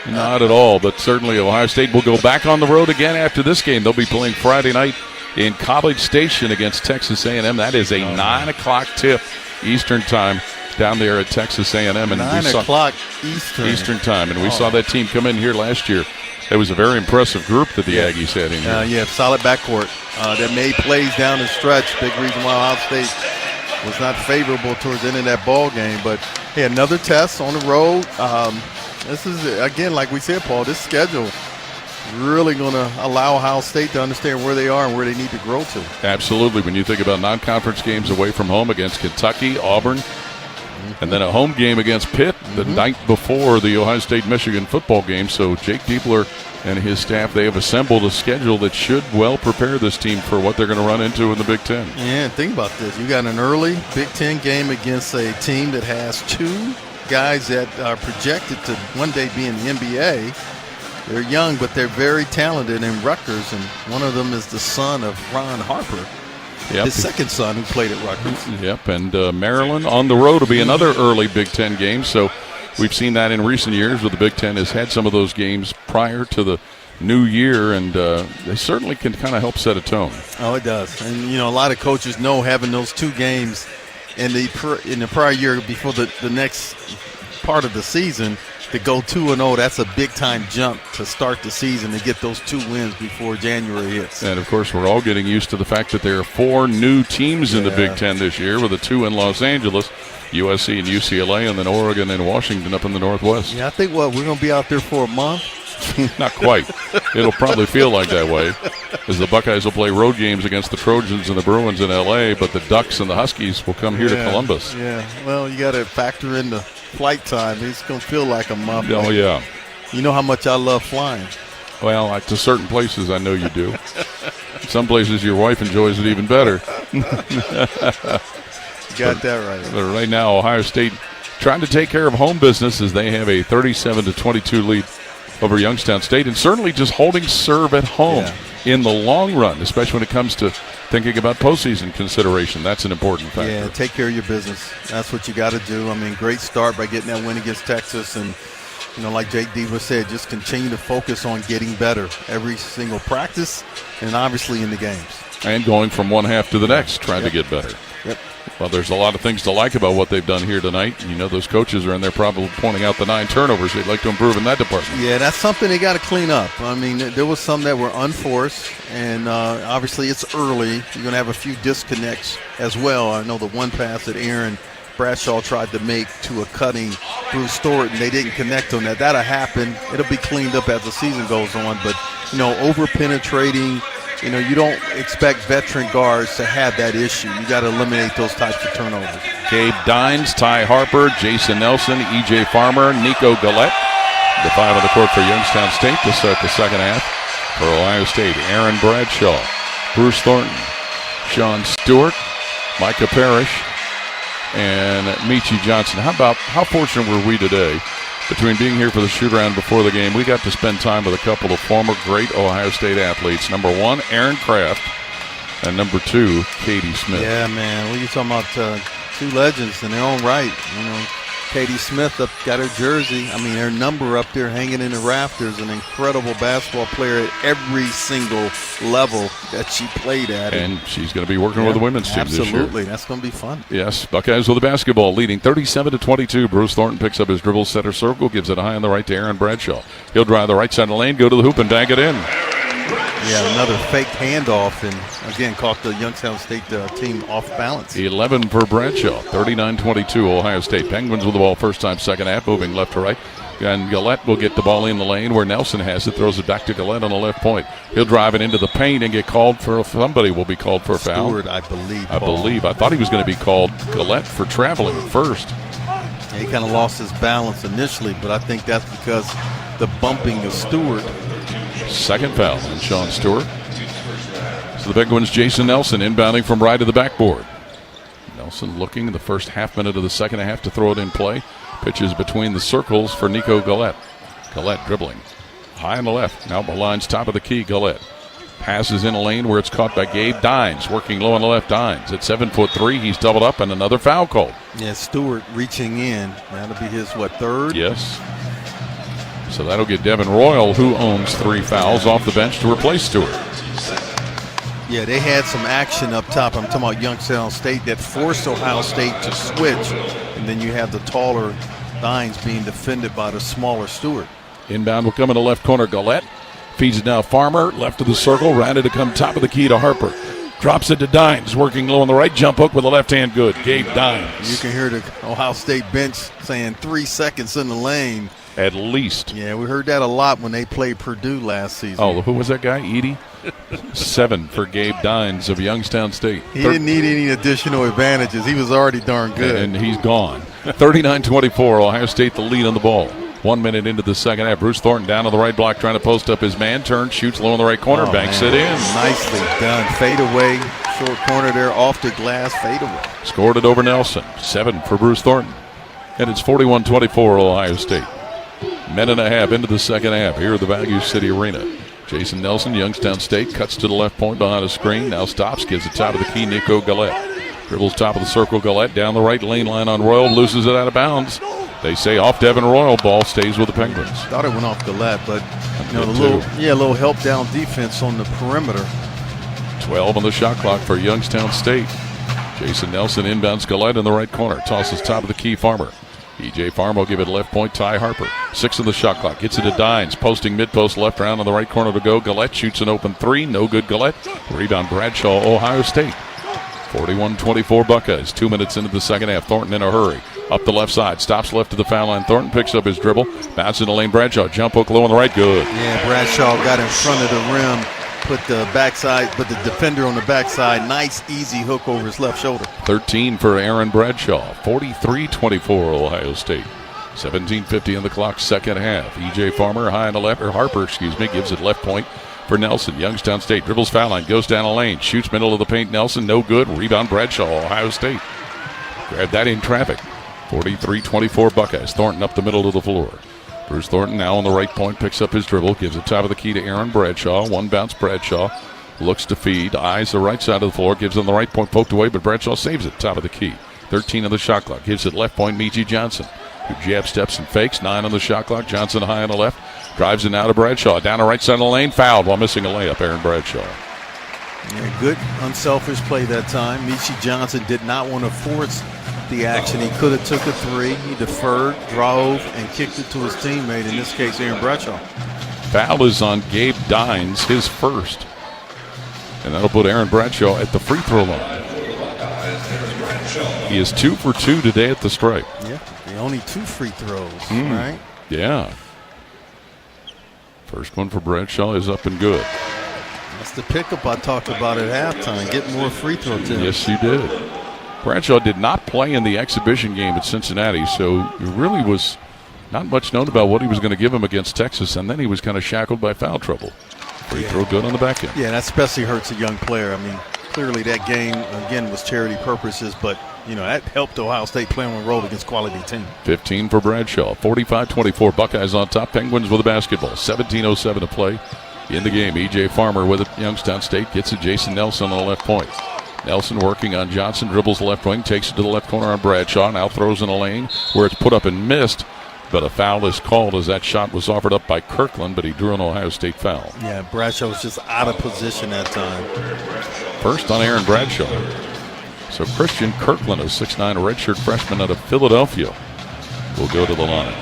Not at all. But certainly Ohio State will go back on the road again after this game. They'll be playing Friday night in College Station against Texas A&M. That is a 9 o'clock tip Eastern time down there at Texas A&M. And 9 o'clock Eastern time. And we saw that team come in here last year. It was a very impressive group that the Aggies had in here. Yeah, solid backcourt that made plays down the stretch. Big reason why Ohio State was not favorable towards the end of that ball game. But, hey, another test on the road. This is, again, like we said, Paul, this schedule really going to allow Ohio State to understand where they are and where they need to grow to. Absolutely. When you think about non-conference games away from home against Kentucky, Auburn, and then a home game against Pitt the night before the Ohio State-Michigan football game. So Jake Diepler and his staff, they have assembled a schedule that should well prepare this team for what they're going to run into in the Big Ten. Yeah, think about this. You got an early Big Ten game against a team that has two guys that are projected to one day be in the NBA. They're young, but they're very talented in Rutgers, and one of them is the son of Ron Harper. Yep. His second son who played at Rutgers. Yep, and Maryland on the road will be another early Big Ten game. So we've seen that in recent years where the Big Ten has had some of those games prior to the new year, and they certainly can kind of help set a tone. Oh, it does. And, you know, a lot of coaches know having those two games in the prior year before the next part of the season to go 2-0, that's a big-time jump to start the season to get those two wins before January hits. And, of course, we're all getting used to the fact that there are 4 new teams in the Big Ten this year, with the 2 in Los Angeles, USC and UCLA, and then Oregon and Washington up in the Northwest. Yeah, I think, we're going to be out there for a month? Not quite. It'll probably feel like that way, as the Buckeyes will play road games against the Trojans and the Bruins in L.A., but the Ducks and the Huskies will come here to Columbus. Yeah, well, you got to factor in the flight time. It's going to feel like a month. Oh, yeah. You know how much I love flying. Well, to certain places, I know you do. Some places your wife enjoys it even better. You got that right. But right now, Ohio State trying to take care of home business as they have a 37-22 lead over Youngstown State, and certainly just holding serve at home in the long run, especially when it comes to thinking about postseason consideration. That's an important factor. Yeah, take care of your business. That's what you got to do. I mean, great start by getting that win against Texas, and, you know, like Jake Diva said, just continue to focus on getting better every single practice and obviously in the games. And going from one half to the next, trying to get better. Yep. Well, there's a lot of things to like about what they've done here tonight. You know, those coaches are in there probably pointing out the 9 turnovers. They'd like to improve in that department. Yeah, that's something they got to clean up. I mean, there was some that were unforced, and obviously it's early. You're going to have a few disconnects as well. I know the one pass that Aaron Bradshaw tried to make to a cutting Bruce Thornton, they didn't connect on that. That'll happen. It'll be cleaned up as the season goes on. But, you know, over-penetrating, you know, you don't expect veteran guards to have that issue. You got to eliminate those types of turnovers. Gabe Dines, Ty Harper, Jason Nelson, E.J. Farmer, Nico Gillette. The 5 on the court for Youngstown State to start the second half. For Ohio State, Aaron Bradshaw, Bruce Thornton, Sean Stewart, Micah Parrish, and Michi Johnson. How fortunate were we today Between being here for the shoot-around before the game, we got to spend time with a couple of former great Ohio State athletes. Number 1, Aaron Kraft, and number 2, Katie Smith. Yeah, man. Well, you're talking about two legends in their own right. You know, Katie Smith got her jersey. I mean, her number up there hanging in the rafters. An incredible basketball player at every single level that she played at. And she's going to be working with the women's team this year. Absolutely. That's going to be fun. Yes, Buckeyes with the basketball, leading 37-22. Bruce Thornton picks up his dribble, center circle, gives it high on the right to Aaron Bradshaw. He'll drive the right side of the lane, go to the hoop, and bang it in. Yeah, another fake handoff, and again caught the Youngstown State team off balance. 11 for Bradshaw, 39-22 Ohio State. Penguins with the ball first time, second half, moving left to right. And Gillette will get the ball in the lane where Nelson has it, throws it back to Gillette on the left point. He'll drive it into the paint and get called for, somebody will be called for a foul. Stewart, I believe. I thought he was going to be called Gillette for traveling first. Yeah, he kind of lost his balance initially, but I think that's because the bumping of Stewart. Second foul on Sean Stewart. So the Penguins, Jason Nelson inbounding from right of the backboard. Nelson looking in the first half minute of the second half to throw it in play. Pitches between the circles for Nico Gillette. Gillette dribbling. High on the left. Now Malign's top of the key. Gillette passes in a lane where it's caught by Gabe Dines. Working low on the left. Dines at 7'3". He's doubled up and another foul called. Yeah, Stewart reaching in. That'll be his, third? Yes. So that'll get Devin Royal, who owns 3 fouls, off the bench to replace Stewart. Yeah, they had some action up top. I'm talking about Youngstown State that forced Ohio State to switch. And then you have the taller Dines being defended by the smaller Stewart. Inbound will come in the left corner. Gillette feeds it now. Farmer, left of the circle, rounded to come top of the key to Harper. Drops it to Dines, working low on the right. Jump hook with the left hand, good. Gabe Dines. You can hear the Ohio State bench saying 3 seconds in the lane. At least. Yeah, we heard that a lot when they played Purdue last season. Oh, who was that guy? Edie? 7 for Gabe Dines of Youngstown State. He didn't need any additional advantages. He was already darn good. And he's gone. 39-24, Ohio State the lead on the ball. 1 minute into the second half. Bruce Thornton down on the right block trying to post up his man. Turns, shoots low on the right corner, banks it in. Nicely done. Fade away. Short corner there off the glass. Fade away. Scored it over Nelson. 7 for Bruce Thornton. And it's 41-24 Ohio State. Minute and a half into the second half here at the Value City Arena. Jason Nelson, Youngstown State, cuts to the left point behind a screen. Now stops, gives it top of the key, Nico Gillette. Dribbles top of the circle, Gillette down the right lane line on Royal, loses it out of bounds. They say off Devin Royal, ball stays with the Penguins. Thought it went off Gillette, but a little help down defense on the perimeter. 12 on the shot clock for Youngstown State. Jason Nelson inbounds Gillette in the right corner, tosses top of the key, Farmer. E.J. Farmer will give it left point, Ty Harper. 6 on the shot clock, gets it to Dines, posting mid-post left round on the right corner to go. Gillette shoots an open 3, no good Gillette. Rebound Bradshaw, Ohio State. 41-24 Buckeyes, 2 minutes into the second half. Thornton in a hurry. Up the left side, stops left to the foul line. Thornton picks up his dribble, bounces in the lane. Bradshaw, jump hook low on the right, good. Yeah, Bradshaw got in front of the rim, put the defender on the backside. Nice, easy hook over his left shoulder. 13 for Aaron Bradshaw. 43-24 Ohio State. 17:50 on the clock, second half. E.J. Farmer high on the left, or Harper, gives it left point for Nelson. Youngstown State dribbles foul line, goes down a lane, shoots middle of the paint. Nelson, no good. Rebound Bradshaw, Ohio State. Grabbed that in traffic. 43-24 Buckeyes. Thornton up the middle of the floor. Bruce Thornton now on the right point, picks up his dribble, gives it top of the key to Aaron Bradshaw. One bounce Bradshaw, looks to feed, eyes the right side of the floor, gives him the right point, poked away, but Bradshaw saves it, top of the key. 13 on the shot clock, gives it left point, Michi Johnson, who jab steps and fakes. 9 on the shot clock, Johnson high on the left, drives it now to Bradshaw, down the right side of the lane, fouled while missing a layup, Aaron Bradshaw. Yeah, good unselfish play that time. Michi Johnson did not want to force the action. He could have took a 3. He deferred, drove, and kicked it to his teammate, in this case Aaron Bradshaw. Foul is on Gabe Dines, his first. And that'll put Aaron Bradshaw at the free throw line. He is 2 for 2 today at the stripe. Yeah, only 2 free throws, right? Yeah. First one for Bradshaw is up and good. That's the pickup I talked about at halftime. Get more free throw attempts. Yes, you did. Bradshaw did not play in the exhibition game at Cincinnati, so it really was not much known about what he was going to give him against Texas, and then he was kind of shackled by foul trouble. Free throw good on the back end. Yeah, that especially hurts a young player. I mean, clearly that game, again, was charity purposes, but that helped Ohio State play on the road against quality team. 15 for Bradshaw. 45-24. Buckeyes on top. Penguins with the basketball. 17:07 to play in the game. E.J. Farmer with it. Youngstown State gets it. Jason Nelson on the left point. Nelson working on Johnson. Dribbles the left wing. Takes it to the left corner on Bradshaw. Now throws in a lane where it's put up and missed. But a foul is called as that shot was offered up by Kirkland, but he drew an Ohio State foul. Yeah, Bradshaw was just out of position that time. First on Aaron Bradshaw. So Christian Kirkland, a 6'9" redshirt freshman out of Philadelphia, will go to the line.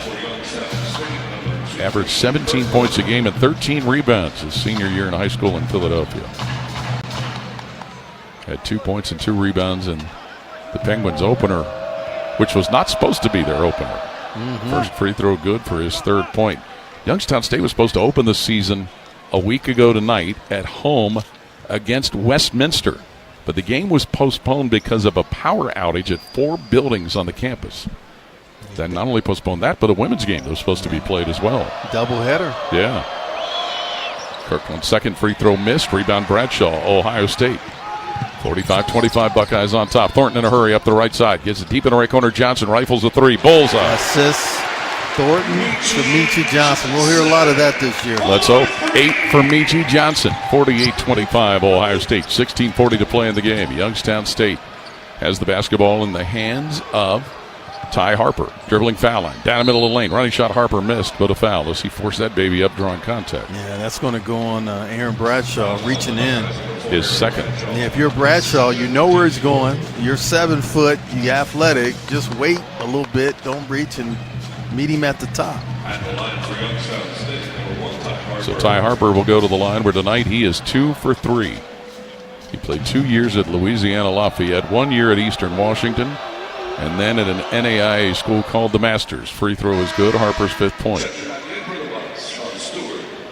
Averaged 17 points a game and 13 rebounds his senior year in high school in Philadelphia. Had 2 points and 2 rebounds in the Penguins opener, which was not supposed to be their opener. First free throw good for his third point. Youngstown State was supposed to open the season a week ago tonight at home against Westminster, but the game was postponed because of a power outage at 4 buildings on the campus. Then not only postponed that, but a women's game that was supposed to be played as well. Doubleheader. Yeah. Kirkland's second free throw missed. Rebound Bradshaw, Ohio State. 45-25 Buckeyes on top. Thornton in a hurry up the right side. Gets it deep in the right corner. Johnson rifles a three. Bullseye. Assist. Thornton to Meechie Johnson. We'll hear a lot of that this year. Let's hope. 8 for Meechie Johnson. 48-25 Ohio State. 16:40 to play in the game. Youngstown State has the basketball in the hands of Ty Harper. Dribbling foul line. Down the middle of the lane. Running shot. Harper missed, but a foul as he forced that baby up, drawing contact. Yeah, that's going to go on Aaron Bradshaw reaching in. His second. Yeah, if you're Bradshaw, you know where he's going. You're 7 foot. You're athletic. Just wait a little bit. Don't reach and meet him at the top. So Ty Harper will go to the line where tonight he is 2 for 3. He played 2 years at Louisiana Lafayette, 1 year at Eastern Washington, and then at an NAIA school called the Masters. Free throw is good. Harper's 5th point.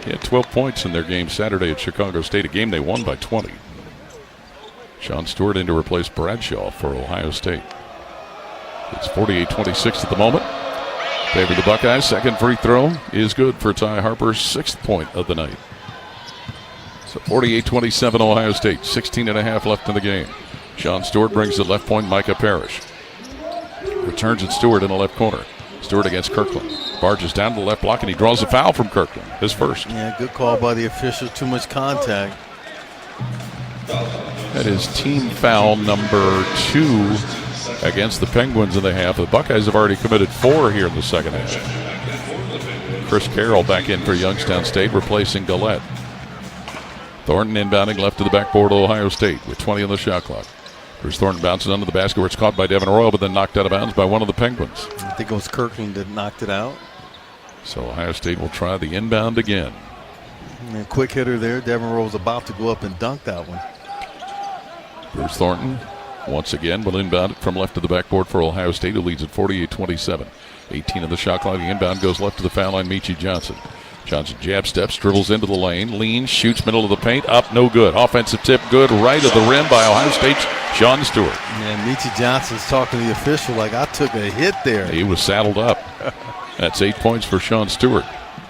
He had 12 points in their game Saturday at Chicago State, a game they won by 20. Sean Stewart in to replace Bradshaw for Ohio State. It's 48-26 at the moment. Favor the Buckeyes. Second free throw is good for Ty Harper's 6th point of the night. So 48-27 Ohio State. 16.5 left in the game. Sean Stewart brings the left point. Micah Parrish returns it. Stewart in the left corner. Stewart against Kirkland. Barges down to the left block, and he draws a foul from Kirkland. His first. Yeah, good call by the official. Too much contact. That is team foul number 2 against the Penguins in the half. The Buckeyes have already committed 4 here in the second half. Chris Carroll back in for Youngstown State, replacing Gillette. Thornton inbounding left to the backboard of Ohio State with 20 on the shot clock. Here's Thornton bouncing under the basket where it's caught by Devin Royal, but then knocked out of bounds by one of the Penguins. I think it was Kirkland that knocked it out. So Ohio State will try the inbound again. And quick hitter there. Devin Royal was about to go up and dunk that one. Bruce Thornton once again will inbound it from left to the backboard for Ohio State, who leads at 48-27. 18 of the shot clock. The inbound goes left to the foul line. Meechie Johnson. Johnson jab steps, dribbles into the lane, leans, shoots middle of the paint, up, no good. Offensive tip, good, right of the rim by Ohio State's Sean Stewart. And Meechie Johnson's talking to the official like, I took a hit there. He was saddled up. That's 8 points for Sean Stewart.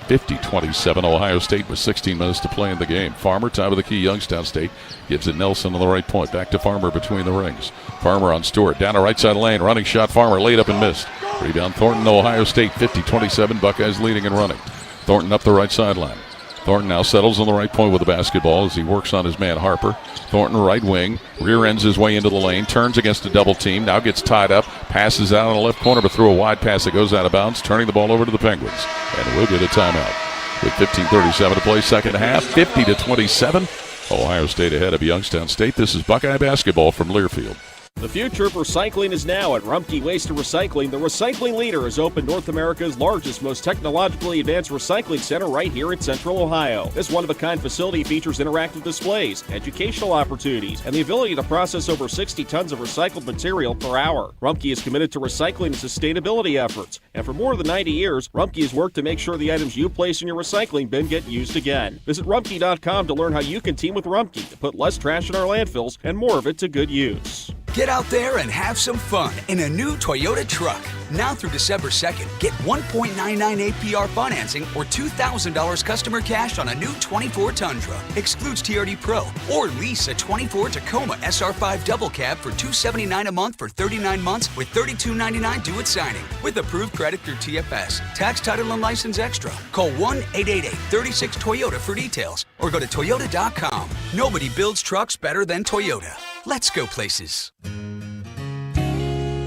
50-27 Ohio State with 16 minutes to play in the game. Farmer, top of the key, Youngstown State, gives it Nelson on the right point. Back to Farmer between the rings. Farmer on Stewart, down the right side lane, running shot, Farmer laid up and missed. Rebound Thornton, Ohio State, 50-27, Buckeyes leading and running. Thornton up the right sideline. Thornton now settles on the right point with the basketball as he works on his man Harper. Thornton right wing, rear ends his way into the lane, turns against a double team, now gets tied up, passes out on the left corner but through a wide pass that goes out of bounds, turning the ball over to the Penguins. And we'll get a timeout. With 15:37 to play second half, 50-27. Ohio State ahead of Youngstown State. This is Buckeye basketball from Learfield. The future of recycling is now at Rumpke Waste and Recycling. The recycling leader has opened North America's largest, most technologically advanced recycling center right here in Central Ohio. This one-of-a-kind facility features interactive displays, educational opportunities, and the ability to process over 60 tons of recycled material per hour. Rumpke is committed to recycling and sustainability efforts, and for more than 90 years, Rumpke has worked to make sure the items you place in your recycling bin get used again. Visit Rumpke.com to learn how you can team with Rumpke to put less trash in our landfills and more of it to good use. Get out there and have some fun in a new Toyota truck. Now through December 2nd, get 1.99 APR financing or $2,000 customer cash on a new 24 Tundra. Excludes TRD Pro. Or lease a 24 Tacoma SR5 double cab for $279 a month for 39 months with $32.99 due at signing. With approved credit through TFS. Tax, title, and license extra. Call 1-888-36-TOYOTA for details. Or go to Toyota.com. Nobody builds trucks better than Toyota. Let's go places.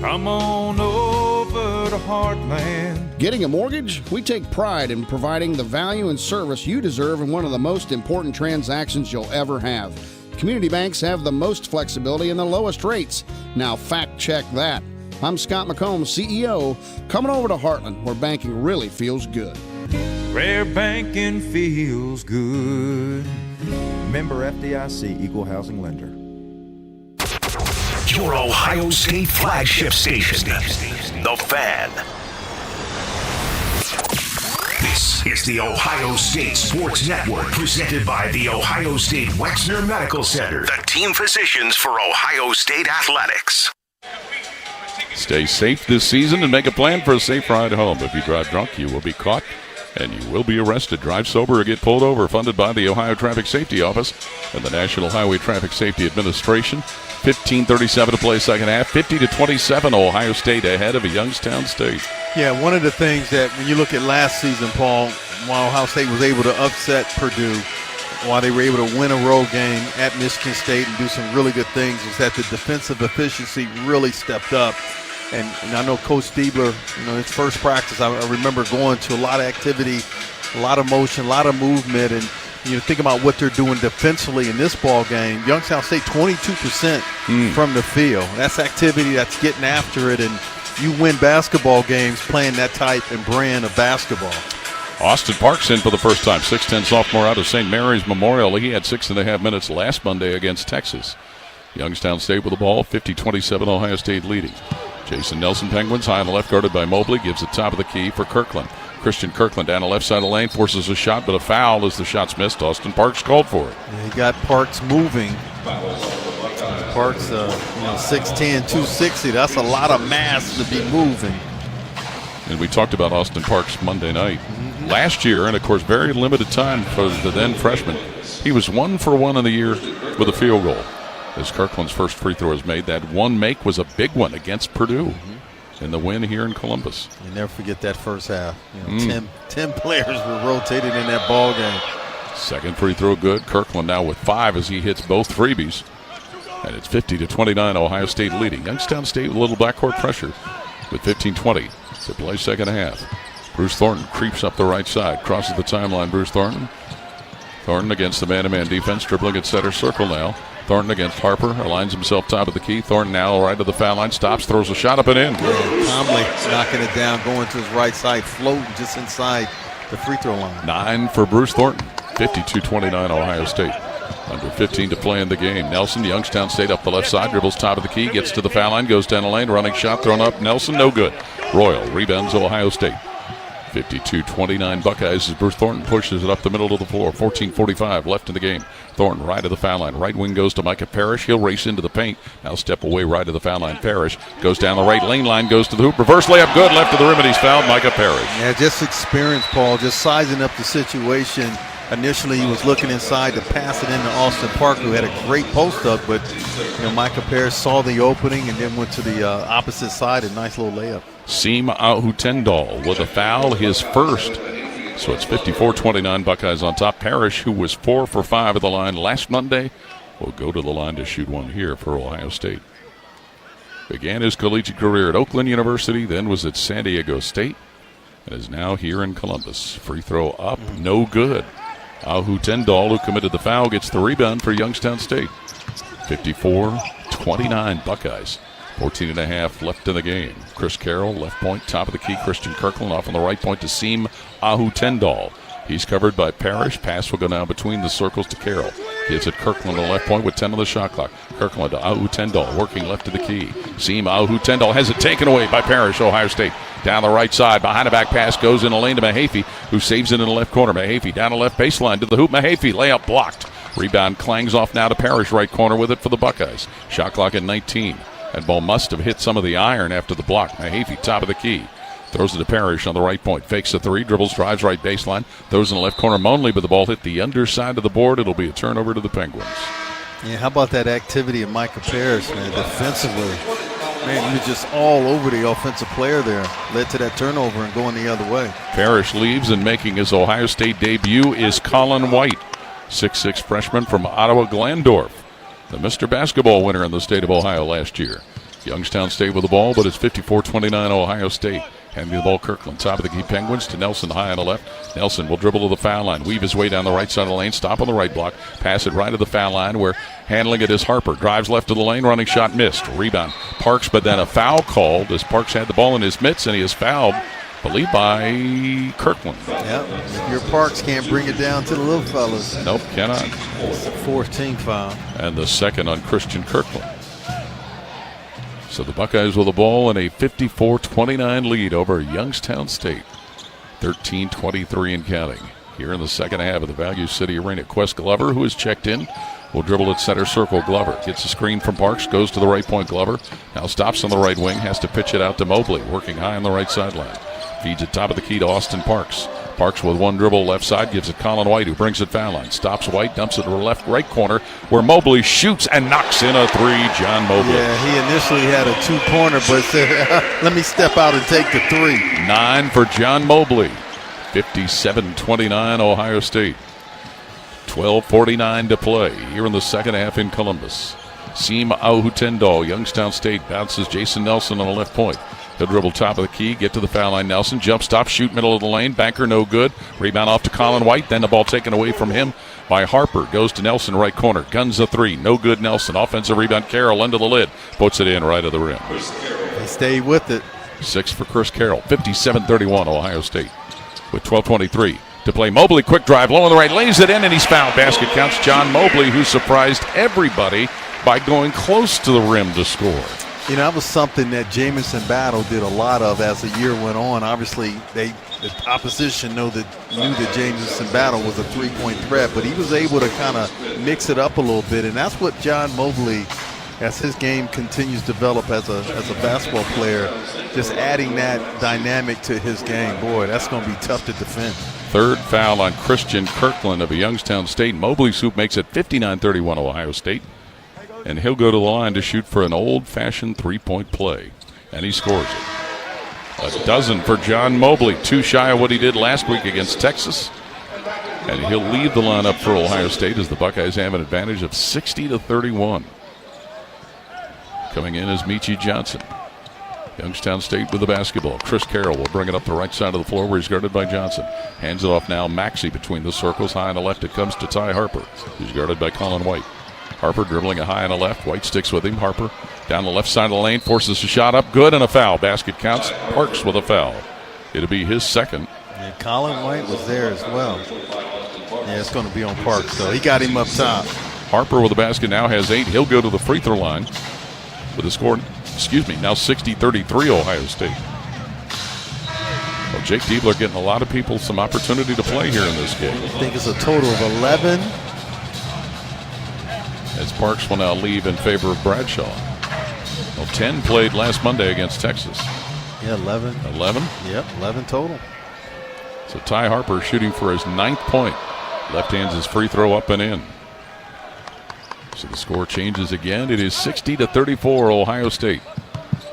Come on over to Heartland. Getting a mortgage? We take pride in providing the value and service you deserve in one of the most important transactions you'll ever have. Community banks have the most flexibility and the lowest rates. Now fact check that. I'm Scott McComb, CEO, coming over to Heartland, where banking really feels good. Where banking feels good. Member FDIC, Equal Housing Lender. Your Ohio State flagship station, The Fan. This is the Ohio State Sports Network, presented by the Ohio State Wexner Medical Center, the team physicians for Ohio State athletics. Stay safe this season and make a plan for a safe ride home. If you drive drunk, you will be caught and you will be arrested. Drive sober or get pulled over. Funded by the Ohio Traffic Safety Office and the National Highway Traffic Safety Administration. 15:37 to play second half. 50-27, Ohio State ahead of Youngstown State. Yeah, one of the things that when you look at last season, Paul, while Ohio State was able to upset Purdue, while they were able to win a road game at Michigan State and do some really good things, is that the defensive efficiency really stepped up. And I know Coach Stiebler, his first practice, I remember going to a lot of activity, a lot of motion, a lot of movement, and think about what they're doing defensively in this ball game. Youngstown State 22% from the field. That's activity, that's getting after it, and you win basketball games playing that type and brand of basketball. Austin Parks in for the first time, 6'10 sophomore out of St. Mary's Memorial. He had 6.5 minutes last Monday against Texas. Youngstown State with the ball, 50-27, Ohio State leading. Jason Nelson Penguins high on the left, guarded by Mobley, gives the top of the key for Kirkland. Christian Kirkland down the left side of the lane, forces a shot, but a foul as the shot's missed. Austin Parks called for it. Yeah, he got Parks moving. Parks, 6'10", 260. That's a lot of mass to be moving. And we talked about Austin Parks Monday night. Last year, and of course very limited time for the then freshman, he was 1 for 1 in the year with a field goal. As Kirkland's first free throw is made, that one make was a big one against Purdue in the win here in Columbus. You never forget that first half. 10 players were rotated in that ball game. Second free throw good. Kirkland now with 5 as he hits both freebies. And it's 50-29, Ohio State leading. Youngstown State with a little backcourt pressure with 15-20 to play second half. Bruce Thornton creeps up the right side, crosses the timeline. Bruce Thornton. Thornton against the man-to-man defense, dribbling at center circle now. Thornton against Harper, aligns himself top of the key. Thornton now right to the foul line, stops, throws a shot up and in. Conley knocking it down, going to his right side, floating just inside the free throw line. 9 for Bruce Thornton, 52-29 Ohio State. Under 15 to play in the game. Nelson, Youngstown State up the left side, dribbles top of the key, gets to the foul line, goes down the lane, running shot thrown up. Nelson, no good. Royal rebounds Ohio State. 52-29 Buckeyes as Bruce Thornton pushes it up the middle of the floor. 14:45 left in the game. Thornton right of the foul line. Right wing goes to Micah Parrish. He'll race into the paint. Now step away right of the foul line. Parrish goes down the right lane line, goes to the hoop. Reverse layup good. Left of the rim and he's fouled. Micah Parrish. Yeah, just experience, Paul. Just sizing up the situation. Initially, he was looking inside to pass it into Austin Park, who had a great post-up, but Micah Parrish saw the opening and then went to the opposite side. A nice little layup. Seem Ahutendal with a foul, his first. So it's 54-29 Buckeyes on top. Parrish, who was 4 for 5 at the line last Monday, will go to the line to shoot one here for Ohio State. Began his collegiate career at Oakland University, then was at San Diego State, and is now here in Columbus. Free throw up, no good. Ahutendal, who committed the foul, gets the rebound for Youngstown State. 54-29 Buckeyes. 14.5 left in the game. Chris Carroll, left point, top of the key. Christian Kirkland off on the right point to Seam Ahutendal. He's covered by Parrish. Pass will go now between the circles to Carroll. Gives it Kirkland on the left point with 10 on the shot clock. Kirkland to Ahutendal, working left of the key. Seam Ahutendal has it taken away by Parrish, Ohio State. Down the right side, behind a back pass, goes in a lane to Mahaffey, who saves it in the left corner. Mahaffey down the left baseline to the hoop. Mahaffey, layup blocked. Rebound clangs off now to Parrish, right corner with it for the Buckeyes. Shot clock at 19. That ball must have hit some of the iron after the block. Mahaffey, top of the key. Throws it to Parrish on the right point. Fakes a three, dribbles, drives right baseline. Throws in the left corner. Monley, but the ball hit the underside of the board. It'll be a turnover to the Penguins. Yeah, how about that activity of Micah Parrish, man, defensively? Man, he was just all over the offensive player there. Led to that turnover and going the other way. Parrish leaves, and making his Ohio State debut is Colin White, 6'6" freshman from Ottawa Glandorf, the Mr. Basketball winner in the state of Ohio last year. Youngstown State with the ball, but it's 54-29 Ohio State. Handing the ball, Kirkland, top of the key Penguins to Nelson, high on the left. Nelson will dribble to the foul line, weave his way down the right side of the lane, stop on the right block, pass it right to the foul line where handling it is Harper. Drives left of the lane, running shot missed. Rebound, Parks, but then a foul called as Parks had the ball in his mitts, and he is fouled, I believe, by Kirkland. Yep, your Parks can't bring it down to the little fellas. Nope, cannot. It's the 14th foul. And the second on Christian Kirkland. So the Buckeyes with the ball in a 54-29 lead over Youngstown State. 13-23 and counting. Here in the second half of the Value City Arena, Quest Glover, who is checked in, will dribble at center circle. Glover gets a screen from Parks, goes to the right point. Glover now stops on the right wing, has to pitch it out to Mobley, working high on the right sideline. Feeds it top of the key to Austin Parks. Parks with one dribble left side, gives it Colin White, who brings it foul line. Stops White, dumps it to the left right corner, where Mobley shoots and knocks in a three. John Mobley. Yeah, he initially had a two-pointer, but said, let me step out and take the three. 9 for John Mobley. 57-29 Ohio State. 12:49 to play here in the second half in Columbus. Seem Ahutendal, Youngstown State bounces Jason Nelson on the left point. He'll dribble top of the key, get to the foul line. Nelson, jump stop, shoot middle of the lane. Banker no good. Rebound off to Colin White. Then the ball taken away from him by Harper. Goes to Nelson, right corner. Guns a three. No good, Nelson. Offensive rebound. Carroll under the lid. Puts it in right of the rim. They stay with it. 6 for Chris Carroll. 57-31 Ohio State. With 12:23 to play. Mobley, quick drive, low on the right. Lays it in, and he's fouled. Basket counts. John Mobley, who surprised everybody by going close to the rim to score. You know, that was something that Jamison Battle did a lot of as the year went on. Obviously, the opposition knew that Jamison Battle was a three-point threat, but he was able to kind of mix it up a little bit, and that's what John Mobley, as his game continues to develop as a basketball player, just adding that dynamic to his game. Boy, that's going to be tough to defend. Third foul on Christian Kirkland of Youngstown State. Mobley Soup makes it 59-31 Ohio State. And he'll go to the line to shoot for an old-fashioned three-point play. And he scores it. A dozen for John Mobley, 2 shy of what he did last week against Texas. And he'll lead the lineup for Ohio State as the Buckeyes have an advantage of 60-31. Coming in is Michi Johnson. Youngstown State with the basketball. Chris Carroll will bring it up the right side of the floor where he's guarded by Johnson. Hands it off now. Maxey between the circles. High on the left it comes to Ty Harper, who's guarded by Colin White. Harper dribbling a high on the left. White sticks with him. Harper down the left side of the lane. Forces a shot up. Good, and a foul. Basket counts. Parks with a foul. It'll be his second. And Colin White was there as well. Yeah, it's going to be on Parks, though. He got him up top. Harper with the basket now has 8. He'll go to the free throw line with a score, now 60-33 Ohio State. Well, Jake Diebler getting a lot of people some opportunity to play here in this game. I think it's a total of 11. As Parks will now leave in favor of Bradshaw. Well, 10 played last Monday against Texas. Yeah, 11. 11? Yep, 11 total. So Ty Harper shooting for his 9th point. Left hands his free throw up and in. So the score changes again. It is 60-34 Ohio State.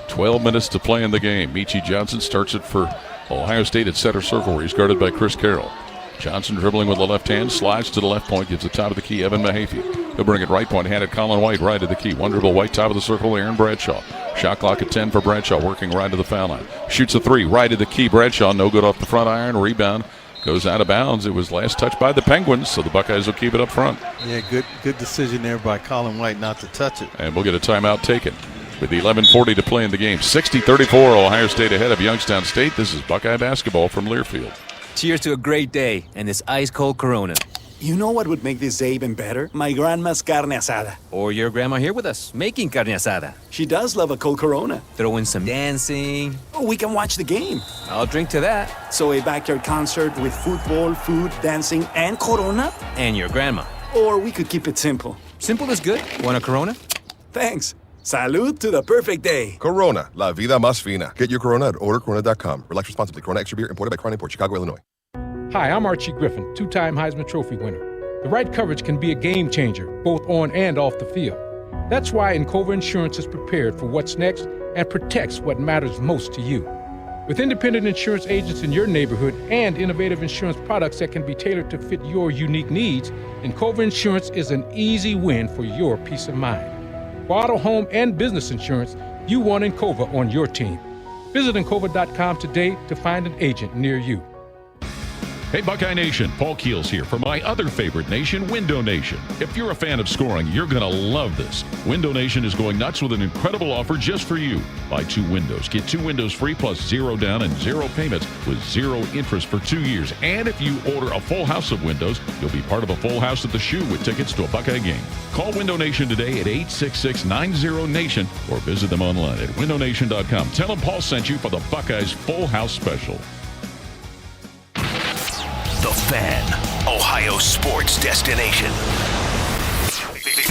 12 minutes to play in the game. Michi Johnson starts it for Ohio State at center circle where he's guarded by Chris Carroll. Johnson dribbling with the left hand, slides to the left point, gives the top of the key, Evan Mahaffey. He'll bring it right point, handed Colin White right to the key. One dribble, White, top of the circle, Aaron Bradshaw. Shot clock at 10 for Bradshaw, working right to the foul line. Shoots a 3, right to the key, Bradshaw, no good off the front iron, rebound. Goes out of bounds. It was last touched by the Penguins, so the Buckeyes will keep it up front. Yeah, good decision there by Colin White not to touch it. And we'll get a timeout taken with 11:40 to play in the game. 60-34, Ohio State ahead of Youngstown State. This is Buckeye basketball from Learfield. Cheers to a great day and this ice-cold Corona. You know what would make this day even better? My grandma's carne asada. Or your grandma here with us, making carne asada. She does love a cold Corona. Throw in some dancing. Oh, we can watch the game. I'll drink to that. So a backyard concert with football, food, dancing, and Corona? And your grandma. Or we could keep it simple. Simple is good. Want a Corona? Thanks. Salud to the perfect day. Corona, la vida más fina. Get your Corona at ordercorona.com. Relax responsibly. Corona Extra Beer, imported by Crown Imports, Chicago, Illinois. Hi, I'm Archie Griffin, 2-time Heisman Trophy winner. The right coverage can be a game changer, both on and off the field. That's why Encova Insurance is prepared for what's next and protects what matters most to you. With independent insurance agents in your neighborhood and innovative insurance products that can be tailored to fit your unique needs, Encova Insurance is an easy win for your peace of mind. For auto, home, and business insurance, you want Encova on your team. Visit Encova.com today to find an agent near you. Hey, Buckeye Nation, Paul Keels here for my other favorite nation, Window Nation. If you're a fan of scoring, you're going to love this. Window Nation is going nuts with an incredible offer just for you. Buy 2 windows, get 2 windows free plus 0 down and 0 payments with 0 interest for 2 years. And if you order a full house of windows, you'll be part of a full house at the Shoe with tickets to a Buckeye game. Call Window Nation today at 866-90-NATION or visit them online at windownation.com. Tell them Paul sent you for the Buckeyes Full House Special. The Fan, Ohio sports destination.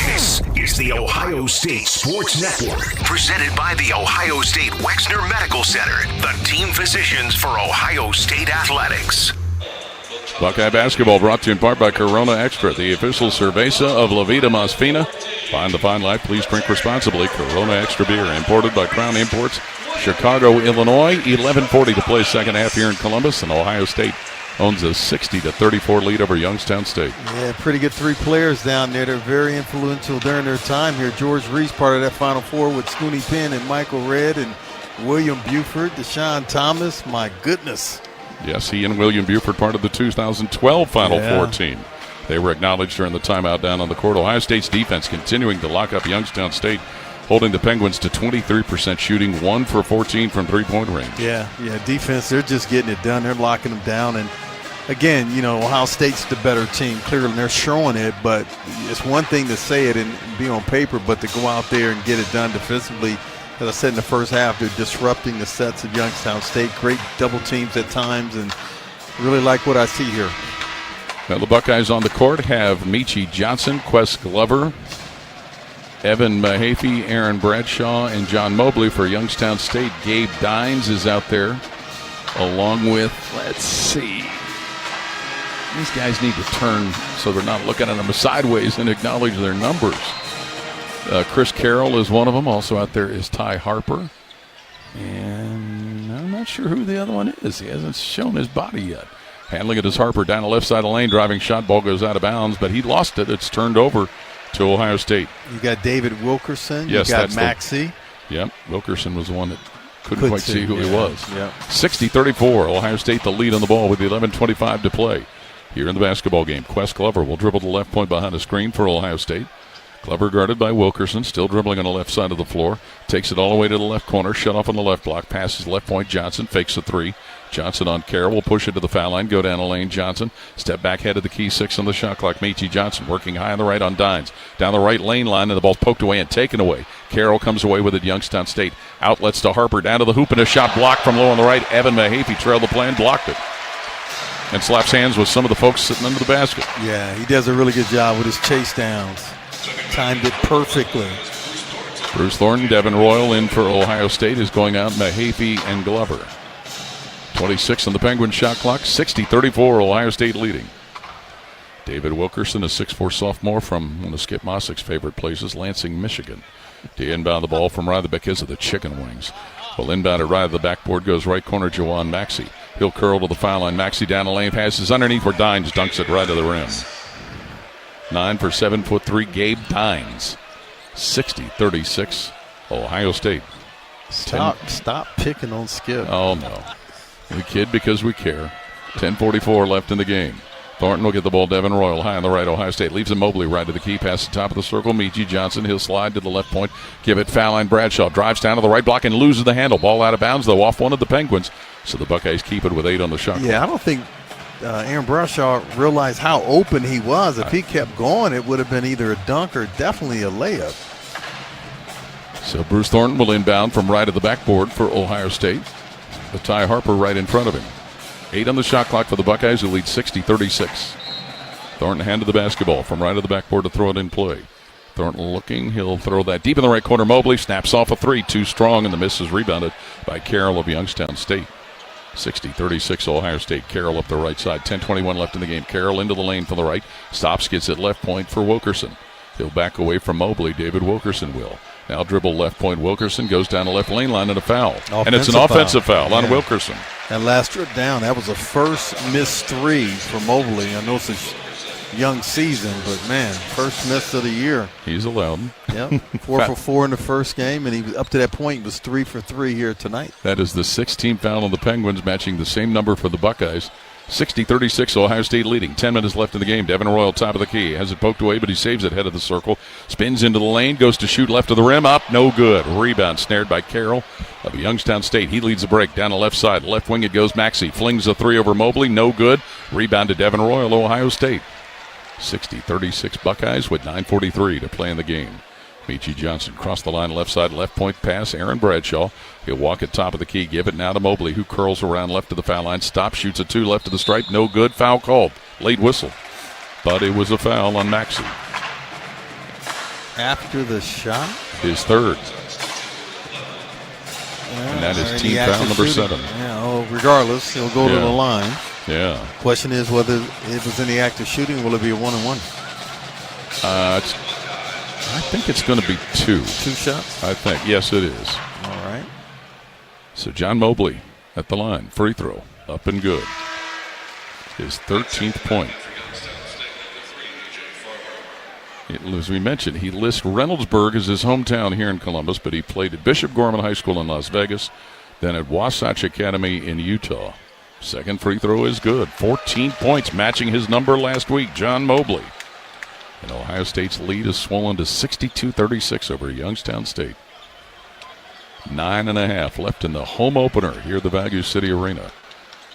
This is the Ohio State Sports Network, presented by the Ohio State Wexner Medical Center, the team physicians for Ohio State athletics. Buckeye basketball brought to you in part by Corona Extra, the official cerveza of La Vida Más Fina. Find the fine life. Please drink responsibly. Corona Extra beer, imported by Crown Imports, Chicago, Illinois. 11:40 to play second half here in Columbus, and Ohio State owns a 60-34 lead over Youngstown State. Yeah, pretty good 3 players down there. They're very influential during their time here. George Reese, part of that Final Four with Scooney Penn and Michael Redd and William Buford, Deshaun Thomas. My goodness. Yes, he and William Buford, part of the 2012 Final Four team. They were acknowledged during the timeout down on the court. Ohio State's defense continuing to lock up Youngstown State, holding the Penguins to 23% shooting, 1 for 14 from three-point range. Yeah, defense, they're just getting it done. They're locking them down. And again, Ohio State's the better team. Clearly, they're showing it, but it's one thing to say it and be on paper, but to go out there and get it done defensively, as I said in the first half, they're disrupting the sets of Youngstown State. Great double teams at times, and really like what I see here. Now the Buckeyes on the court have Michi Johnson, Quest Glover, Evan Mahaffey, Aaron Bradshaw, and John Mobley for Youngstown State. Gabe Dines is out there, along with, let's see, these guys need to turn so they're not looking at them sideways and acknowledge their numbers. Chris Carroll is one of them. Also out there is Ty Harper. And I'm not sure who the other one is. He hasn't shown his body yet. Handling it is Harper down the left side of the lane. Driving shot, ball goes out of bounds, but he lost it. It's turned over to Ohio State. You got David Wilkerson. Yes, you got Maxey. Yep, Wilkerson was the one that couldn't quite see who he was. Yep. 60-34, Ohio State the lead on the ball with 11:25 to play here in the basketball game. Quest Glover will dribble to the left point behind the screen for Ohio State. Glover guarded by Wilkerson, still dribbling on the left side of the floor. Takes it all the way to the left corner, shut off on the left block, passes left point. Johnson fakes a 3. Johnson on Carroll will push it to the foul line, go down the lane. Johnson, step back, head of the key, 6 on the shot clock. Michi Johnson working high on the right on Dines. Down the right lane line, and the ball's poked away and taken away. Carroll comes away with it. Youngstown State outlets to Harper, down to the hoop, and a shot blocked from low on the right. Evan Mahaffey trailed the play and blocked it, and slaps hands with some of the folks sitting under the basket. Yeah, he does a really good job with his chase downs. Timed it perfectly. Bruce Thornton, Devin Royal in for Ohio State is going out. Mahaffey and Glover. 26 on the Penguins shot clock. 60-34, Ohio State leading. David Wilkerson, a 6'4 sophomore from one of Skip Mossick's favorite places, Lansing, Michigan. To inbound the ball from right of the because of the chicken wings. Well, inbound at right of the backboard goes right corner, Jawan Maxey. He'll curl to the foul line. Maxey down the lane, passes underneath where Dines dunks it right to the rim. 9 for 7'3", Gabe Dines. 60-36, Ohio State. Stop picking on Skip. Oh, no. We kid because we care. 10:44 left in the game. Thornton will get the ball. Devin Royal high on the right. Ohio State leaves him Mobley right to the key. Past the top of the circle. Michi Johnson. He'll slide to the left point. Give it foul line. Bradshaw drives down to the right block and loses the handle. Ball out of bounds, though, off one of the Penguins. So the Buckeyes keep it with 8 on the shot. Yeah, I don't think Aaron Bradshaw realized how open he was. If he kept going, it would have been either a dunk or definitely a layup. So Bruce Thornton will inbound from right of the backboard for Ohio State. With Ty Harper right in front of him. 8 on the shot clock for the Buckeyes, who lead 60-36. Thornton handed the basketball from right of the backboard to throw it in play. Thornton looking. He'll throw that deep in the right corner. Mobley snaps off a three. Too strong, and the miss is rebounded by Carroll of Youngstown State. 60-36 Ohio State. Carroll up the right side. 10:21 left in the game. Carroll into the lane from the right. Stops, gets it left point for Wilkerson. He'll back away from Mobley. David Wilkerson will. Now dribble left point. Wilkerson goes down the left lane line and a foul. And it's an offensive foul on Wilkerson. That last trip down, that was a first missed three for Mobley. I know it's a young season, but man, first miss of the year. He's allowed. Yep, 4 for 4 in the first game, and he was up to that point was 3 for 3 here tonight. That is the 16th foul on the Penguins, matching the same number for the Buckeyes. 60-36, Ohio State leading. 10 minutes left in the game. Devin Royal, top of the key. Has it poked away, but he saves it head of the circle. Spins into the lane, goes to shoot left of the rim. Up, no good. Rebound snared by Carroll of Youngstown State. He leads the break down the left side. Left wing it goes. Maxey flings a three over Mobley. No good. Rebound to Devin Royal, Ohio State. 60-36 Buckeyes with 9:43 to play in the game. Michi Johnson cross the line left side, left point pass. Aaron Bradshaw. He'll walk at top of the key, give it now to Mobley, who curls around left to the foul line. Stops, shoots a two left to the stripe. No good. Foul called. Late whistle. But it was a foul on Maxey. After the shot? His third. And that is team foul number 7. Yeah, well, regardless, he'll go to the line. Yeah. Question is whether it was any active shooting. Will it be a 1-and-1? I think it's going to be 2. 2 shots? I think. Yes, it is. All right. So John Mobley at the line. Free throw. Up and good. His 13th point. As we mentioned, he lists Reynoldsburg as his hometown here in Columbus, but he played at Bishop Gorman High School in Las Vegas, then at Wasatch Academy in Utah. Second free throw is good. 14 points, matching his number last week, John Mobley. And Ohio State's lead is swollen to 62-36 over Youngstown State. 9.5 left in the home opener here at the Value City Arena.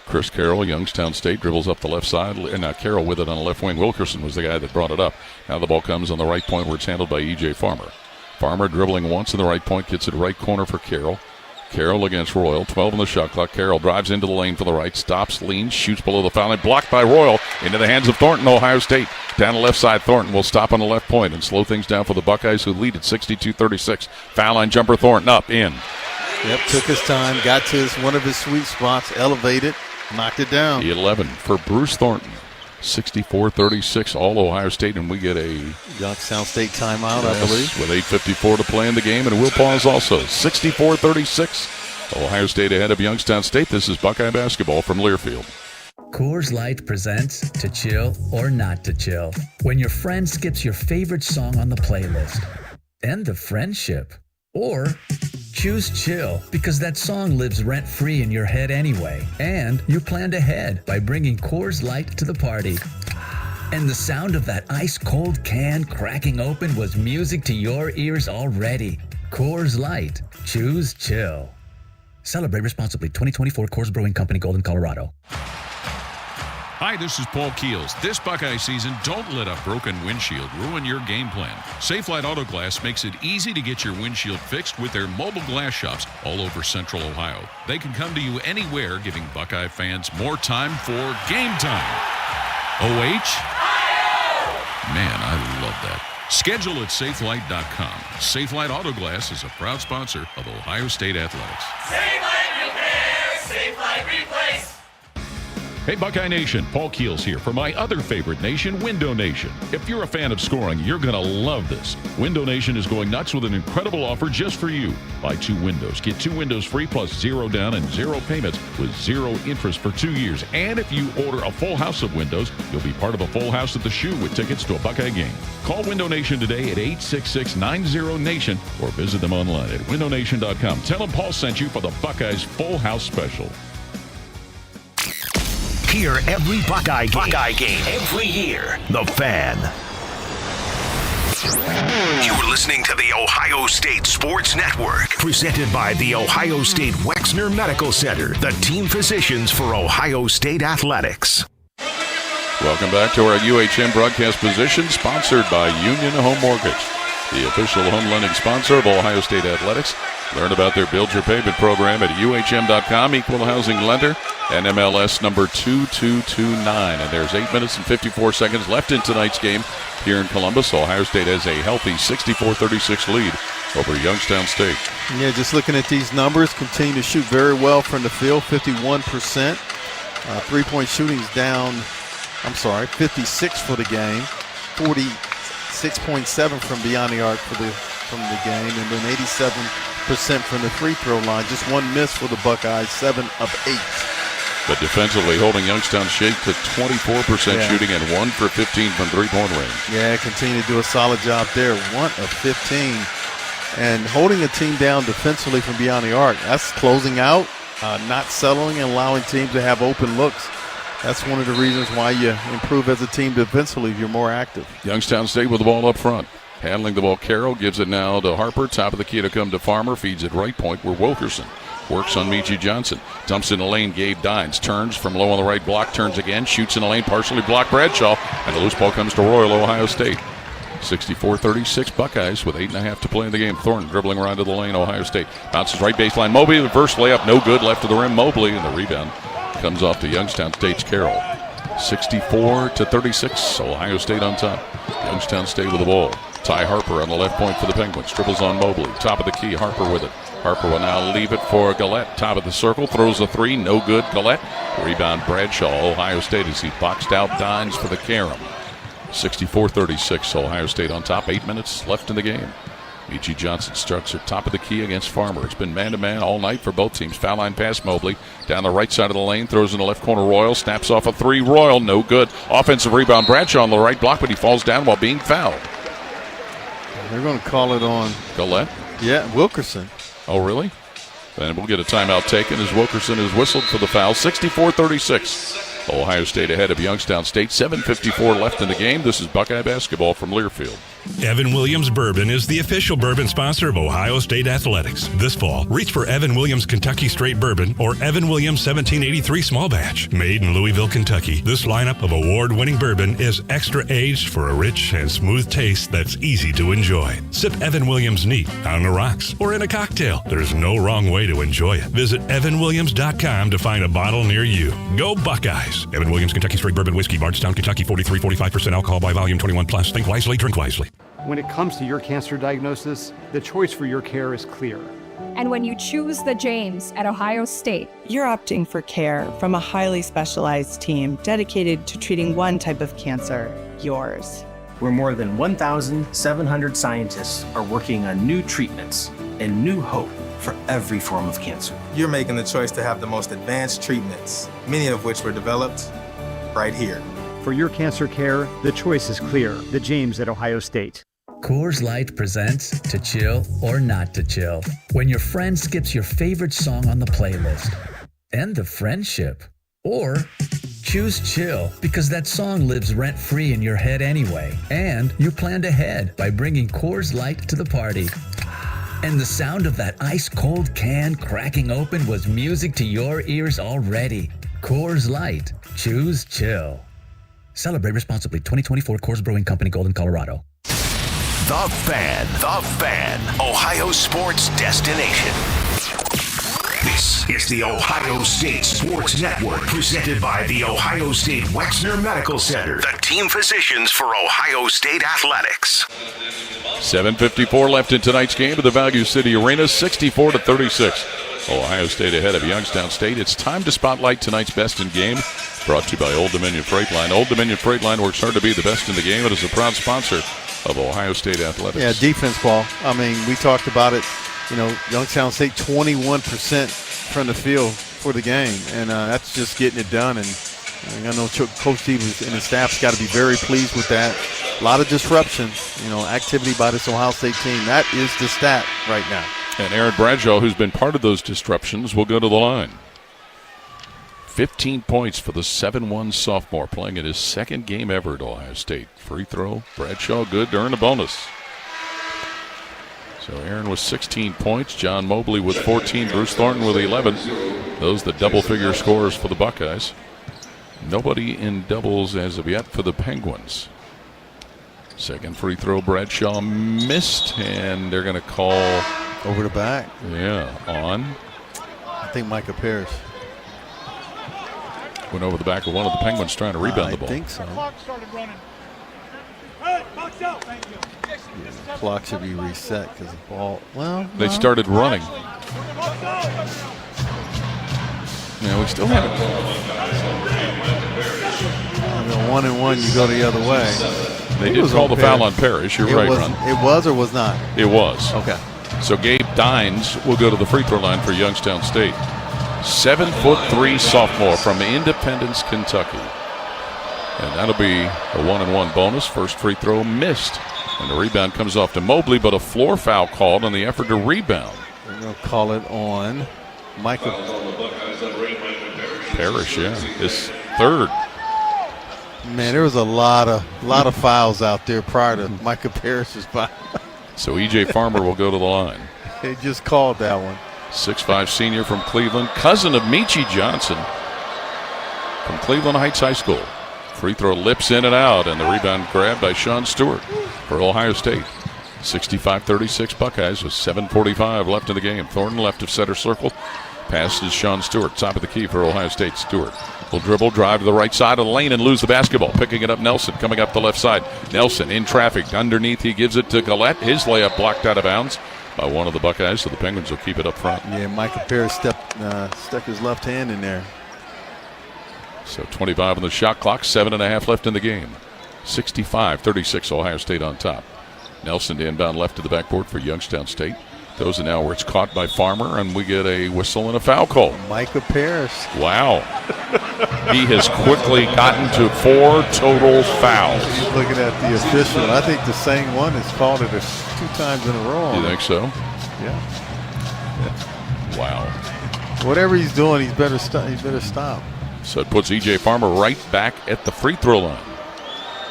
Chris Carroll, Youngstown State, dribbles up the left side. And now Carroll with it on the left wing. Wilkerson was the guy that brought it up. Now the ball comes on the right point where it's handled by E.J. Farmer. Farmer dribbling once in the right point, gets it right corner for Carroll. Carroll against Royal, 12 on the shot clock. Carroll drives into the lane for the right, stops, leans, shoots below the foul line, blocked by Royal, into the hands of Thornton, Ohio State. Down the left side, Thornton will stop on the left point and slow things down for the Buckeyes, who lead at 62-36. Foul line jumper, Thornton up, in. Yep, took his time, got to one of his sweet spots, elevated, knocked it down. 11 for Bruce Thornton. 64-36, all Ohio State, and we get a Youngstown State timeout, I believe. With 8:54 to play in the game, and we'll pause also. 64-36, Ohio State ahead of Youngstown State. This is Buckeye basketball from Learfield. Coors Light presents To Chill or Not to Chill. When your friend skips your favorite song on the playlist. End the friendship. Or choose chill, because that song lives rent-free in your head anyway. And you planned ahead by bringing Coors Light to the party. And the sound of that ice-cold can cracking open was music to your ears already. Coors Light. Choose chill. Celebrate responsibly. 2024 Coors Brewing Company, Golden, Colorado. Hi, this is Paul Keels. This Buckeye season, don't let a broken windshield ruin your game plan. Safelite Auto Glass makes it easy to get your windshield fixed with their mobile glass shops all over Central Ohio. They can come to you anywhere, giving Buckeye fans more time for game time. OH? Man, I love that. Schedule at Safelite.com. Safelite Auto Glass is a proud sponsor of Ohio State Athletics. Safelite Repair, Safelite Replace. Hey, Buckeye Nation, Paul Keels here for my other favorite nation, Window Nation. If you're a fan of scoring, you're going to love this. Window Nation is going nuts with an incredible offer just for you. Buy 2 windows, get 2 windows free plus 0 down and 0 payments with 0 interest for 2 years. And if you order a full house of windows, you'll be part of a full house at the Shoe with tickets to a Buckeye game. Call Window Nation today at 866-90-NATION or visit them online at windownation.com. Tell them Paul sent you for the Buckeyes Full House Special. Hear every Buckeye game every year. The Fan. You're listening to the Ohio State Sports Network, presented by the Ohio State Wexner Medical Center, the team physicians for Ohio State Athletics. Welcome back to our UHM broadcast position, sponsored by Union Home Mortgage. the official home lending sponsor of Ohio State Athletics. Learn about their Build Your Pavement program at UHM.com, equal housing lender, NMLS number 2229. And there's 8 minutes and 54 seconds left in tonight's game here in Columbus. Ohio State has a healthy 64-36 lead over Youngstown State. Yeah, just looking at these numbers, continue to shoot very well from the field, 51%. Three-point shooting is down, 56 for the game, 46.7 from beyond the arc from the game, and then 87% from the free throw line. Just one miss for the Buckeyes, 7 of 8. But defensively holding Youngstown State to 24% shooting and 1 for 15 from three-point range. Yeah, continue to do a solid job there, 1 of 15. And holding a team down defensively from beyond the arc, that's closing out, not settling and allowing teams to have open looks. That's one of the reasons why you improve as a team defensively if you're more active. Youngstown State with the ball up front. Handling the ball, Carroll gives it now to Harper. Top of the key to come to Farmer. Feeds it right point where Wilkerson works on Michi Johnson. Dumps in the lane, Gabe Dines. Turns from low on the right block. Turns again. Shoots in the lane, partially blocked Bradshaw. And the loose ball comes to Royal, Ohio State. 64-36 Buckeyes with 8.5 to play in the game. Thornton dribbling around to the lane, Ohio State. Bounces right baseline. Mobley, reverse layup, no good. Left to the rim, Mobley. And the rebound comes off to Youngstown State's Carroll. 64-36, Ohio State on top. Youngstown State with the ball. Ty Harper on the left point for the Penguins. Dribbles on Mobley. Top of the key, Harper with it. Harper will now leave it for Gillette. Top of the circle, throws a three, no good. Gillette. Rebound Bradshaw, Ohio State as he boxed out Dines for the carom. 64-36, Ohio State on top. 8 minutes left in the game. Michi Johnson starts at top of the key against Farmer. It's been man-to-man all night for both teams. Foul line pass Mobley. Down the right side of the lane. Throws in the left corner. Royal snaps off a three. Royal, no good. Offensive rebound. Bradshaw on the right block, but he falls down while being fouled. They're going to call it on Gillette? Yeah, Wilkerson. Oh, really? And we'll get a timeout taken as Wilkerson is whistled for the foul. 64-36. Ohio State ahead of Youngstown State. 7:54 left in the game. This is Buckeye basketball from Learfield. Evan Williams Bourbon is the official bourbon sponsor of Ohio State Athletics. This fall, reach for Evan Williams Kentucky Straight Bourbon or Evan Williams 1783 Small Batch. Made in Louisville, Kentucky, this lineup of award-winning bourbon is extra aged for a rich and smooth taste that's easy to enjoy. Sip Evan Williams neat, on the rocks, or in a cocktail. There's no wrong way to enjoy it. Visit evanwilliams.com to find a bottle near you. Go Buckeyes! Evan Williams Kentucky Straight Bourbon Whiskey, Bardstown, Kentucky, 43.45% alcohol by volume, 21 plus. Think wisely, drink wisely. When it comes to your cancer diagnosis, the choice for your care is clear. And when you choose the James at Ohio State, you're opting for care from a highly specialized team dedicated to treating one type of cancer, yours. Where more than 1,700 scientists are working on new treatments and new hope for every form of cancer. You're making the choice to have the most advanced treatments, many of which were developed right here. For your cancer care, the choice is clear. The James at Ohio State. Coors Light presents To Chill or Not to Chill. When your friend skips your favorite song on the playlist. End the friendship. Or choose chill because that song lives rent-free in your head anyway. And you planned ahead by bringing Coors Light to the party. And the sound of that ice-cold can cracking open was music to your ears already. Coors Light. Choose chill. Celebrate responsibly. 2024 Coors Brewing Company, Golden, Colorado. The Fan, Ohio sports destination. This is the Ohio State Sports Network, presented by the Ohio State Wexner Medical Center, the team physicians for Ohio State Athletics. 7:54 left in tonight's game at the Value City Arena, 64-36. Ohio State ahead of Youngstown State. It's time to spotlight tonight's best in game, brought to you by Old Dominion Freight Line. Old Dominion Freight Line works hard to be the best in the game and is a proud sponsor of Ohio State Athletics. Yeah, defense ball. I mean, we talked about it. You know, Youngstown State 21% from the field for the game, and that's just getting it done. And I know Coach Stevens and his staff's got to be very pleased with that. A lot of disruption, activity by this Ohio State team. That is the stat right now. And Aaron Bradshaw, who's been part of those disruptions, will go to the line. 15 points for the 7-1 sophomore, playing in his second game ever at Ohio State. Free throw, Bradshaw good to earn a bonus. So Aaron with 16 points, John Mobley with 14, Bruce Thornton with 11. Those the double-figure scores for the Buckeyes. Nobody in doubles as of yet for the Penguins. Second free throw, Bradshaw missed, and they're going to call over the back. Yeah, on. I think Micah Parrish went over the back of one of the Penguins trying to rebound the ball. I think so. The clock should be reset because the ball. Well, they started running. Yeah, we still haven't. 1-1, you go the other way. They did call the foul on Parrish. You're right, Ron. It was or was not? It was. Okay. So Gabe Dines will go to the free throw line for Youngstown State. 7'3" sophomore from Independence, Kentucky. And that'll be a 1-and-1 bonus. First free throw missed. And the rebound comes off to Mobley, but a floor foul called on the effort to rebound. We're going to call it on Micah Parrish, yeah. His third. Man, there was a lot of fouls out there prior to Micah Parrish's foul. So E.J. Farmer will go to the line. They just called that one. 6'5" senior from Cleveland, cousin of Michie Johnson from Cleveland Heights High School. Free throw lips in and out, and the rebound grabbed by Sean Stewart for Ohio State. 65-36 Buckeyes with 7:45 left in the game. Thornton left of center circle. Passes Sean Stewart, top of the key for Ohio State. Stewart will dribble, drive to the right side of the lane and lose the basketball. Picking it up, Nelson coming up the left side. Nelson in traffic. Underneath, he gives it to Gillette. His layup blocked out of bounds by one of the Buckeyes, so the Penguins will keep it up front. Yeah, Micah Parrish stuck his left hand in there. So 25 on the shot clock, 7.5 left in the game. 65-36 Ohio State on top. Nelson to inbound left to the backboard for Youngstown State. Those are now where it's caught by Farmer, and we get a whistle and a foul call. Micah Parrish. Wow. He has quickly gotten to 4 total fouls. He's looking at the official. I think the same one has called it 2 times in a row. You think so? Yeah. Wow. Whatever he's doing, he better stop. So it puts E.J. Farmer right back at the free throw line.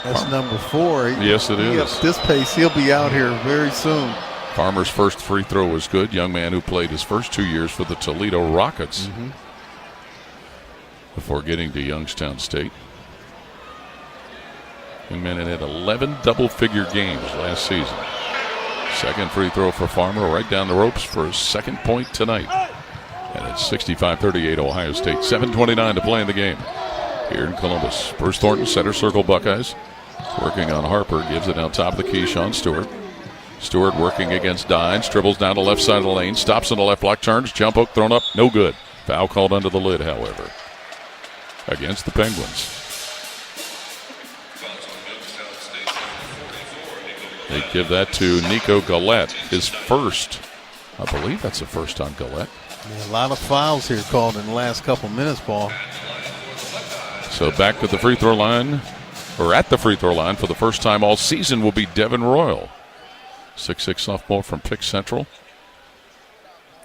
That's number 4. Yes, it is. At this pace, he'll be out here very soon. Farmer's first free throw was good. Young man who played his first 2 years for the Toledo Rockets before getting to Youngstown State. Young man had 11 double-figure games last season. Second free throw for Farmer right down the ropes for his second point tonight. And it's 65-38 Ohio State. 7:29 to play in the game here in Columbus. Bruce Thornton, center circle Buckeyes. Working on Harper, gives it out top of the key, Sean Stewart. Stewart working against Dines, dribbles down the left side of the lane, stops on the left block, turns, jump hook thrown up, no good. Foul called under the lid, however, against the Penguins. They give that to Nico Gillette, his first. I believe that's the first on Gillette. Yeah, a lot of fouls here called in the last couple minutes, Paul. So back to the free throw line, or at the free throw line for the first time all season will be Devin Royal. 6'6" sophomore from Pick Central.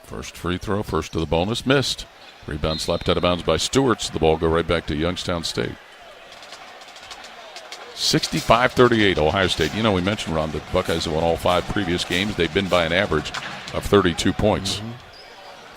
First free throw, first to the bonus, missed. Rebound slapped out of bounds by Stewart, so the ball go right back to Youngstown State. 65-38 Ohio State. You know, we mentioned, Ron, the Buckeyes have won all 5 previous games. They've been by an average of 32 points.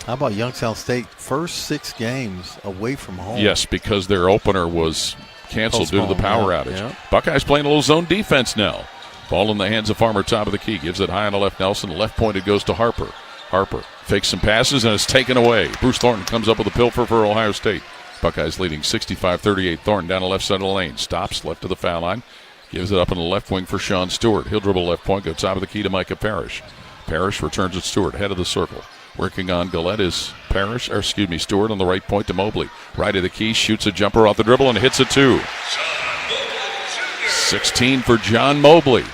How about Youngstown State? First 6 games away from home. Yes, because their opener was canceled due to the power outage. Yeah. Buckeyes playing a little zone defense now. Ball in the hands of Farmer, top of the key. Gives it high on the left, Nelson. Left pointed goes to Harper. Harper fakes some passes and it's taken away. Bruce Thornton comes up with a pilfer for Ohio State. Buckeyes leading 65-38. Thornton down the left side of the lane. Stops left to the foul line. Gives it up in the left wing for Sean Stewart. He'll dribble left point, go top of the key to Micah Parrish. Parrish returns it Stewart, head of the circle. Working on Gillette is Stewart on the right point to Mobley. Right of the key, shoots a jumper off the dribble and hits it 2. 16 for John Mobley.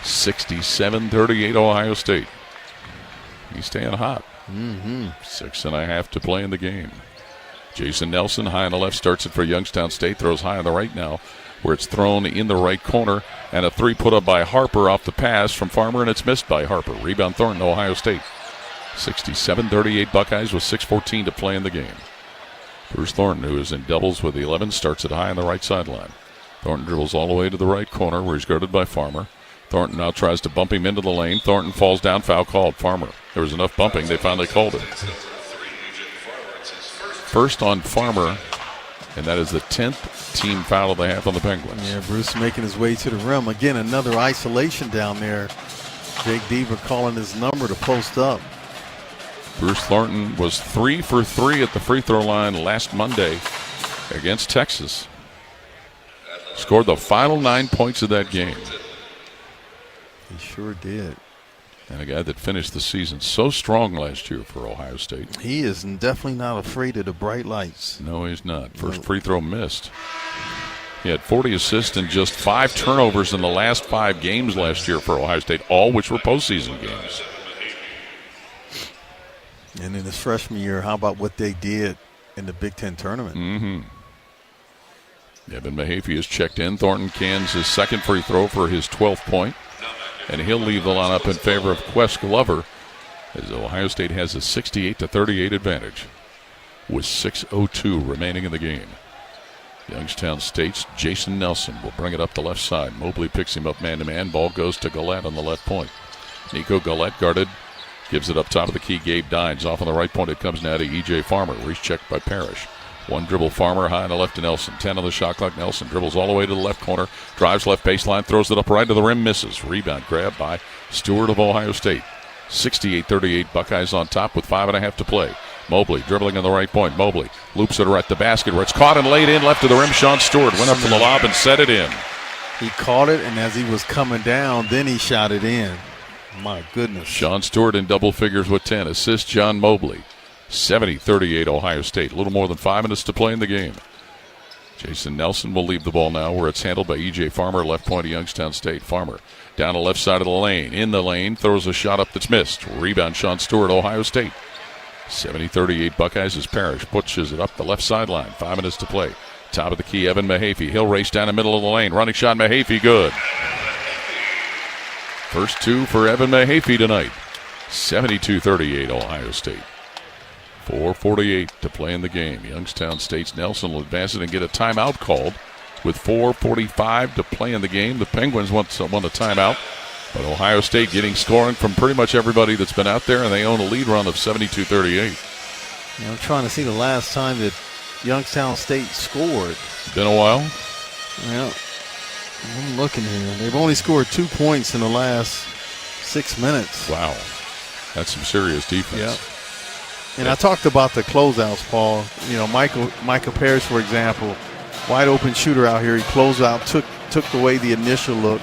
67-38 Ohio State. He's staying hot. 6.5 to play in the game. Jason Nelson, high on the left, starts it for Youngstown State. Throws high on the right now, where it's thrown in the right corner. And a 3 put up by Harper off the pass from Farmer, and it's missed by Harper. Rebound Thornton, Ohio State. 67-38 Buckeyes with 6:14 to play in the game. Bruce Thornton, who is in doubles with 11, starts it high on the right sideline. Thornton dribbles all the way to the right corner, where he's guarded by Farmer. Thornton now tries to bump him into the lane. Thornton falls down, foul called. Farmer. There was enough bumping, they finally called it. First on Farmer And that is the 10th team foul of the half on the Penguins. Yeah, Bruce making his way to the rim. Again, another isolation down there. Jake Deaver calling his number to post up. Bruce Thornton was 3 for 3 at the free throw line last Monday against Texas. Scored the final 9 points of that game. He sure did. And a guy that finished the season so strong last year for Ohio State. He is definitely not afraid of the bright lights. No, he's not. First free throw missed. He had 40 assists and just 5 turnovers in the last 5 games last year for Ohio State, all which were postseason games. And in his freshman year, how about what they did in the Big Ten tournament? Mm-hmm. Evan Mahaffey has checked in. Thornton cans his second free throw for his 12th point. And he'll leave the lineup in favor of Quest Glover as Ohio State has a 68-38 advantage with 6:02 remaining in the game. Youngstown State's Jason Nelson will bring it up the left side. Mobley picks him up man-to-man. Ball goes to Gillette on the left point. Nico Gillette guarded. Gives it up top of the key. Gabe Dines off on the right point. It comes now to E.J. Farmer. Reach checked by Parrish. One dribble Farmer high on the left to Nelson. 10 on the shot clock. Nelson dribbles all the way to the left corner. Drives left baseline. Throws it up right to the rim. Misses. Rebound grab by Stewart of Ohio State. 68-38 Buckeyes on top with 5.5 to play. Mobley dribbling on the right point. Mobley loops it right at the basket where it's caught and laid in left to the rim. Sean Stewart went up to the lob and set it in. He caught it, and as he was coming down, then he shot it in. My goodness. Sean Stewart in double figures with 10. Assists John Mobley. 70-38 Ohio State. A little more than 5 minutes to play in the game. Jason Nelson will leave the ball now where it's handled by E.J. Farmer, left point of Youngstown State. Farmer down the left side of the lane. In the lane, throws a shot up that's missed. Rebound Sean Stewart, Ohio State. 70-38 Buckeyes as Parrish pushes it up the left sideline. 5 minutes to play. Top of the key, Evan Mahaffey. He'll race down the middle of the lane. Running shot, Mahaffey, good. First 2 for Evan Mahaffey tonight. 72-38 Ohio State. 4:48 to play in the game. Youngstown State's Nelson will advance it and get a timeout called with 4:45 to play in the game. The Penguins want a timeout, but Ohio State getting scoring from pretty much everybody that's been out there, and they own a lead run of 72-38. Yeah, I'm trying to see the last time that Youngstown State scored. Been a while? Well, I'm looking here. They've only scored 2 points in the last 6 minutes. Wow. That's some serious defense. Yep. And I talked about the closeouts, Paul. You know, Micah Parrish, for example, wide open shooter out here. He closed out, took away the initial look.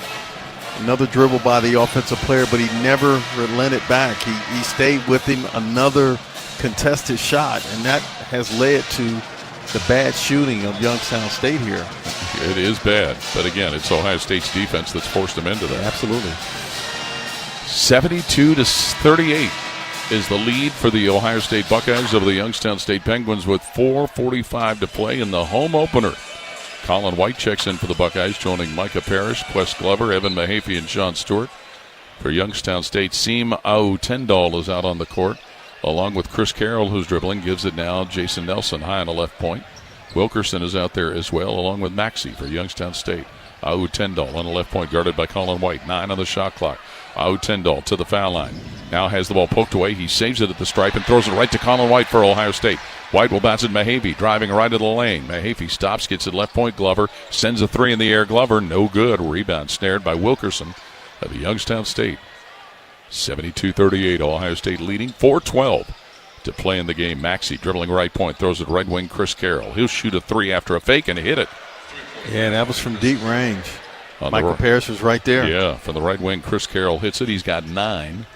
Another dribble by the offensive player, but he never relented back. He stayed with him. Another contested shot, and that has led to the bad shooting of Youngstown State here. It is bad, but again, it's Ohio State's defense that's forced them into that. Absolutely. 72-38 is the lead for the Ohio State Buckeyes over the Youngstown State Penguins with 4:45 to play in the home opener. Colin White checks in for the Buckeyes, joining Micah Parrish, Quest Glover, Evan Mahaffey, and Sean Stewart. For Youngstown State, Seem Au-Tendal is out on the court, along with Chris Carroll, who's dribbling. Gives it now Jason Nelson high on the left point. Wilkerson is out there as well, along with Maxey for Youngstown State. Au-Tendal on the left point, guarded by Colin White. 9 on the shot clock. Au-Tendal to the foul line. Now has the ball poked away. He saves it at the stripe and throws it right to Colin White for Ohio State. White will bounce it Mahaffey, driving right to the lane. Mahaffey stops, gets it left point. Glover sends a 3 in the air. Glover, no good. Rebound snared by Wilkerson of the Youngstown State. 72-38, Ohio State leading. 4:12 to play in the game. Maxey dribbling right point, throws it right wing. Chris Carroll. He'll shoot a 3 after a fake and hit it. Yeah, that was from deep range. Michael Parrish was right there. Yeah, from the right wing, Chris Carroll hits it. He's got 9.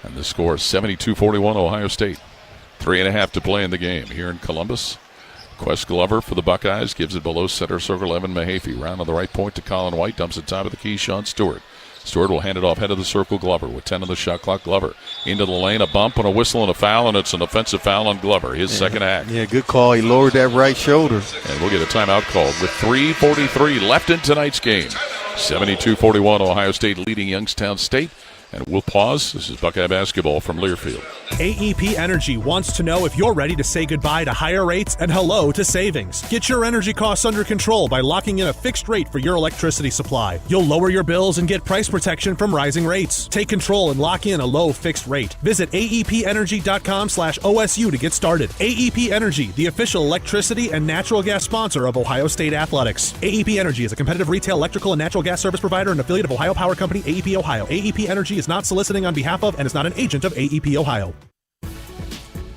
And the score is 72-41, Ohio State. 3.5 to play in the game here in Columbus. Quest Glover for the Buckeyes gives it below center circle. Evan Mahaffey round on the right point to Colin White. Dumps it top of the key. Sean Stewart. Stewart will hand it off head of the circle. Glover with 10 on the shot clock. Glover into the lane. A bump and a whistle and a foul, and it's an offensive foul on Glover. His second act. Yeah, good call. He lowered that right shoulder. And we'll get a timeout called with 3:43 left in tonight's game. 72-41, Ohio State leading Youngstown State. And we'll pause. This is Buckeye basketball from Learfield. AEP Energy wants to know if you're ready to say goodbye to higher rates and hello to savings. Get your energy costs under control by locking in a fixed rate for your electricity supply. You'll lower your bills and get price protection from rising rates. Take control and lock in a low fixed rate. Visit aepenergy.com/OSU to get started. AEP Energy, the official electricity and natural gas sponsor of Ohio State Athletics. AEP Energy is a competitive retail electrical and natural gas service provider and affiliate of Ohio Power Company, AEP Ohio. AEP Energy is not soliciting on behalf of and is not an agent of AEP Ohio.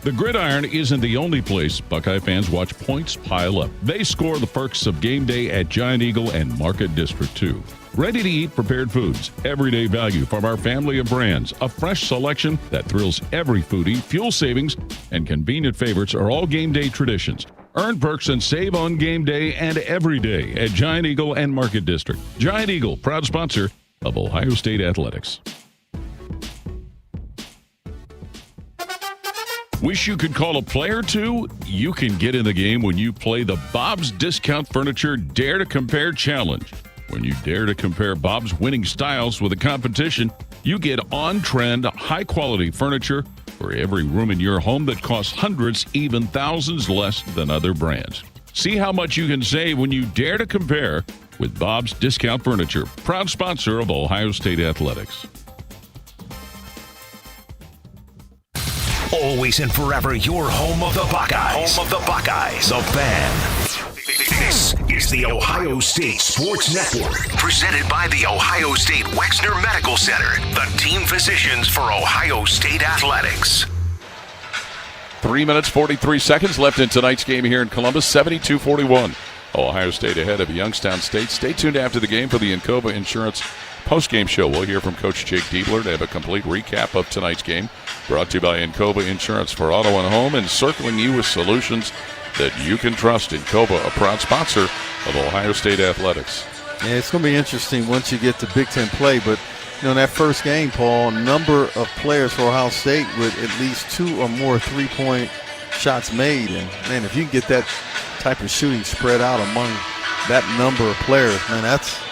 The gridiron isn't the only place Buckeye fans watch points pile up. They score the perks of game day at Giant Eagle and Market District 2. Ready-to-eat prepared foods, everyday value from our family of brands, a fresh selection that thrills every foodie, fuel savings, and convenient favorites are all game day traditions. Earn perks and save on game day and every day at Giant Eagle and Market District. Giant Eagle, proud sponsor of Ohio State Athletics. Wish you could call a play or two? You can get in the game when you play the Bob's Discount Furniture Dare to Compare Challenge. When you dare to compare Bob's winning styles with the competition, you get on-trend, high-quality furniture for every room in your home that costs hundreds, even thousands less than other brands. See how much you can save when you dare to compare with Bob's Discount Furniture, proud sponsor of Ohio State Athletics. Always and forever your home of the Buckeyes. Home of the Buckeyes. The Fan. This is the Ohio State Sports Network. Presented by the Ohio State Wexner Medical Center. The team physicians for Ohio State Athletics. 3 minutes, 43 seconds left in tonight's game here in Columbus. 72-41. Ohio State ahead of Youngstown State. Stay tuned after the game for the NCAA Insurance postgame show. We'll hear from Coach Jake Diebler to have a complete recap of tonight's game. Brought to you by NCAA Insurance for auto and home, and circling you with solutions that you can trust. NCAA, a proud sponsor of Ohio State Athletics. Yeah, it's going to be interesting once you get to Big Ten play, but you know, in that first game, Paul, a number of players for Ohio State with at least 2 or more three-point shots made. And, man, if you can get that type of shooting spread out among that number of players, man, that's –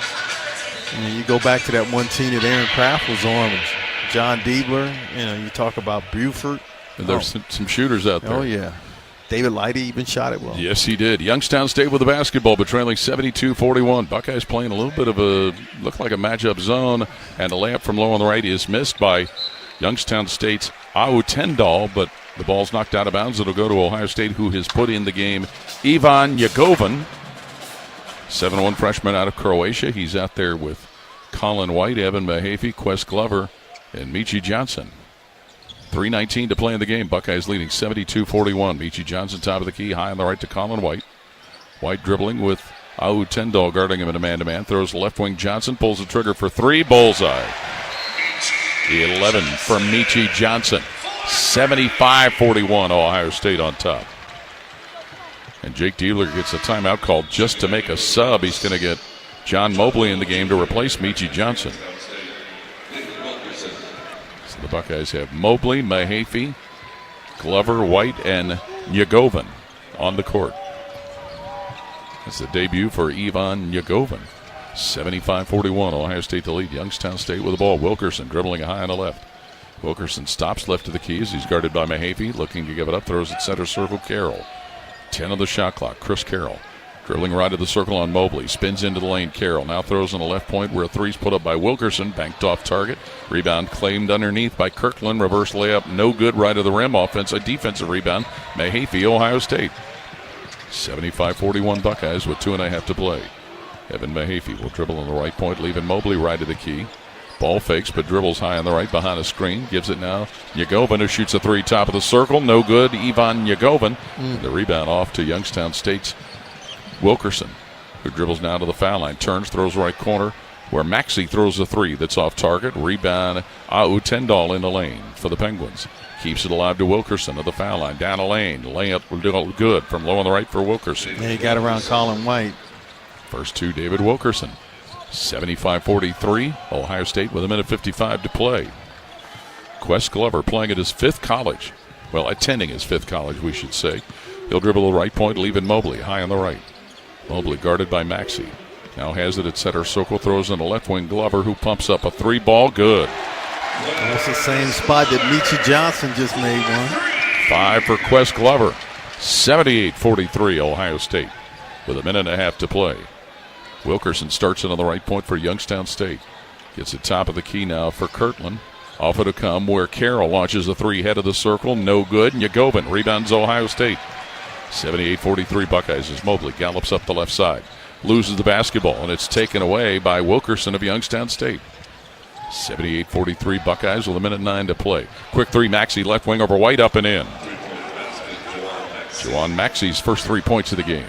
you go back to that one team that Aaron Kraft was on with John Diebler. You know, you talk about Buford. And there's some shooters out there. Oh, yeah. David Lighty even shot it well. Yes, he did. Youngstown State with the basketball, but trailing 72-41. Buckeyes playing a little bit of a, looked like a matchup zone, and a layup from low on the right is missed by Youngstown State's Au Tendal, but the ball's knocked out of bounds. It'll go to Ohio State, who has put in the game Ivan Yagovan, 7'1" freshman out of Croatia. He's out there with Colin White, Evan Mahaffey, Quest Glover, and Michi Johnson. 3:19 to play in the game. Buckeyes leading 72-41. Michi Johnson top of the key, high on the right to Colin White. White dribbling with Au Tendal guarding him in a man-to-man. Throws left wing Johnson, pulls the trigger for 3. Bullseye. 11 for Michi Johnson. 75-41. Ohio State on top. And Jake Diebler gets a timeout called just to make a sub. He's going to get John Mobley in the game to replace Michi Johnson. So the Buckeyes have Mobley, Mahaffey, Glover, White, and Yagovan on the court. It's the debut for Ivan Yagovan. 75-41. Ohio State to lead. Youngstown State with the ball. Wilkerson dribbling high on the left. Wilkerson stops left of the keys. He's guarded by Mahaffey. Looking to give it up. Throws it center circle. Carroll. 10 on the shot clock. Chris Carroll. Dribbling right of the circle on Mobley. Spins into the lane. Carroll now throws on the left point where a three's put up by Wilkerson. Banked off target. Rebound claimed underneath by Kirkland. Reverse layup. No good right of the rim. A defensive rebound. Mahaffey, Ohio State. 75-41 Buckeyes with 2.5 to play. Evan Mahaffey will dribble on the right point, leaving Mobley right of the key. Ball fakes, but dribbles high on the right behind a screen. Gives it now. Yagovan, who shoots a 3 top of the circle. No good. Ivan Yagovan. The rebound off to Youngstown State's Wilkerson, who dribbles now to the foul line. Turns, throws right corner, where Maxey throws a 3 that's off target. Rebound, Au Tendal in the lane for the Penguins. Keeps it alive to Wilkerson at the foul line. Down the lane. Layup will do good from low on the right for Wilkerson. Yeah, he got around Colin White. First 2, David Wilkerson. 75-43. Ohio State with 1:55 to play. Quest Glover playing at his 5th college. Well, attending his 5th college, we should say. He'll dribble the right point, leaving Mobley high on the right. Mobley guarded by Maxey. Now has it at center circle, throws in the left wing. Glover, who pumps up a 3 ball. Good. That's the same spot that Meechie Johnson just made one. 5 for Quest Glover. 78-43 Ohio State with a minute and a half to play. Wilkerson starts it on the right point for Youngstown State. Gets it top of the key now for Kirtland. Off it to come where Carroll launches a three head of the circle. No good. And Yagovin rebounds Ohio State. 78-43 Buckeyes as Mobley gallops up the left side. Loses the basketball, and it's taken away by Wilkerson of Youngstown State. 78-43 Buckeyes with a minute 9 to play. Quick three, Maxey left wing over White, up and in. Juwan Maxey's first 3 points of the game.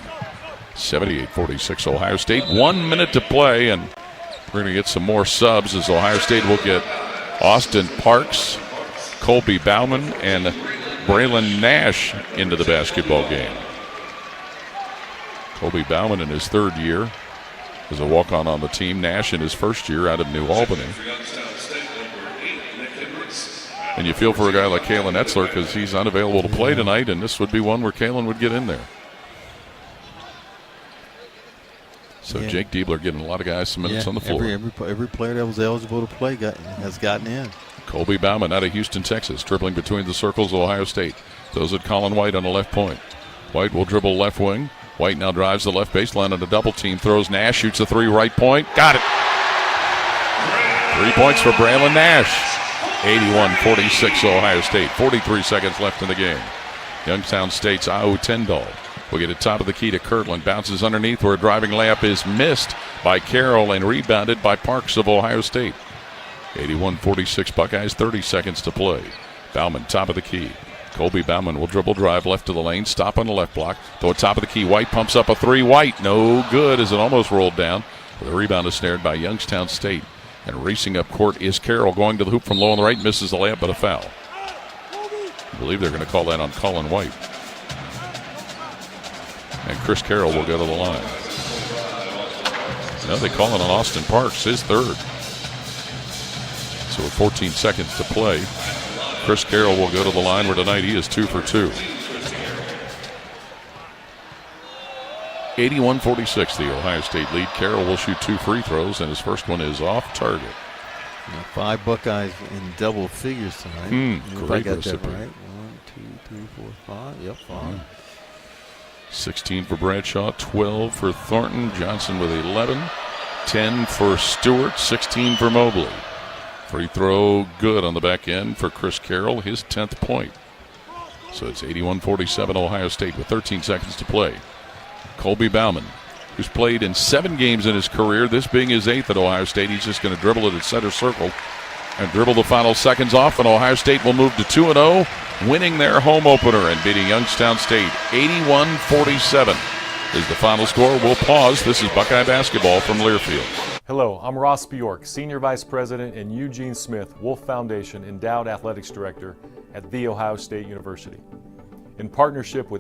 78-46 Ohio State. 1 minute to play, and we're going to get some more subs as Ohio State will get Austin Parks, Colby Bauman, and Braylon Nash into the basketball game. Colby Bauman in his third year as a walk-on on the team. Nash in his first year out of New Albany. And you feel for a guy like Kalen Etzler because he's unavailable to play tonight, and this would be one where Kalen would get in there. So Jake Diebler getting a lot of guys some minutes on the floor. Every player that was eligible to play has gotten in. Colby Bauman out of Houston, Texas, dribbling between the circles of Ohio State. Those at Colin White on the left point. White will dribble left wing. White now drives the left baseline on a double team. Throws Nash, shoots a three right point. Got it. 3 points for Braylon Nash. 81-46 Ohio State. 43 seconds left in the game. Youngstown State's Ahu Tyndall will get it top of the key to Kirtland. Bounces underneath where a driving layup is missed by Carroll and rebounded by Parks of Ohio State. 81-46 Buckeyes, 30 seconds to play. Bauman, top of the key. Colby Bauman will dribble drive left to the lane, stop on the left block, throw it top of the key. White pumps up a three. White, no good as it almost rolled down. The rebound is snared by Youngstown State. And racing up court is Carroll, going to the hoop from low on the right, misses the layup, but a foul. I believe they're going to call that on Colin White. And Chris Carroll will go to the line. No, they call it on Austin Parks, his third. So with 14 seconds to play, Chris Carroll will go to the line where tonight he is 2 for 2. 81-46 the Ohio State lead. Carroll will shoot 2 free throws, and his first one is off target. 5 Buckeyes in double figures tonight. If I got recipe. that right. 1, 2, 3, 4, 5. Yep, 5. 16 for Bradshaw, 12 for Thornton, Johnson with 11, 10 for Stewart, 16 for Mobley. Free throw good on the back end for Chris Carroll, his 10th point. So it's 81-47 Ohio State with 13 seconds to play. Colby Bauman, who's played in 7 games in his career, this being his 8th at Ohio State. He's just going to dribble it at center circle and dribble the final seconds off, and Ohio State will move to 2-0, winning their home opener and beating Youngstown State 81-47 is the final score. We'll pause. This is Buckeye basketball from Learfield. Hello, I'm Ross Bjork, Senior Vice President and Eugene Smith Wolf Foundation Endowed Athletics Director at The Ohio State University. In partnership with